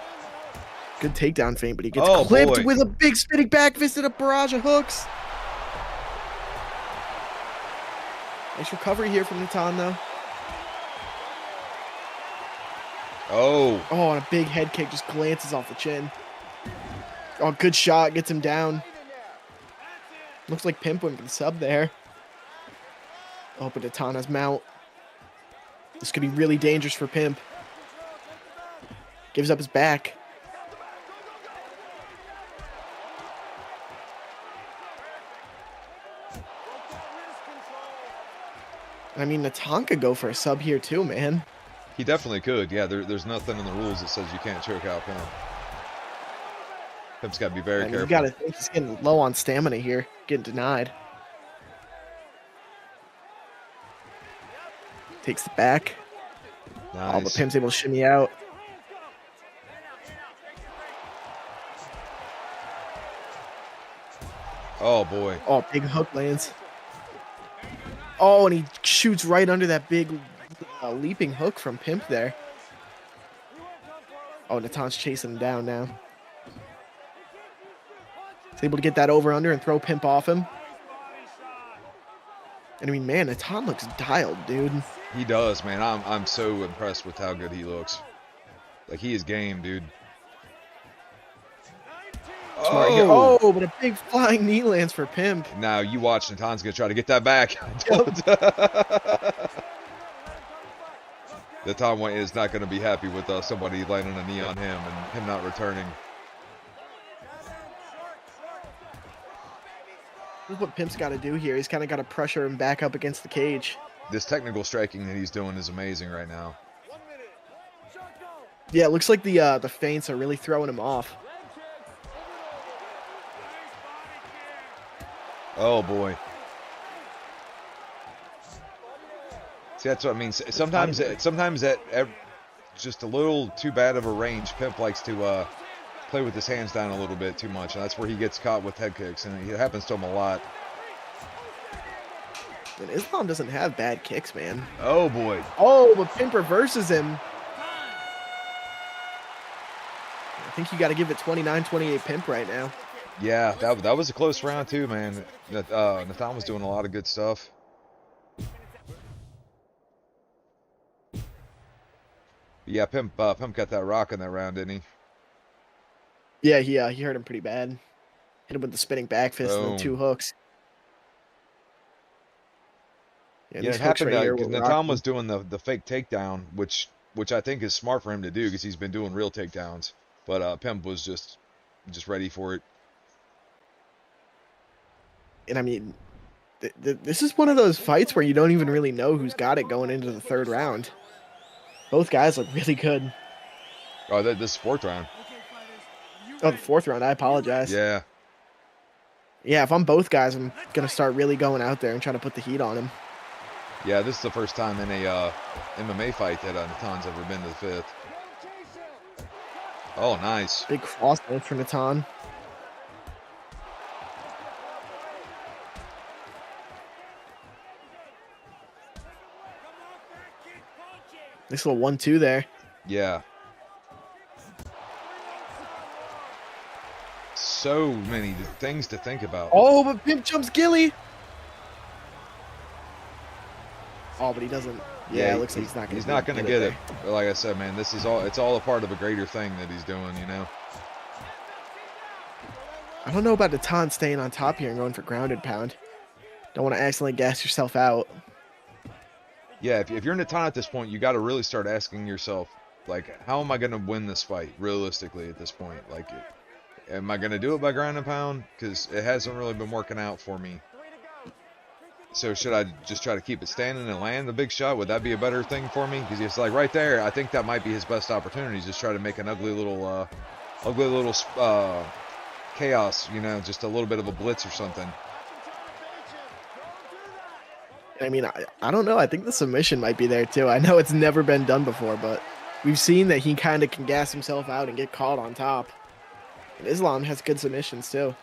Good takedown feint, but he gets clipped boy. with a big spinning back fist and a barrage of hooks. Nice recovery here from Natan, though. Oh, and a big head kick just glances off the chin. Oh, good shot. Gets him down. Looks like Pimp went for the sub there. Oh, but Natan has mount. This could be really dangerous for Pimp. Gives up his back. I mean, Natan could go for a sub here too, man. he definitely could. Yeah, there's nothing in the rules that says you can't choke out Pimp. Pimp's got to be very careful. You got to think he's getting low on stamina here. Getting denied. Takes the back. Nice. Oh, but Pimp's able to shimmy out. Oh, boy. Oh, big hook lands. Oh, and he shoots right under that big leaping hook from Pimp there. Oh, Natan's chasing him down now. He's able to get that over under and throw Pimp off him. And I mean, man, Natan looks dialed, dude. He does, man. I'm so impressed with how good he looks. Like, he is game, dude. Smart here. Oh! Oh, but a big flying knee lands for Pimp. Now you watch, Natan's going to try to get that back. Natan White is not going to be happy with somebody landing a knee on him and him not returning. This is what Pimp's got to do here. He's kind of got to pressure him back up against the cage. This technical striking that he's doing is amazing right now. Yeah, it looks like the feints are really throwing him off. Oh boy. See, that's what I mean. Sometimes that just a little too bad of a range. Pimp likes to play with his hands down a little bit too much, and that's where he gets caught with head kicks, and it happens to him a lot. And Islam doesn't have bad kicks, man. Oh boy. Oh, but Pimp reverses him. I think you got to give it 29-28 Pimp right now. Yeah, that was a close round too, man. Natan was doing a lot of good stuff. Yeah, Pimp got that rock in that round, didn't he? Yeah, he hurt him pretty bad. Hit him with the spinning back fist and then 2 hooks. Yeah, these it hooks happened right here because will Natan rock was doing the fake takedown, which I think is smart for him to do because he's been doing real takedowns. But Pimp was just ready for it. And I mean, this is one of those fights where you don't even really know who's got it going into the 3rd round. Both guys look really good. Oh, this is 4th round. Oh, the 4th round. I apologize. Yeah. Yeah, if I'm both guys, I'm going to start really going out there and trying to put the heat on him. Yeah, this is the first time in a MMA fight that Natan's ever been to the 5th. Oh, nice. Big cross lance for Natan. Nice little 1-2 there. Yeah. So many things to think about. Oh, but Pimp jumps Gilly. Oh, but he doesn't. Yeah, it looks like he's not going to get it. But like I said, man, it's all a part of a greater thing that he's doing, you know. I don't know about Natan staying on top here and going for grounded pound. Don't want to accidentally gas yourself out. Yeah, if you're Natan at this point, you got to really start asking yourself, like, how am I going to win this fight realistically at this point? Like, am I going to do it by ground and pound? Because it hasn't really been working out for me. So should I just try to keep it standing and land the big shot? Would that be a better thing for me? Because it's like right there, I think that might be his best opportunity. Just try to make an ugly little chaos, you know, just a little bit of a blitz or something. I mean, I don't know. I think the submission might be there too. I know it's never been done before, but we've seen that he kind of can gas himself out and get caught on top. And Islam has good submissions too.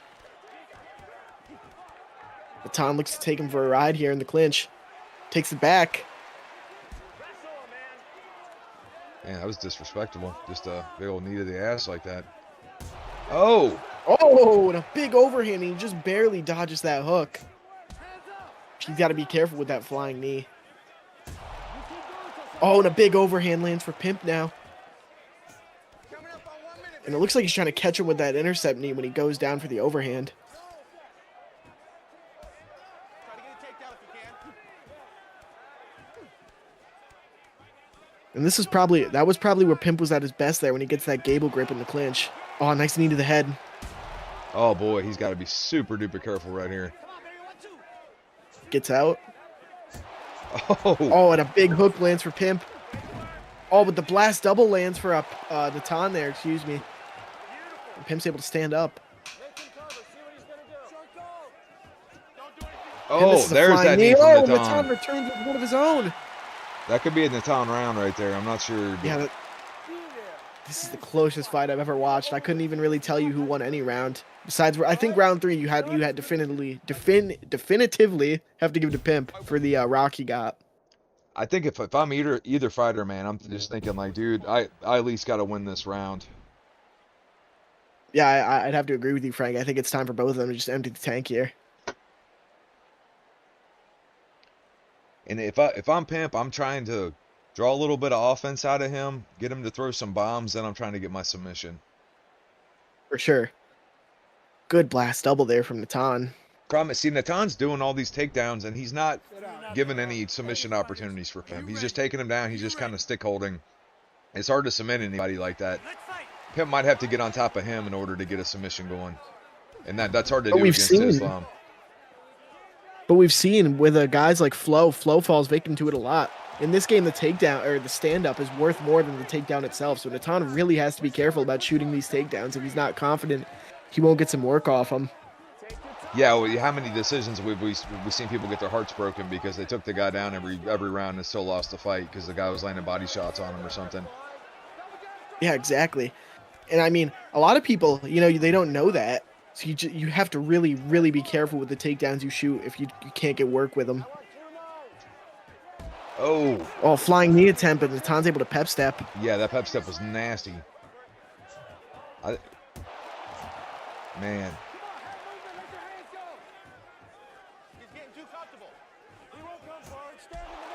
Natan looks to take him for a ride here in the clinch. Takes it back. Man, that was disrespectful. Just a big old knee to the ass like that. Oh! Oh, and a big overhand. He just barely dodges that hook. He's got to be careful with that flying knee. Oh, and a big overhand lands for Pimp now. And it looks like he's trying to catch him with that intercept knee when he goes down for the overhand. And that was probably where Pimp was at his best there when he gets that gable grip in the clinch. Oh, nice knee to the head. Oh boy, he's got to be super duper careful right here. Gets out. Oh. Oh, and a big hook lands for Pimp. Oh, but the blast double lands for Natan there, excuse me. And Pimp's able to stand up. Oh, there's that knee from Oh, Natan. Natan returns with one of his own. That could be a Natan round right there. I'm not sure. But... Yeah, this is the closest fight I've ever watched. I couldn't even really tell you who won any round. Besides, I think round 3 you had definitively have to give to Pimp for the rock he got. I think if I'm either fighter, man, I'm just thinking like, dude, I at least got to win this round. Yeah, I'd have to agree with you, Frank. I think it's time for both of them to just empty the tank here. And if I'm Pimp, I'm trying to draw a little bit of offense out of him, get him to throw some bombs, then I'm trying to get my submission. For sure. Good blast double there from Natan. See, Natan's doing all these takedowns, and he's not giving any submission opportunities for Pimp. He's just taking him down. He's just kind of stick holding. It's hard to submit anybody like that. Pimp might have to get on top of him in order to get a submission going, and that's hard to do against Islam. But we've seen with guys like Flo falls victim to it a lot. In this game, the takedown or the stand-up is worth more than the takedown itself. So Natan really has to be careful about shooting these takedowns. If he's not confident, he won't get some work off him. Yeah, well, how many decisions we've seen people get their hearts broken because they took the guy down every round and still lost the fight because the guy was landing body shots on him or something. Yeah, exactly. And I mean, a lot of people, they don't know that. So you have to really, really be careful with the takedowns you shoot if you can't get work with them. Oh, flying knee attempt, but Natan's able to pep step. Yeah, that pep step was nasty. Man.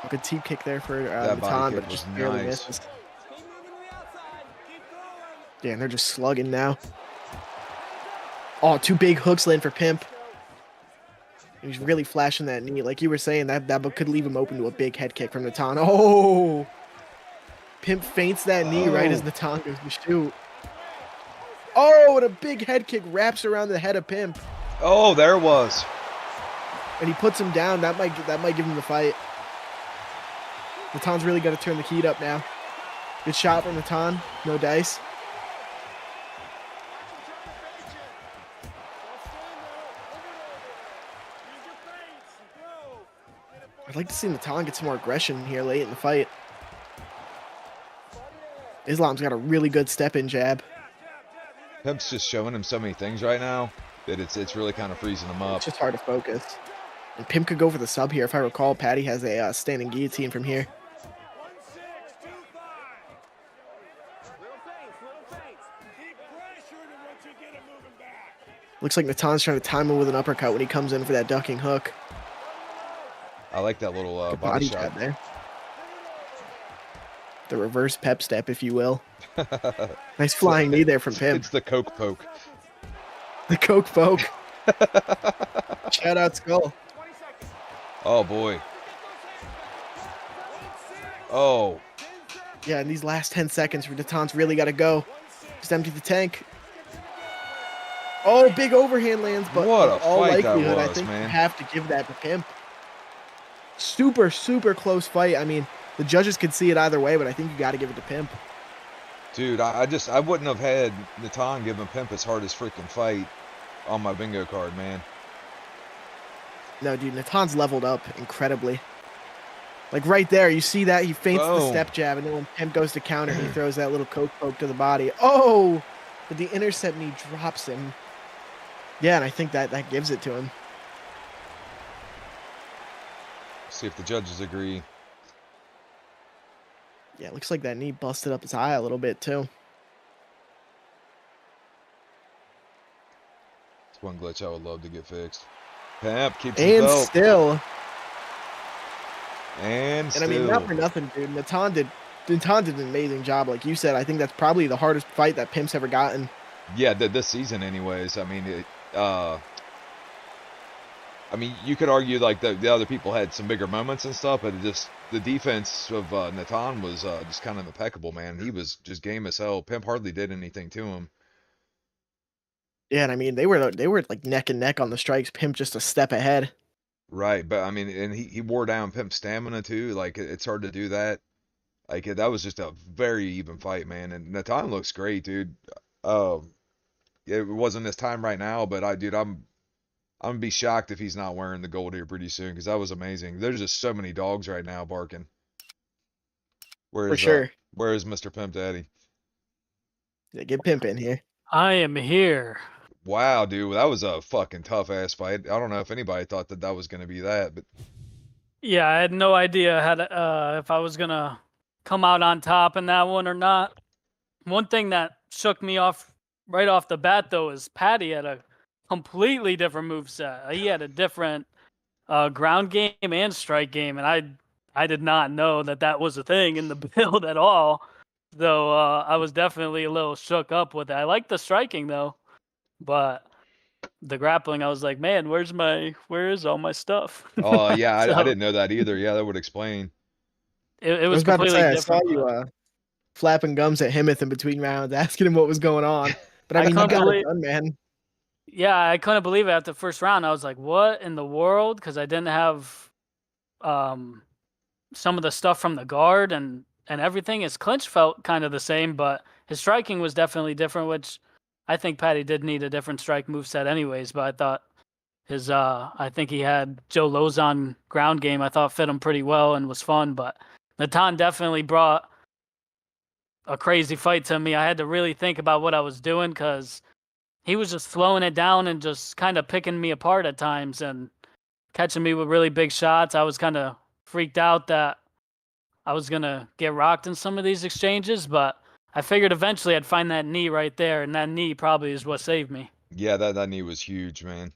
Good teep kick there for Natan, but just barely misses. Yeah, and they're just slugging now. Oh, 2 big hooks land for Pimp. He's really flashing that knee. Like you were saying, that could leave him open to a big head kick from Natan. Oh! Pimp feints that knee right as Natan goes to shoot. Oh, and a big head kick wraps around the head of Pimp. Oh, there it was. And he puts him down. That might give him the fight. Natan's really got to turn the heat up now. Good shot from Natan. No dice. I'd like to see Natan get some more aggression here late in the fight. Islam's got a really good step-in jab. Pimp's just showing him so many things right now that it's really kind of freezing him up. It's just hard to focus. And Pimp could go for the sub here. If I recall, Patty has a standing guillotine from here. Looks like Natan's trying to time him with an uppercut when he comes in for that ducking hook. I like that little body shot there. The reverse pep step, if you will. Nice flying knee there from Pimp. It's the Coke poke. The Coke poke. Shout out Skull. Oh, boy. Oh. Yeah, in these last 10 seconds, Natan's really got to go. Just empty the tank. Oh, big overhand lands, but what a all fight likelihood, that was, I think man. you have to give that to Pimp. Super, super close fight. I mean, the judges could see it either way, but I think you got to give it to Pimp. Dude, I wouldn't have had Natan giving Pimp his hardest freaking fight on my bingo card, man. No, dude, Natan's leveled up incredibly. Like right there, you see that? He feints the step jab, and then when Pimp goes to counter, he throws that little Coke poke to the body. Oh! But the intercept knee drops him. Yeah, and I think that gives it to him. See if the judges agree. Yeah, it looks like that knee busted up his eye a little bit, too. It's one glitch I would love to get fixed. Pimp keeps his And belt. still. And I mean, not for nothing, dude. Natan did an amazing job. Like you said, I think that's probably the hardest fight that Pimp's ever gotten. Yeah, this season anyways. I mean, you could argue like the other people had some bigger moments and stuff, but the defense of Natan was just kind of impeccable, man. He was just game as hell. Pimp hardly did anything to him. Yeah, and I mean, they were like neck and neck on the strikes. Pimp just a step ahead. Right, but I mean, and he wore down Pimp's stamina too. Like it's hard to do that. Like that was just a very even fight, man. And Natan looks great, dude. It wasn't his time right now, but I'm gonna be shocked if he's not wearing the gold here pretty soon because that was amazing. There's just so many dogs right now barking. For sure. Where is Mr. Pimp Daddy? Yeah, get Pimp in here. I am here. Wow, dude, that was a fucking tough ass fight. I don't know if anybody thought that was gonna be that, but Yeah, I had no idea if I was gonna come out on top in that one or not. One thing that shook me off right off the bat though is Patty had a completely different moveset. He had a different ground game and strike game, and I did not know that was a thing in the build at all. So I was definitely a little shook up with it. I like the striking though, but the grappling, I was like, man, where is all my stuff? Oh yeah, I So didn't know that either. Yeah, that would explain. it I was was about to completely say I saw different, you but flapping gums at Himmoth in between rounds, asking him what was going on. But I I mean, you couldn't got it believe. done, man. Yeah, I couldn't believe it after the first round. I was like, what in the world? Because I didn't have um some of the stuff from the guard and everything. His clinch felt kind of the same, but his striking was definitely different, which I think Patty did need a different strike moveset anyways, but I thought I think he had Joe Lozon ground game. I thought fit him pretty well and was fun, but Natan definitely brought a crazy fight to me. I had to really think about what I was doing because he was just slowing it down and just kind of picking me apart at times and catching me with really big shots. I was kind of freaked out that I was gonna get rocked in some of these exchanges, but I figured eventually I'd find that knee right there, and that knee probably is what saved me. Yeah, that knee was huge, man.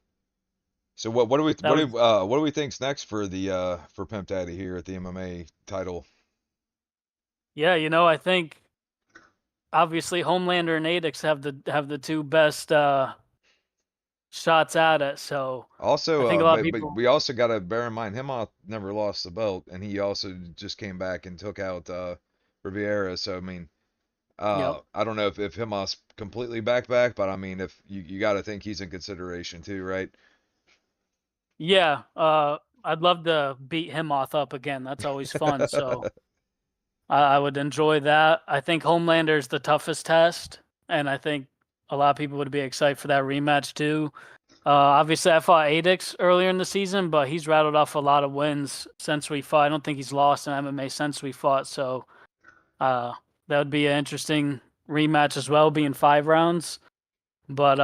So what do we That was what do we think's next for the for Pimp Daddy here at the MMA title? yeah, I think obviously Homelander and Adix have the two best shots at it. So I Also, think a lot of but people. we also got to bear in mind Himoth never lost the belt, and he also just came back and took out Riviera. So I mean, Yep. I don't know if Himoth's completely back, but I mean, if you got to think he's in consideration too, right? Yeah. I'd love to beat him off up again. That's always fun. So I would enjoy that. I think Homelander's the toughest test, and I think a lot of people would be excited for that rematch too. Obviously, I fought Adix earlier in the season, but he's rattled off a lot of wins since we fought. I don't think he's lost in MMA since we fought, so uh, that would be an interesting rematch as well, being 5 rounds. But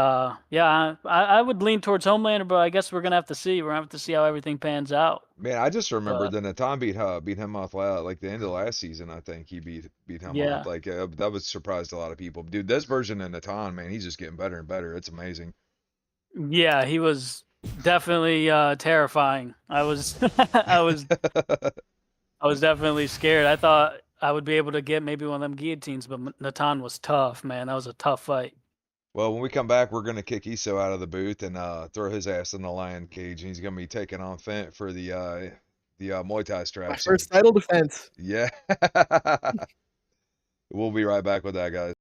yeah, I would lean towards Homelander, but I guess we're gonna have to see. We're gonna have to see how everything pans out. Man, I just remember But that Natan beat Himoth like the end of last season. I think he beat Himoth. yeah, Like that was surprised a lot of people. Dude, this version of Natan, man, he's just getting better and better. It's amazing. yeah, he was definitely terrifying. I was, I was definitely scared. I thought I would be able to get maybe one of them guillotines, but Natan was tough, man. That was a tough fight. Well, when we come back, we're gonna kick Iso out of the booth and throw his ass in the lion cage, and he's gonna be taking on Fent for the Muay Thai My strap. So first title defense. yeah, we'll be right back with that, guys.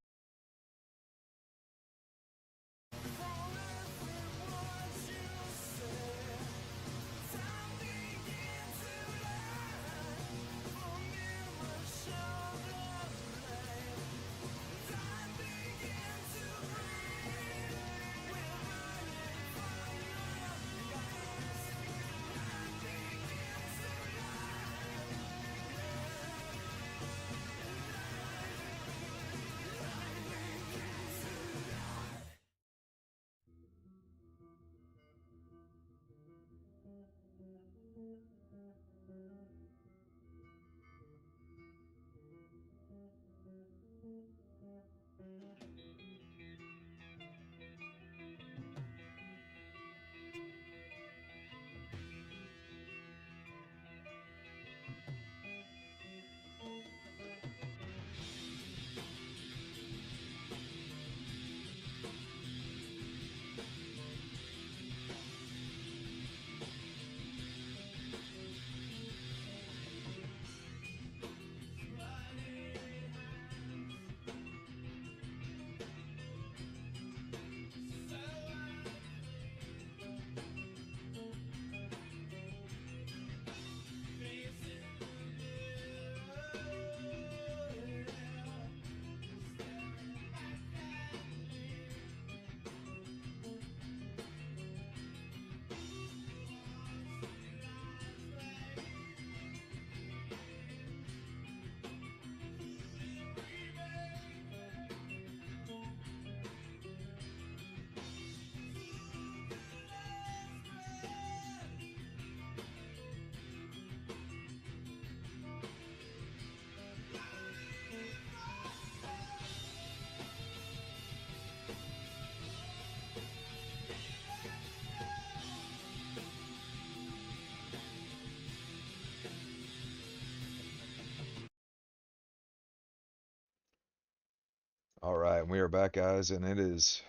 All right, we are back, guys, and it is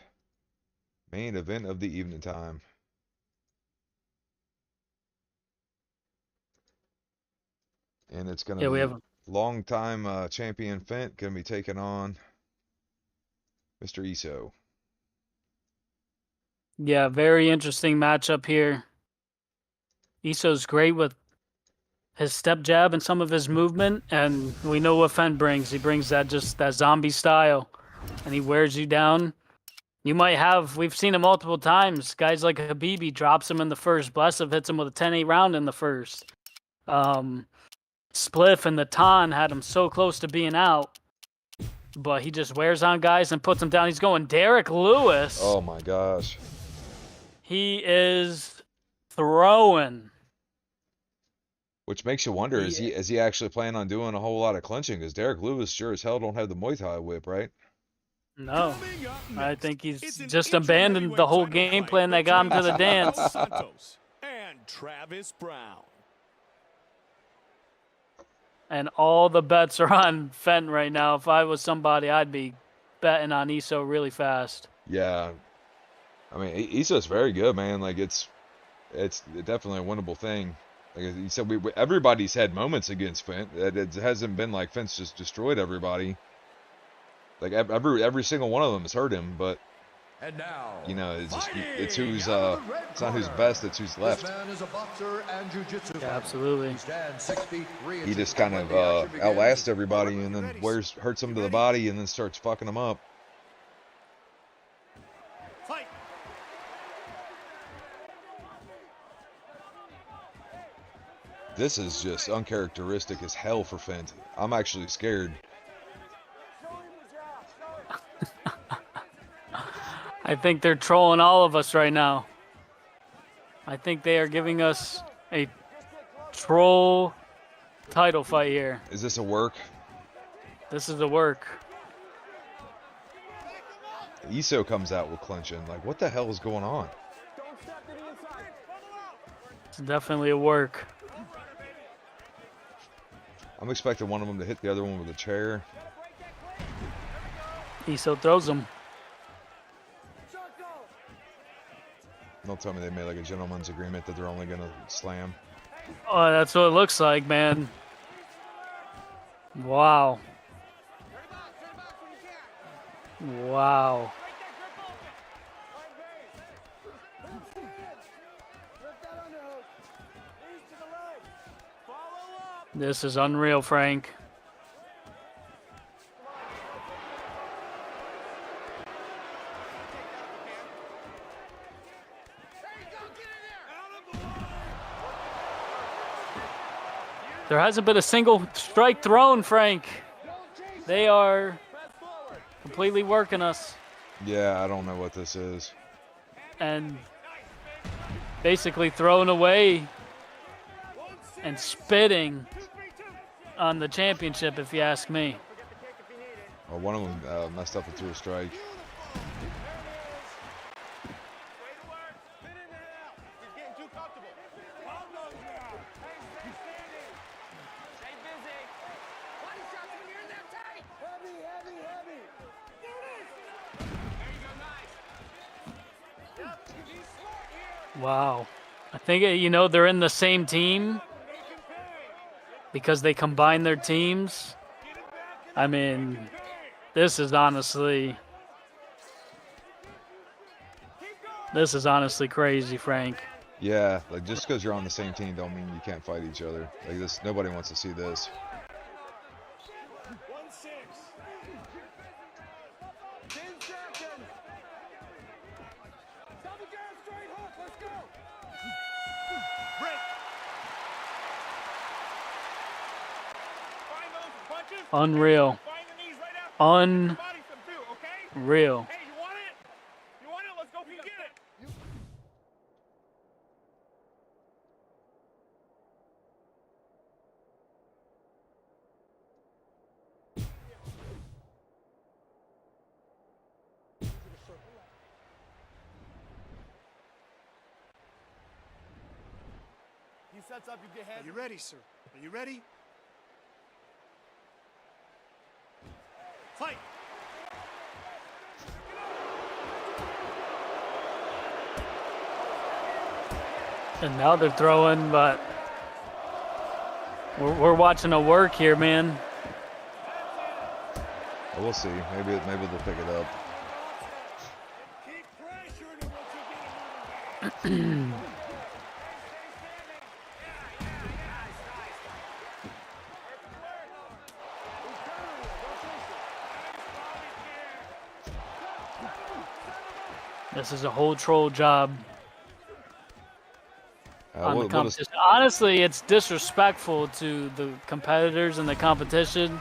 Main event of the evening time. And it's going to Yeah, we be have long-time champion Fent going to be taking on Mr. Iso. yeah, very interesting matchup here. Iso's great with his step jab and some of his movement, and we know what Fent brings. He brings that zombie style, and he wears you down. We've seen it multiple times. Guys like Habibi drops him in the first. Blessev hits him with a 10-8 round in the first. Spliff and the Tan had him so close to being out, but he just wears on guys and puts them down. He's going Derek Lewis. Oh my gosh. He is throwing. Which makes you wonder, is he actually planning on doing a whole lot of clinching? Because Derek Lewis sure as hell don't have the Muay Thai whip, right? No. I think he's just abandoned the whole game plan that got him to the dance. And Travis Brown. And all the bets are on Fenton right now. If I was somebody, I'd be betting on Iso really fast. Yeah. I mean, Iso's very good, man. Like, it's definitely a winnable thing. Like you said, everybody's had moments against Fent. It hasn't been like Fent's just destroyed everybody. Like every single one of them has hurt him, but And now, you know, it's just it's it's not who's best, it's who's left. This man is a boxer and jiu-jitsu Yeah, absolutely. He stands 6 feet 3 He inches just kind when of the action begins. outlasts everybody and then hurts them to the body and then starts fucking them up. Fight. This is just uncharacteristic as hell for Fent. I'm actually scared. I think they're trolling all of us right now. I think they are giving us a troll title fight here. Is this a work? This is the work. Iso comes out with clinching. Like, what the hell is going on? It's definitely a work. I'm expecting one of them to hit the other one with a chair. Iso throws him. Don't tell me they made like a gentleman's agreement that they're only gonna slam. Oh, that's what it looks like, man. Wow. Wow. This is unreal, Frank. There hasn't been a single strike thrown, Frank. They are completely working us. Yeah, I don't know what this is. And basically throwing away and spitting on the championship, if you ask me. Well, one of them messed up and threw a strike. Wow. I think, you know, they're in the same team because they combine their teams. I mean, this is honestly crazy, Frank. Yeah, like just because you're on the same team don't mean you can't fight each other. Like this, nobody wants to see this. Unreal. Unreal. Hey, you want it? You want it? Let's go get it. He sets up, you get head. Are you ready, sir? Are you ready? Fight. And now they're throwing, but we're watching a work here, man. We'll see. Maybe they'll pick it up. This is a whole troll job on the We'll just- competition. Honestly, it's disrespectful to the competitors and the competition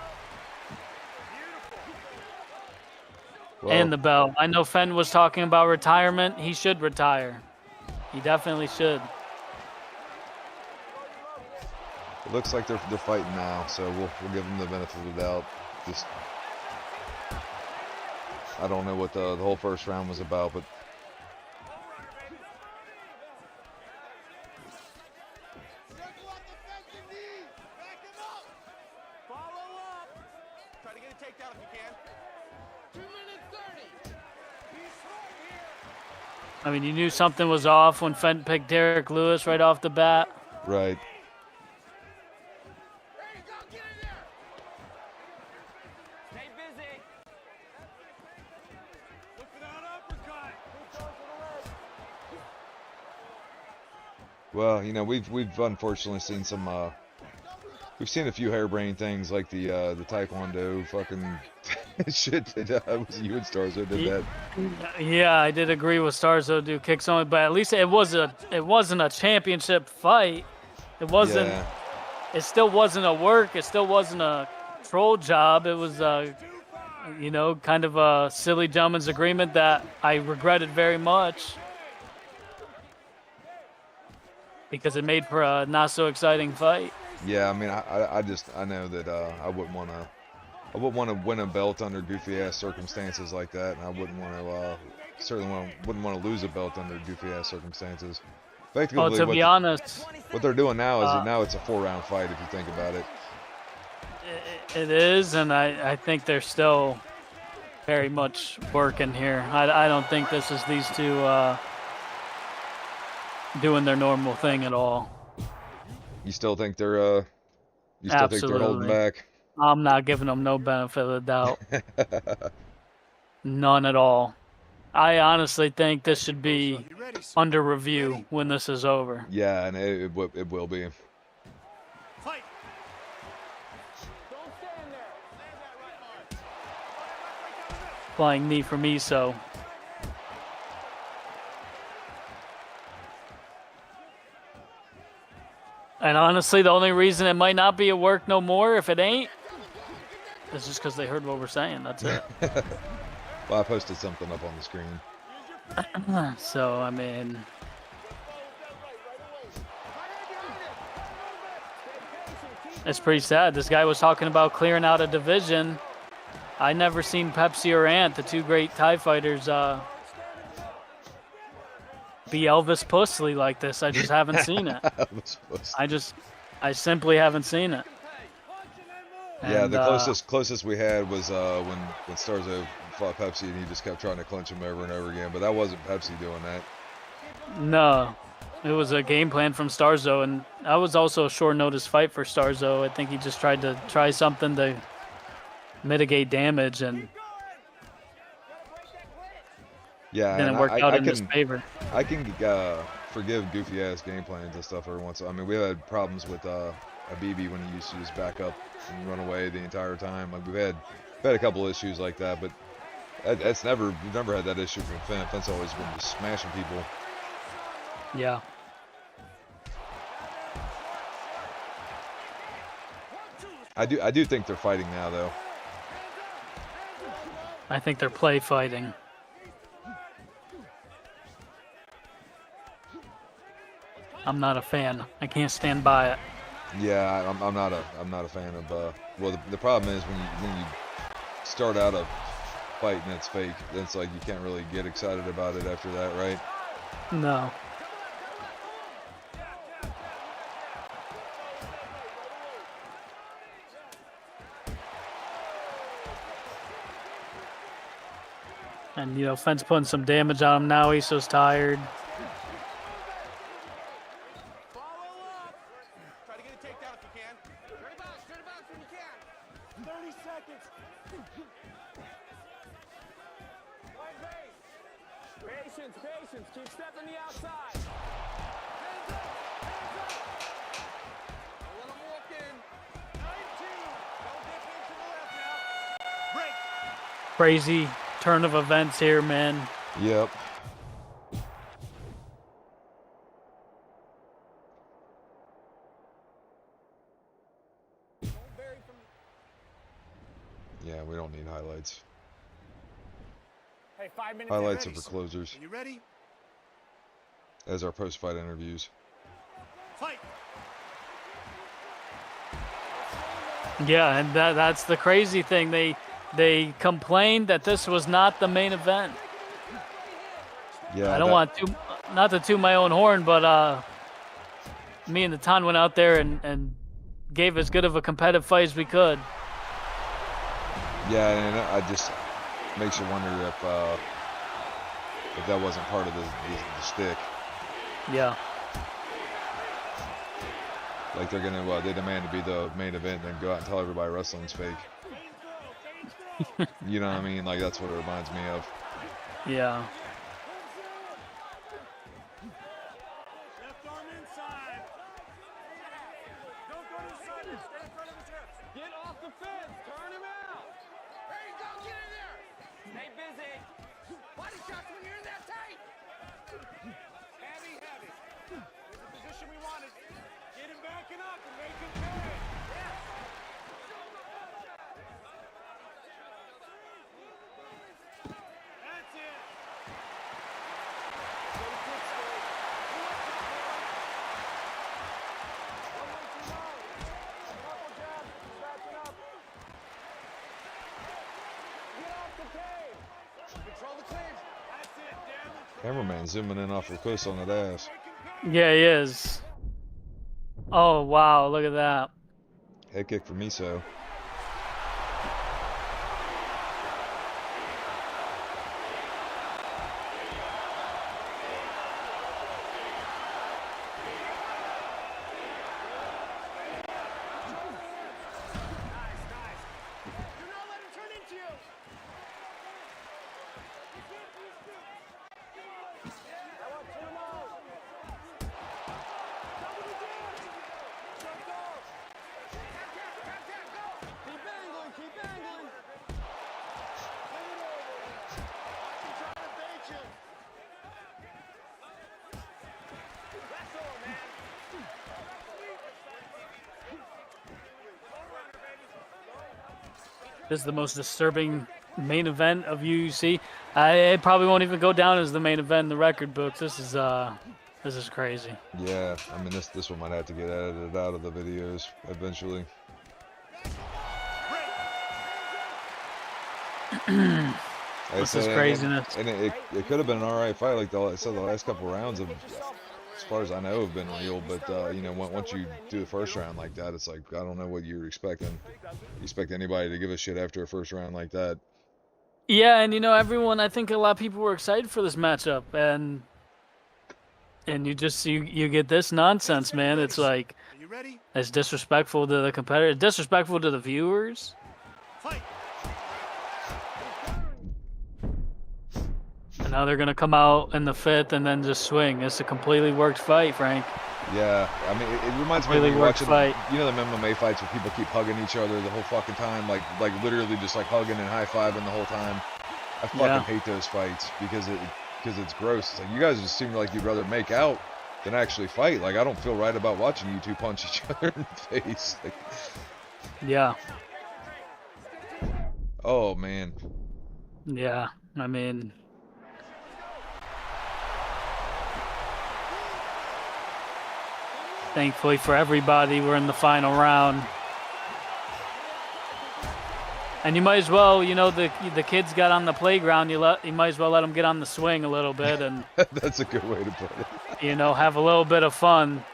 and the belt. I know Fenn was talking about retirement. He should retire. He definitely should. It looks like they're fighting now, so we'll give them the benefit of the doubt. Just I don't know what the whole first round was about, but Try to get a takedown if you can. 2 minutes 30. I mean, you knew something was off when Fenn picked Derek Lewis right off the bat. right. There you go, get in there. Stay busy. Look for that uppercut. Well, you know, we've unfortunately seen some we've seen a few harebrained things like the Taekwondo fucking shit that was you and Starzo did that. Yeah, I did agree with Starzo do kicks only, but at least it wasn't a championship fight. It wasn't. Yeah. It still wasn't a work. It still wasn't a troll job. It was you know, kind of a silly gentleman's agreement that I regretted very much because it made for a not so exciting fight. Yeah, I mean, I know that I wouldn't want to win a belt under goofy ass circumstances like that, and I wouldn't want to wouldn't want to lose a belt under goofy ass circumstances. Oh, to be honest, what they're doing now is now it's a 4-round fight if you think about it. it is, and I think they're still very much working here. I don't think this is these two doing their normal thing at all. You still think they're holding Absolutely. back? I'm not giving them no benefit of the doubt. None at all. I honestly think this should be under review when this is over. Yeah, and it will be. Fight. Don't stand there. Land that right arm. Flying knee from Iso. And honestly, the only reason it might not be a work no more, if it ain't, is just because they heard what we're saying. That's it. Well, I posted something up on the screen. So, I mean, it's pretty sad. This guy was talking about clearing out a division. I never seen Pepsi or Ant, the two great TIE fighters, be Elvis Pusley like this. I just haven't seen it. I simply haven't seen it. Yeah, And, the closest we had was when Starzo fought Pepsi and he just kept trying to clinch him over and over again. But that wasn't Pepsi doing that. No, it was a game plan from Starzo, and that was also a short notice fight for Starzo. I think he just tried to try something to mitigate damage, and Yeah, didn't and work out in can, his favor. I can forgive goofy ass game plans and stuff every once. I mean, we had problems with Abibi when he used to just back up and run away the entire time. Like we've had a couple issues like that, but we've never had that issue from Fenn. Fenn's always been just smashing people. Yeah. I do think they're fighting now though. I think they're play fighting. I'm not a fan. I can't stand by it. Yeah, I'm not a fan of. Well, the problem is when you start out a fight and it's fake, then it's like you can't really get excited about it after that, right? No. And, you know, Fenn's putting some damage on him now. Iso's tired. takedown if you can. Dirty box when you can. 30 seconds. Right base. Patience. Keep stepping the outside. Hands up. Don't let him walk in. 19. Don't dip into the left now. Break. Crazy turn of events here, man. Yep. Don't vary from. Yeah, we don't need highlights. Hey, 5 minutes. Highlights are ready, for sir. closers, Are you ready? as our post-fight interviews. Fight. Yeah, and that's the crazy thing. They complained that this was not the main event. Yeah, I don't want to, not to toot my own horn, but me and the Ton went out there and gave as good of a competitive fight as we could. Yeah, and I just makes you wonder if that wasn't part of the stick. Yeah. Like they're gonna, they demand to be the main event, and then go out and tell everybody wrestling's fake. You know what I mean? Like that's what it reminds me of. Yeah. Left arm inside. Don't go to the side. Stay in front of his hips. Get off the fence. Turn him out. There you go. Get in there. Stay busy. Body shots when you're in that tight. Heavy. There's the position we wanted. Get him backing up and make him pay. Yes. That's it. Control the cage. That's it. Down the Cameraman zooming in awful close on that ass. Yeah, he is. Oh, wow. Look at that. Head kick for Miso. Do not let him turn into you. I want two more. Double the dance. Let's go. Tap, go. Keep angling. I'm trying to bait you. Wrestle, man. This is the most disturbing main event of UUC. It probably won't even go down as the main event in the record books. This is crazy. Yeah, I mean this one might have to get edited out of the videos eventually. This is craziness. And it could have been an alright fight. Like I said, the last couple rounds of, as far as I know, have been real. But you know, once you do the first round like that, it's like I don't know what you're expecting. You expect anybody to give a shit after a first round like that? Yeah, and you know, everyone, I think a lot of people were excited for this matchup, and you get this nonsense, man. It's like, Are you ready? it's disrespectful to the competitor, disrespectful to the viewers. Fight. And now they're gonna come out in the fifth and then just swing. It's a completely worked fight, Frank. Yeah, I mean, it reminds me of Really when you're worked watching, fight. you know, the MMA fights where people keep hugging each other the whole fucking time, like literally just like hugging and high-fiving the whole time. I fucking Yeah. hate those fights because it's gross. It's like you guys just seem like you'd rather make out than actually fight. Like I don't feel right about watching you two punch each other in the face. Like, Yeah, oh man, yeah. I mean, thankfully for everybody, we're in the final round. And you might as well, you know, the kids got on the playground. You might as well let them get on the swing a little bit, and that's a good way to put it. you know, have a little bit of fun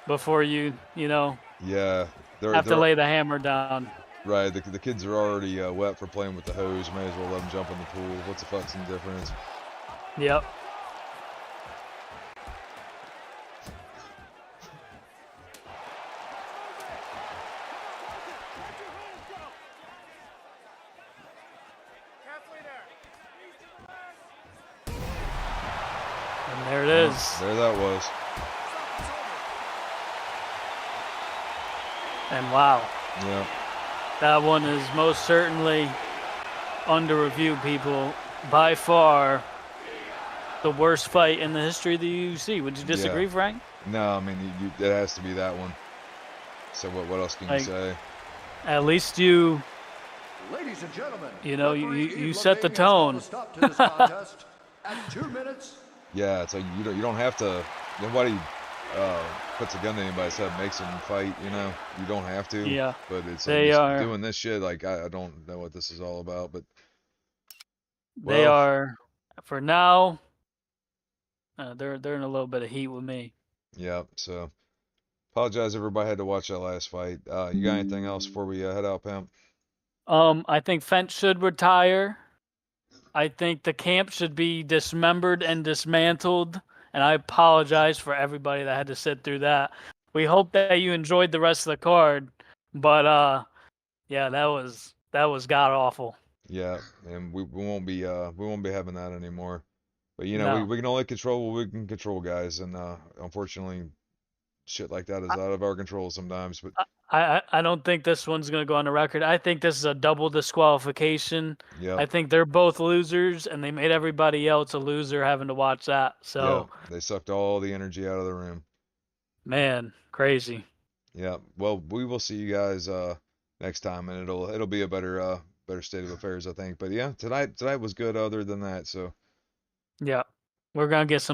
before you know, Yeah, have to lay the hammer down. right. The kids are already wet for playing with the hose. May as well let them jump in the pool. What's the fucking difference? Yep. is. There that was. And wow, Yeah. that one is most certainly under review, people. By far the worst fight in the history of the UUC. Would you disagree, Yeah. Frank? No, I mean, it has to be that one. So what else can you Like, say? At least you Ladies and gentlemen, You know, referee you Eve set the Levine has called tone. a stop to this contest at 2 minutes. Yeah, it's like you don't have to. Nobody puts a gun to anybody's head, makes them fight. You know, you don't have to. Yeah, But it's like they just are. doing this shit. Like I don't know what this is all about. But They well, are. For now, they're in a little bit of heat with me. yeah. So apologize, everybody had to watch that last fight. You got anything else before we head out, Pimp? I think Fent should retire. I think the camp should be dismembered and dismantled. And I apologize for everybody that had to sit through that. We hope that you enjoyed the rest of the card. But yeah, that was god awful. Yeah, and we won't be having that anymore. But you know, No. we can only control what we can control, guys, and unfortunately, shit like that is out of our control sometimes. But I don't think this one's going to go on the record. I think this is a double disqualification. yeah, I think they're both losers, and they made everybody else a loser having to watch that. yeah, So, they sucked all the energy out of the room. man, crazy. Yeah, well, we will see you guys next time, and it'll be a better state of affairs, I think. But yeah, tonight was good. Other than that, so Yeah, we're going to get some